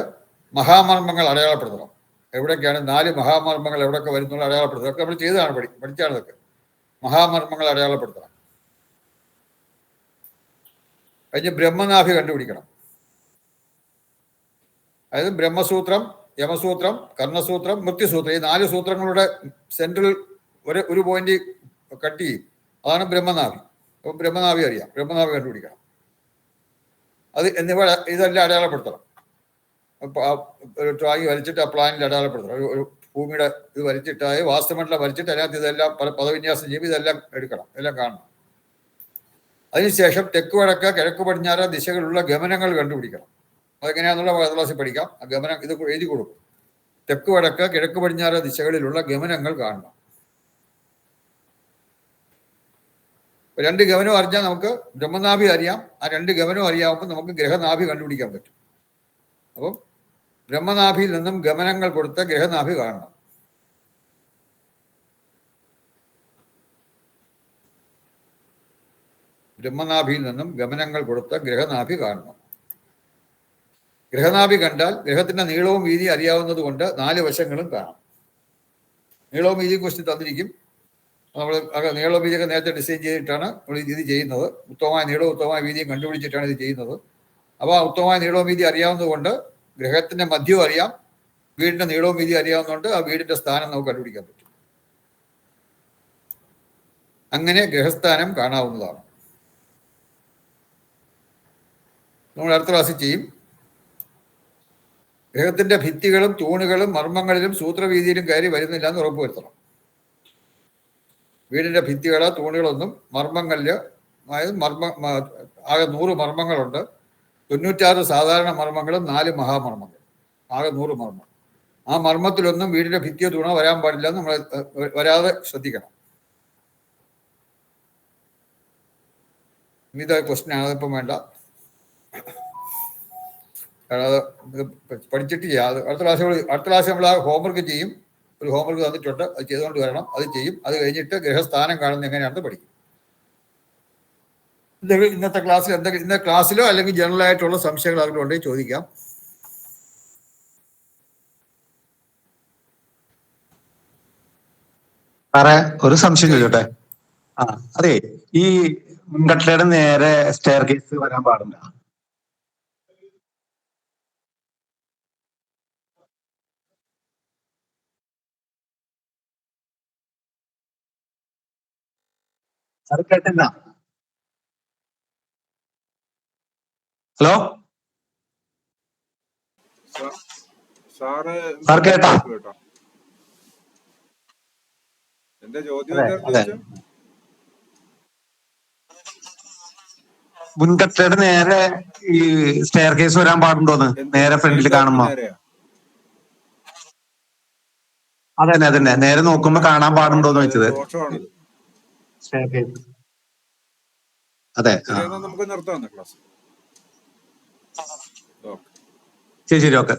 മഹാമർമ്മങ്ങൾ അടയാളപ്പെടുത്തണം. എവിടെയൊക്കെയാണ് 4 മഹാമർമ്മങ്ങൾ എവിടെയൊക്കെ വരുന്നുള്ള അടയാളപ്പെടുത്തണം. ഒക്കെ നമ്മൾ ചെയ്തതാണ്, പഠിച്ചാണ് ഇതൊക്കെ. മഹാമർമ്മങ്ങൾ അടയാളപ്പെടുത്തണം. കഴിഞ്ഞ് ബ്രഹ്മനാഭി കണ്ടുപിടിക്കണം. അതായത് ബ്രഹ്മസൂത്രം, യമസൂത്രം, കർണസൂത്രം, മൃത്യുസൂത്രം, ഈ 4 സൂത്രങ്ങളുടെ സെൻട്രൽ ഒരു പോയിന്റ് കട്ട് ചെയ്യും. അതാണ് ബ്രഹ്മനാഭി. അപ്പോൾ ബ്രഹ്മനാഭി അറിയാം, ബ്രഹ്മനാഭി കണ്ടുപിടിക്കണം. അത് എന്നിവ ഇതെല്ലാം അടയാളപ്പെടുത്തണം. ഒരു ഡ്രോയിങ് വരച്ചിട്ട് ആ പ്ലാനിൽ അടയാളപ്പെടുത്തണം. ഒരു ഭൂമിയുടെ ഇത് വരച്ചിട്ട്, അതായത് വാസ്തുമണ്ഡലം വരച്ചിട്ട് അതിനകത്ത് ഇതെല്ലാം പദവിന്യാസം ചെയ്യുമ്പോൾ ഇതെല്ലാം എടുക്കണം, എല്ലാം കാണണം. അതിനുശേഷം തെക്ക് വടക്ക് കിഴക്ക് പടിഞ്ഞാറ് ദിശകളിലുള്ള ഗമനങ്ങൾ കണ്ടുപിടിക്കണം. അതെങ്ങനെയാണെന്നുള്ള ക്ലാസ്സിൽ പഠിക്കാം. ആ ഗമനം ഇത് എഴുതി കൊടുക്കും. തെക്ക് വടക്ക് കിഴക്ക് പടിഞ്ഞാറ് ദിശകളിലുള്ള ഗമനങ്ങൾ കാണണം. 2 ഗമനം അറിഞ്ഞാൽ നമുക്ക് ബ്രഹ്മനാഭി അറിയാം. ആ 2 ഗമനം അറിയാവുമ്പോൾ നമുക്ക് ഗ്രഹനാഭി കണ്ടുപിടിക്കാൻ പറ്റും. അപ്പം ബ്രഹ്മനാഭിയിൽ നിന്നും ഗമനങ്ങൾ കൊടുത്ത് ഗ്രഹനാഭി കാണണം. ബ്രഹ്മനാഭിയിൽ നിന്നും ഗമനങ്ങൾ കൊടുത്ത് ഗ്രഹനാഭി കാണണം. ഗ്രഹനാഭി കണ്ടാൽ ഗ്രഹത്തിന്റെ നീളവും വീതി അറിയാവുന്നത് കൊണ്ട് 4 വശങ്ങളും കാണാം. നീളവും വീതിയും കുറിച്ച് തന്നിരിക്കും. നമ്മൾ നീളവും വീതിയൊക്കെ നേരത്തെ ഡിസൈൻ ചെയ്തിട്ടാണ് നമ്മൾ ഇത് ചെയ്യുന്നത്. ഉത്തമമായ നീളവും ഉത്തമമായ വീതിയും കണ്ടുപിടിച്ചിട്ടാണ് ഇത് ചെയ്യുന്നത്. അപ്പോൾ ആ ഉത്തമമായ നീളവും വീതി അറിയാവുന്നത് കൊണ്ട് ഗ്രഹത്തിന്റെ മധ്യവും അറിയാം, വീടിന്റെ നീളവും വീതി അറിയാവുന്നതുകൊണ്ട് ആ വീടിന്റെ സ്ഥാനം നമുക്ക് കണ്ടുപിടിക്കാൻ പറ്റും. അങ്ങനെ ഗ്രഹസ്ഥാനം കാണാവുന്നതാണ്. നമ്മൾ അടുത്ത ക്ലാസ്സിൽ ചെയ്യും. ഗ്രഹത്തിന്റെ ഭിത്തികളും തൂണുകളും മർമ്മങ്ങളിലും സൂത്രവീതിയിലും കയറി വരുന്നില്ല എന്ന് ഉറപ്പുവരുത്തണം. വീടിന്റെ ഭിത്തികളോ തൂണുകളൊന്നും മർമ്മങ്ങളില്, അതായത് ആകെ 100 മർമ്മങ്ങളുണ്ട്. 96 സാധാരണ മർമ്മങ്ങളും 4 മഹാമർമ്മങ്ങൾ, ആകെ 100 മർമ്മം. ആ മർമ്മത്തിലൊന്നും വീടിന്റെ ഭിത്തിയോ തൂണോ വരാൻ പാടില്ല എന്ന് നമ്മൾ വരാതെ ശ്രദ്ധിക്കണം. ഇത് ക്വസ്റ്റ്യനാണ്, അതിപ്പം വേണ്ട. അത് പഠിച്ചിട്ട് ചെയ്യാം. അത് അടുത്ത ക്ലാസ് നമ്മൾ ആ ഹോംവർക്ക് ചെയ്യും. ഒരു ഹോംവർക്ക് തന്നിട്ടുണ്ട്, അത് ചെയ്തുകൊണ്ട് വരണം. അത് ചെയ്യും. അത് കഴിഞ്ഞിട്ട് ഗ്രഹസ്ഥാനം കാണുന്നത് എങ്ങനെയാണെന്ന് പഠിക്കും. ഇന്നത്തെ ക്ലാസ്സിൽ ഇന്നത്തെ ക്ലാസ്സിലോ അല്ലെങ്കിൽ ജനറൽ ആയിട്ടുള്ള സംശയങ്ങൾ ആർക്കും ഉണ്ടെങ്കിൽ ചോദിക്കാം. സാറേ ഒരു സംശയം ചോദിച്ചോട്ടെ. ആ അതെ, ഈ മുൻകട്ടലയുടെ നേരെ സ്റ്റെയർ കേസ് വരാൻ പാടില്ല. സാർ കേട്ടില്ല? ഹലോ സാർ കേട്ടാ? എന്റെ ചോദ്യം അതെ എന്തായിരുന്നു അതെ, ചോദിച്ചത്? മുൻകട്ടലയുടെ നേരെ ഈ സ്റ്റെയർ കേസ് വരാൻ പാടുണ്ടോന്ന് നേരെ ഫ്രണ്ടിൽ കാണുമ്പോ? നേരെയാ? അതന്നെ അതന്നെ, നേരെ നോക്കുമ്പോ കാണാൻ പാടുണ്ടോന്ന് വെച്ചത് ദോഷമാണിത്. Stair case. അതെ ആ ശരിയെന്നാ നമുക്ക് നിർത്താം ക്ലാസ്. ശരി ശരി ഓക്കെ.